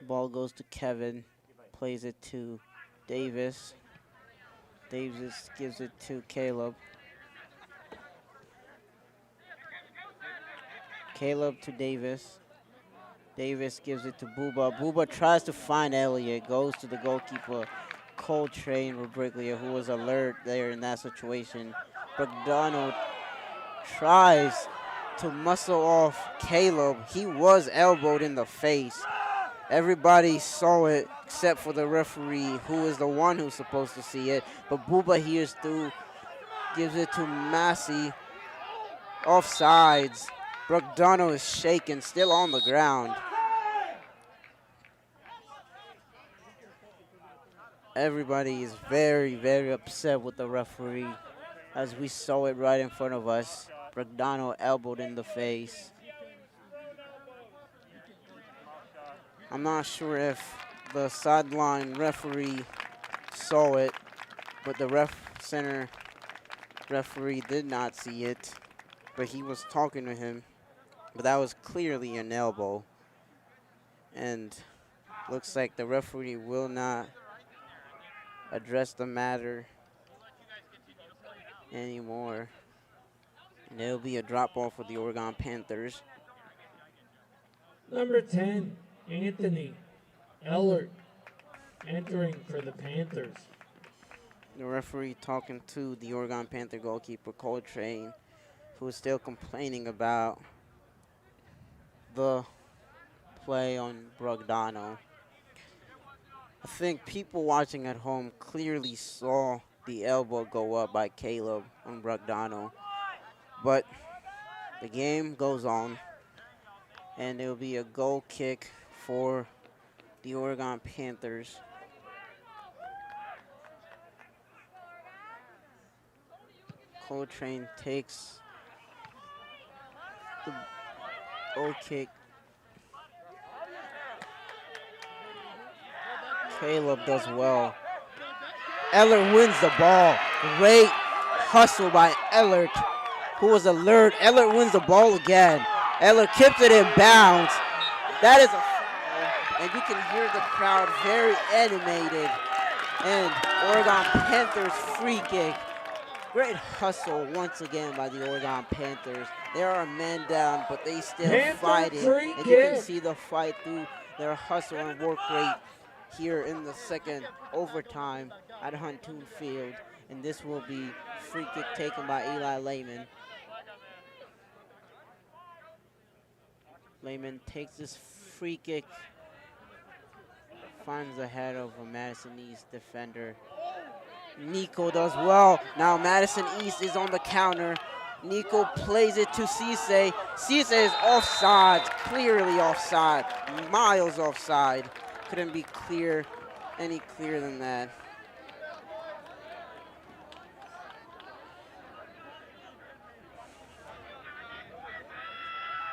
Ball goes to Kevin. Plays it to Davis. Davis gives it to Caleb. Caleb to Davis. Davis gives it to Booba. Booba tries to find Elliott. Goes to the goalkeeper, Coltrane Rubriglia, who was alert there in that situation. McDonald tries to muscle off Caleb. He was elbowed in the face. Everybody saw it except for the referee, who is the one who's supposed to see it. But Booba hears through, gives it to Massey. Offsides. Brooke is shaken, still on the ground. Everybody is very, very upset with the referee, as we saw it right in front of us. Brooke elbowed in the face. I'm not sure if the sideline referee saw it, but the center referee did not see it, but he was talking to him. But that was clearly an elbow. And looks like the referee will not address the matter anymore. And there'll be a drop off for the Oregon Panthers. Number 10, Anthony Ellert. Entering for the Panthers. The referee talking to the Oregon Panther goalkeeper, Coltrane, who is still complaining about the play on Brogdano. I think people watching at home clearly saw the elbow go up by Caleb on Brogdano. But the game goes on, and it will be a goal kick for the Oregon Panthers. Coltrane takes the goal kick. Caleb does well. Eller wins the ball. Great hustle by Eller, who was alert. Eller wins the ball again. Eller keeps it in bounds. That is a foul, and you can hear the crowd very animated. And Oregon Panthers free kick. Great hustle once again by the Oregon Panthers. There are men down, but they still Panther fighting. free And you can kick. see the fight through their hustle and work rate here in the second overtime at Huntoon Field. And this will be free kick taken by Eli Lehman. Lehman takes this free kick, finds the head of a Madison East defender. Nico does well. Now Madison East is on the counter. Nico plays it to Cisse. Cisse is offside, clearly offside, miles offside. Couldn't be any clearer than that.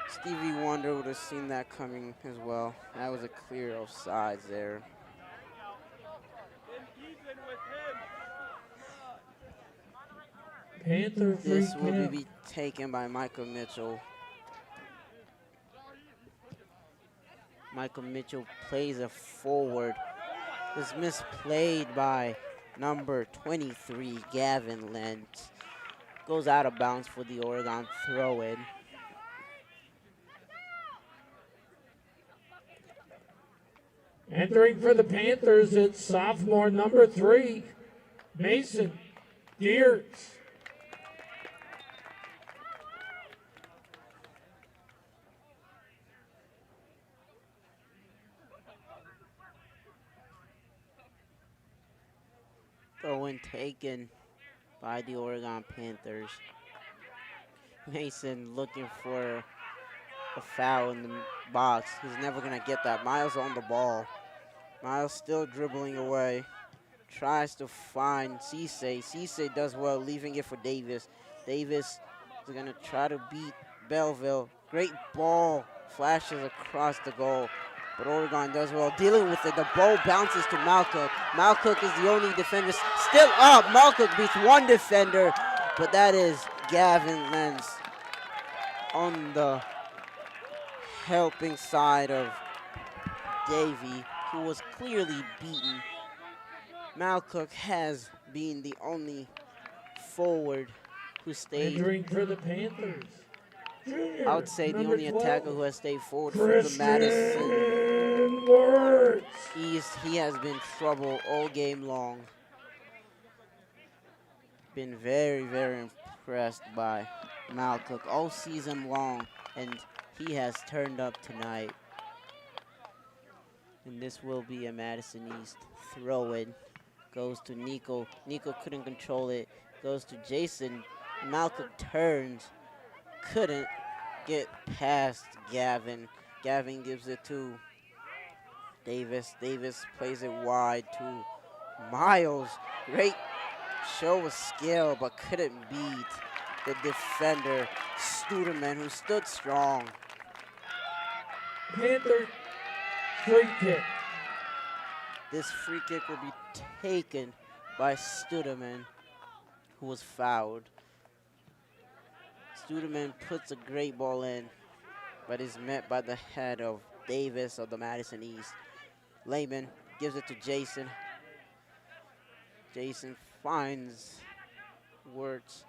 Stevie Wonder would have seen that coming as well. That was a clear offsides there. Panther free This will kick. be taken by Michael Mitchell. Michael Mitchell plays it forward. It's misplayed by number 23, Gavin Lentz. Goes out of bounds for the Oregon throw-in. Entering for the Panthers, it's sophomore number 3, Mason Deers. Throw-in taken by the Oregon Panthers. Mason looking for a foul in the box. He's never going to get that. Miles on the ball. Miles still dribbling away. Tries to find Cisse. Cisse does well, leaving it for Davis. Davis is going to try to beat Belleville. Great ball flashes across the goal. But Oregon does well dealing with it. The ball bounces to Malcook. Malcook is the only defender still up. Malcook beats one defender, but that is Gavin Lenz on the helping side of Davey, who was clearly beaten. Malcook has been the only forward who stayed. Entering for the Panthers, junior, I would say the number only 12, attacker who has stayed forward for the Madison Christian Wirtz. East. He has been trouble all game long. Been very, very impressed by Malcook all season long, and he has turned up tonight. And this will be a Madison East throw-in. Goes to Nico. Nico couldn't control it. Goes to Jason. Malcook turns. Couldn't get past Gavin. Gavin gives it to Davis. Davis plays it wide to Miles. Great show of skill, but couldn't beat the defender, Studeman, who stood strong. Panther free kick. This free kick will be taken by Studeman, who was fouled. Studeman puts a great ball in, but is met by the head of Davis of the Madison East. Lehman gives it to Jason. Jason finds Wirtz.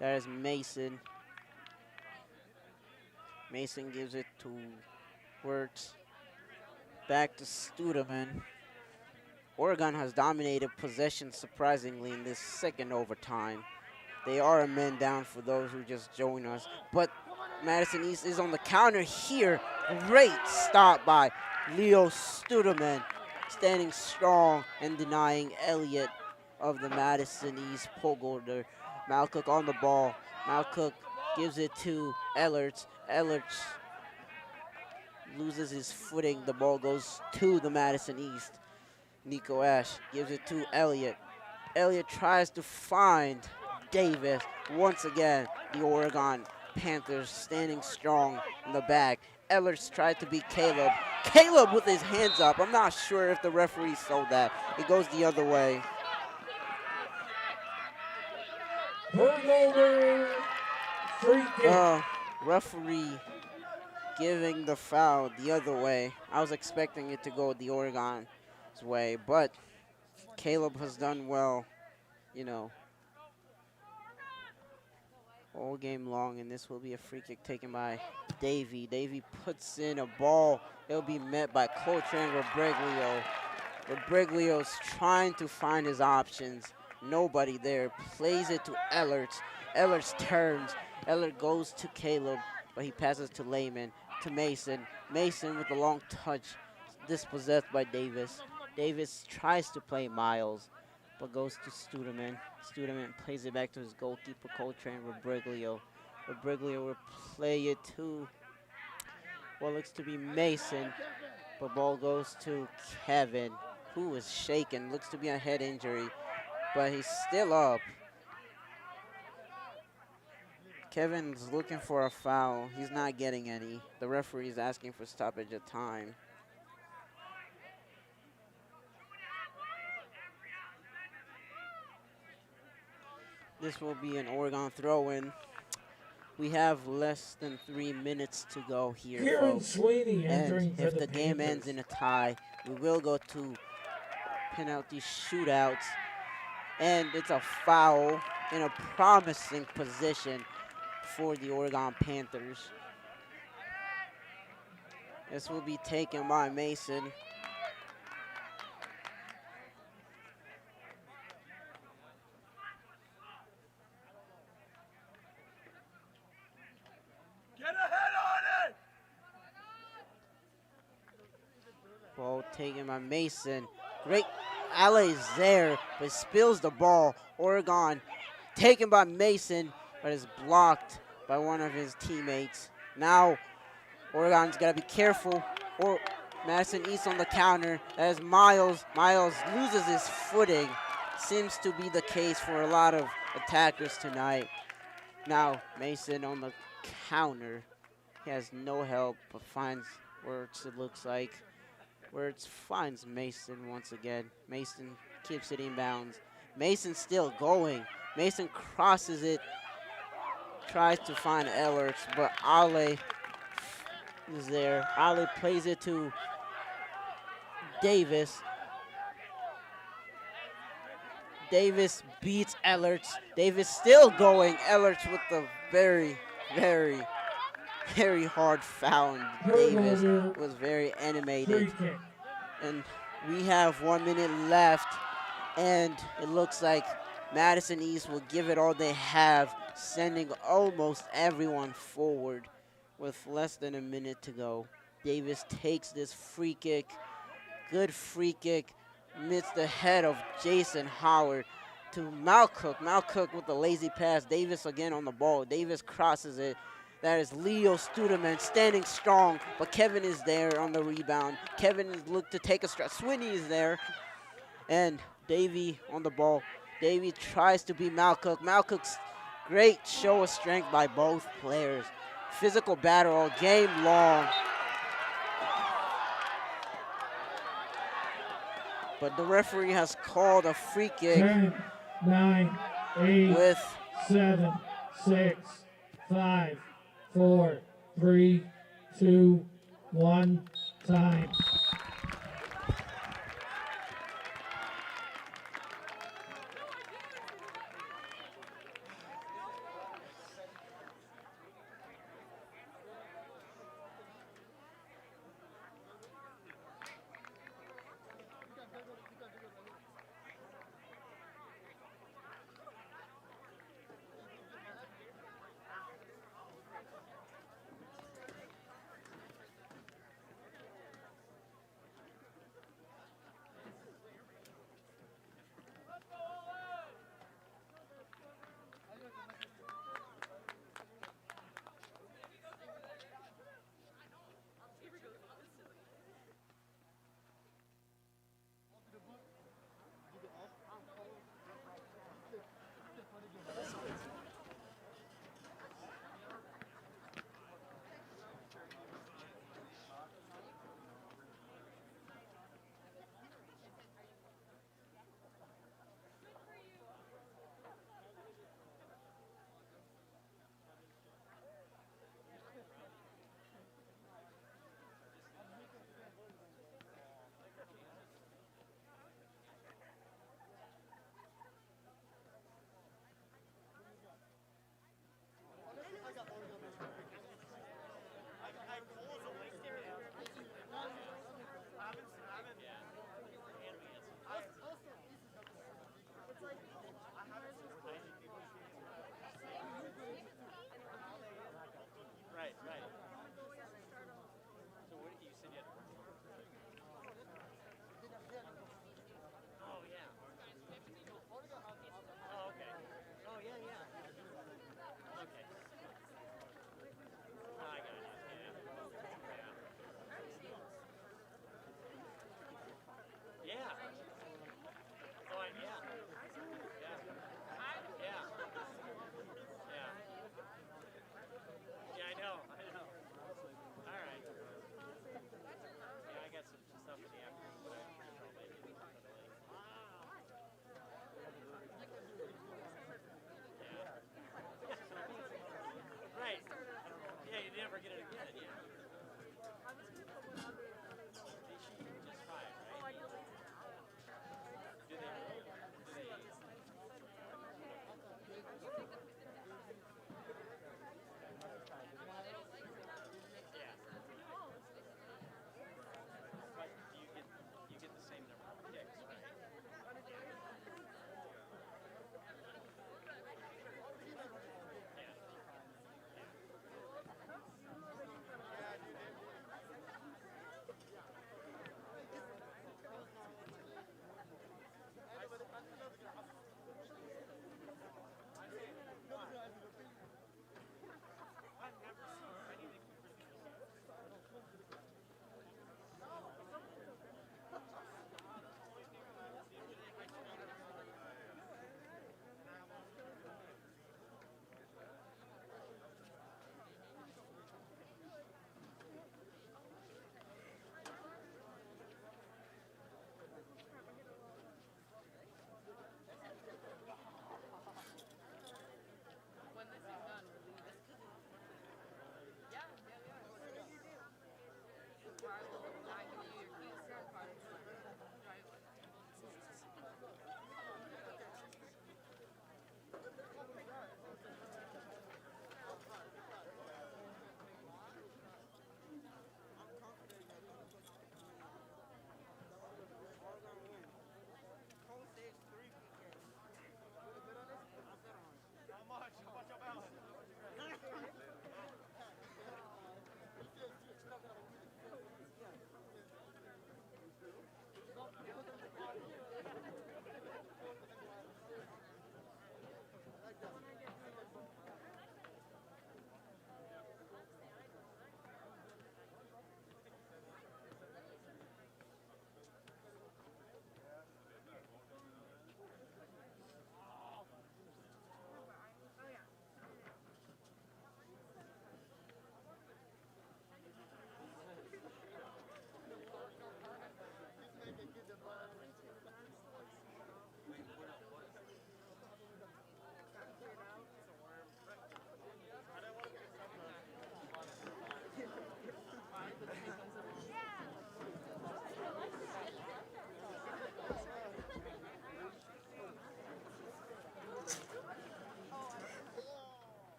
That is Mason. Mason gives it to Wirtz. Back to Studeman. Oregon has dominated possession surprisingly in this second overtime. They are a man down for those who just join us. But Madison East is on the counter here. Great stop by Leo Studeman, standing strong and denying Elliott of the Madison East Pogolder. Malcook on the ball. Malcook gives it to Ellerts. Ellerts loses his footing. The ball goes to the Madison East. Nico Ash gives it to Elliott. Elliott tries to find Davis. Once again, the Oregon Panthers standing strong in the back. Ellerts tried to beat Caleb. Caleb with his hands up. I'm not sure if the referee saw that. It goes the other way. Turnover. Free kick. Referee giving the foul the other way. I was expecting it to go the Oregon's way, but Caleb has done well, you know, all game long, and this will be a free kick taken by Davey. Davey puts in a ball. It'll be met by Coltrane Rebriglio. Rebriglio's trying to find his options. Nobody there. Plays it to Ellerts. Ellerts turns. Ellert goes to Caleb, but he passes to Lehman, to Mason. Mason with a long touch, dispossessed by Davis. Davis tries to play Miles, but goes to Studeman. Studeman plays it back to his goalkeeper, Coltrane Rebriglio. Rebriglio will play it to what looks to be Mason, but ball goes to Kevin, who is shaken. Looks to be a head injury, but he's still up. Kevin's looking for a foul. He's not getting any. The referee is asking for stoppage of time. This will be an Oregon throw-in. We have less than 3 minutes to go here, Kieran folks. Sweeney entering And for if the game Panthers. ends in a tie, we will go to penalty shootouts. And it's a foul in a promising position for the Oregon Panthers. This will be taken by Mason. Get ahead on it! Ball taken by Mason. Great alley's there, but spills the ball. Oregon taken by Mason, but is blocked by one of his teammates. Now, Oregon's got to be careful. Or Madison East on the counter. As Miles loses his footing. Seems to be the case for a lot of attackers tonight. Now, Mason on the counter. He has no help, but finds Wirtz, it looks like. Wirtz finds Mason once again. Mason keeps it inbounds. Mason still going. Mason crosses it. Tries to find Ellerts, but Ale is there. Ale plays it to Davis. Davis beats Ellerts. Davis still going. Ellerts with the very, very, very hard foul. Davis was very animated. Free kick. And we have 1 minute left, and it looks like Madison East will give it all they have, sending almost everyone forward with less than a minute to go. Davis takes this free kick. Good free kick. Amidst the head of Jason Howard to Malcook. Malcook with the lazy pass. Davis again on the ball. Davis crosses it. That is Leo Studeman standing strong, but Kevin is there on the rebound. Kevin is looked to take a strike. Sweeney is there, and Davey on the ball. Davey tries to beat Malcook. Malcook's great show of strength by both players. Physical battle all game long. But the referee has called a free kick 10, 9, 8, with 7, 6, 5, 4, 3, 2, 1, time.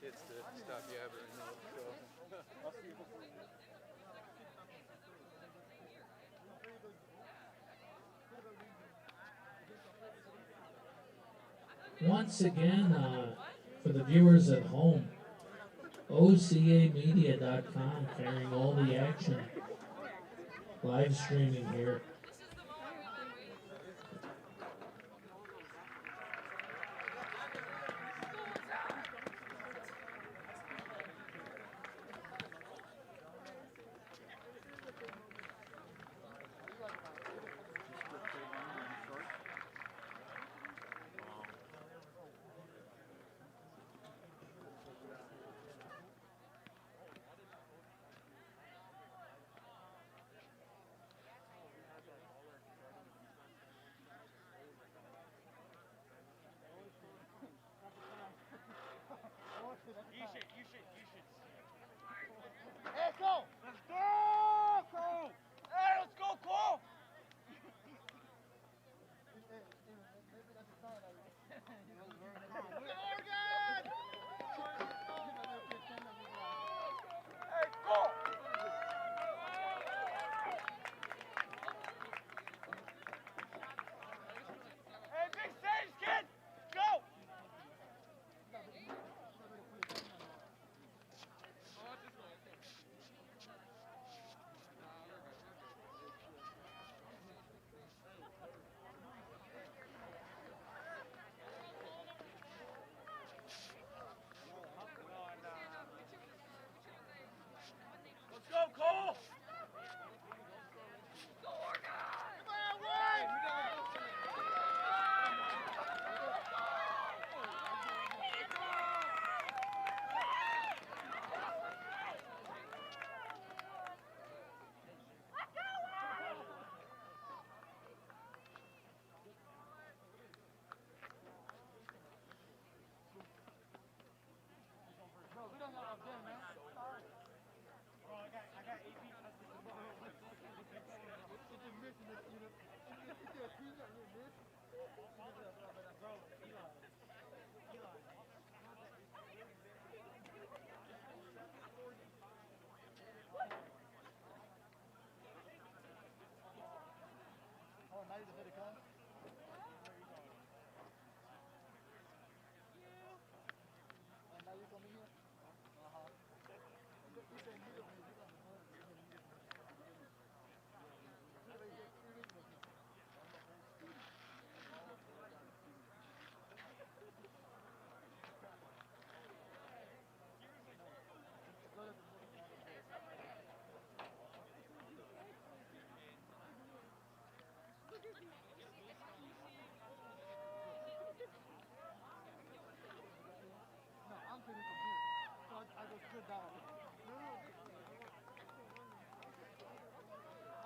hits to stop yabbering though. Once again, for the viewers at home, OCAmedia.com carrying all the action. Live streaming here. Hey, go! Let's go, Cole! Hey, let's go, Cole! Hey, Cole! Hey, big stage, kid! Go! Let's go, Cole!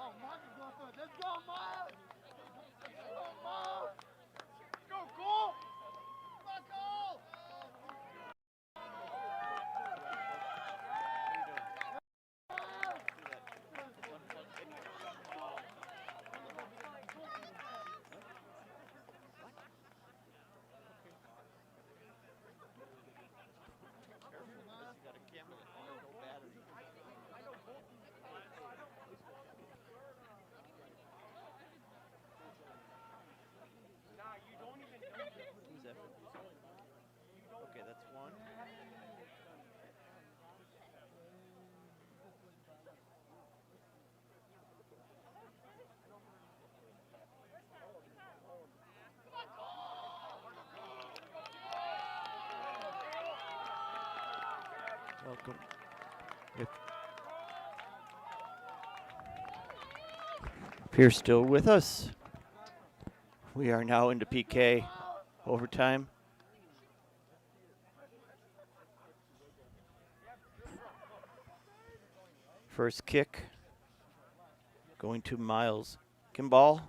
Oh, Mark is going for it. Let's go, Mark! Let's go, Mark! Let's go, Cole! Come on, Cole! Who's that from? Okay, that's one. Welcome. If you're still with us, we are now into PK overtime. First kick going to Miles Kimball.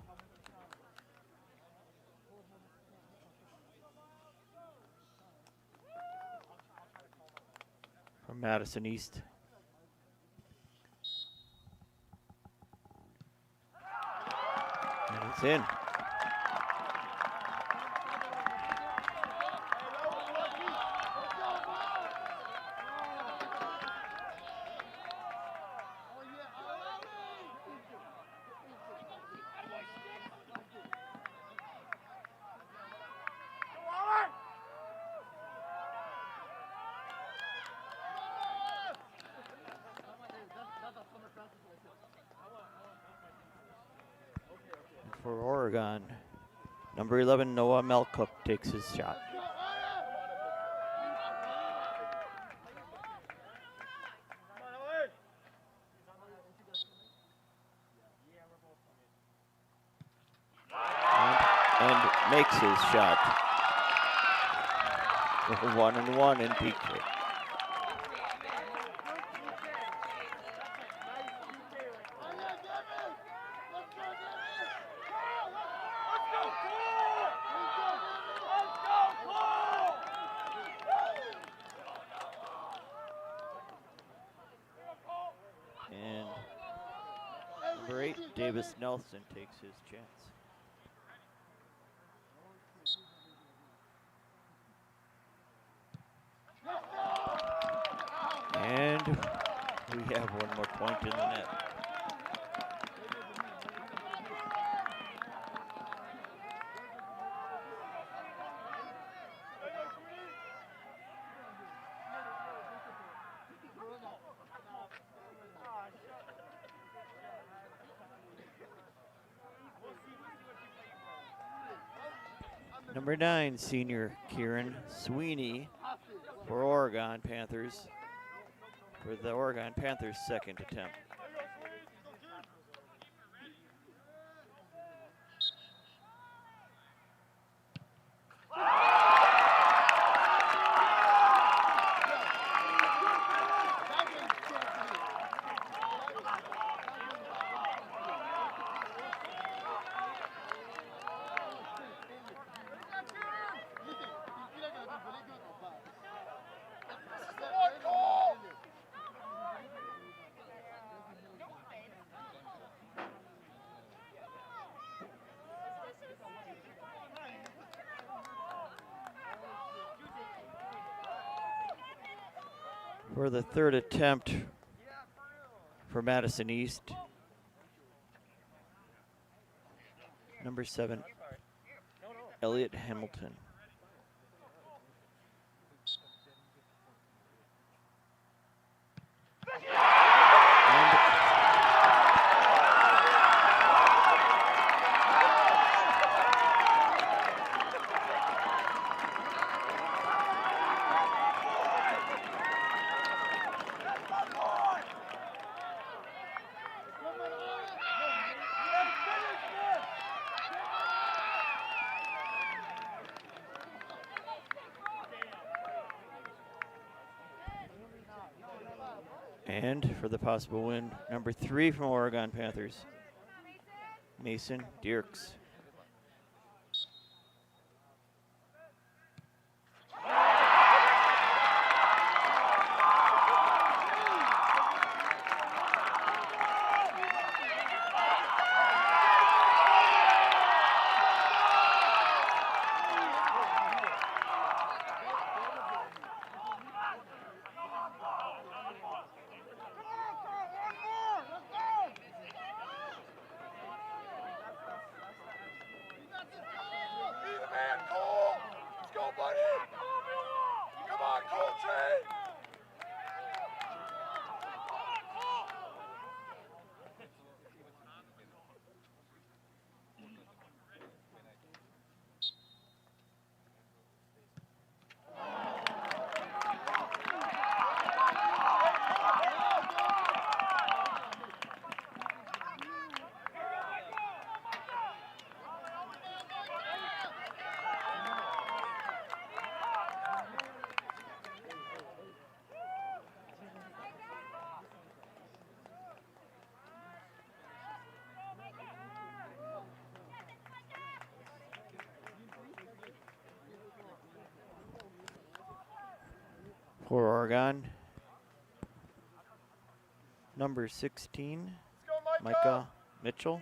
From Madison East. And it's in. For Oregon, number 11, Noah Melcook takes his shot. And makes his shot. 1-1 in PK. And number 8, Davis Nelson takes his chance. And we have one more point in the net. Number 9, senior Kieran Sweeney for Oregon Panthers, for the Oregon Panthers' second attempt. For the third attempt for Madison East, number 7, Elliot Hamilton. And for the possible win, number 3 from Oregon Panthers, Mason Dierks. For Oregon, number 16, Micah Mitchell.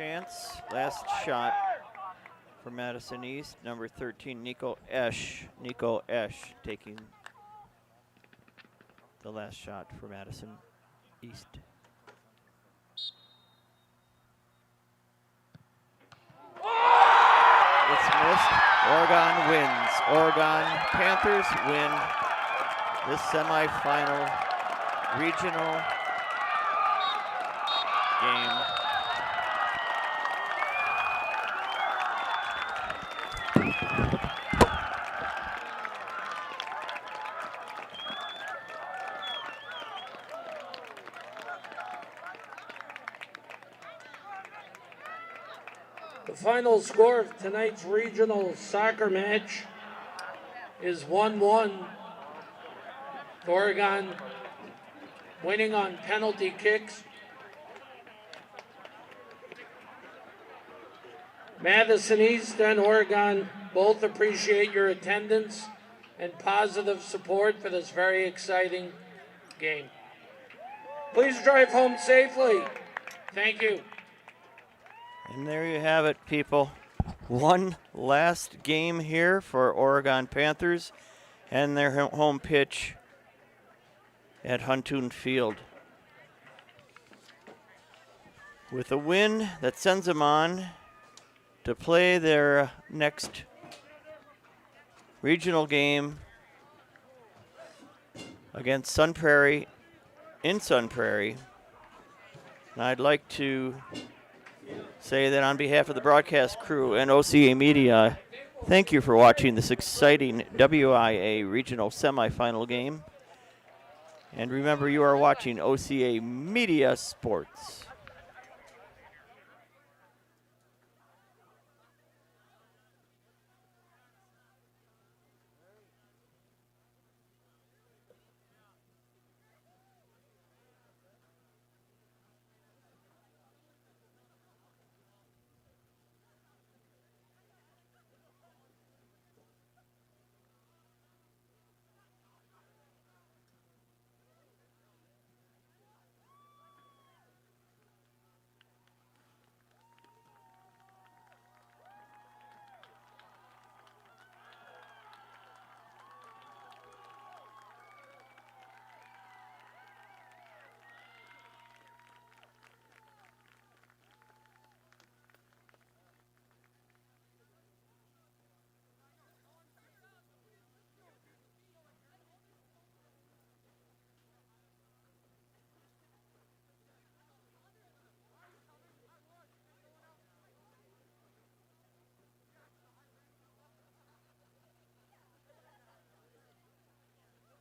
chance. Last shot for Madison East, number 13, Nico Esch. Nico Esch taking the last shot for Madison East. It's missed. Oregon wins. Oregon Panthers win this semifinal regional game. The final score of tonight's regional soccer match is 1-1. Oregon winning on penalty kicks. Madison East and Oregon both appreciate your attendance and positive support for this very exciting game. Please drive home safely. Thank you. And there you have it, people. One last game here for Oregon Panthers and their home pitch at Huntoon Field. With a win that sends them on to play their next regional game against Sun Prairie in Sun Prairie. And I'd like to say that on behalf of the broadcast crew and OCA Media, thank you for watching this exciting WIA regional semifinal game. And remember, you are watching OCA Media Sports.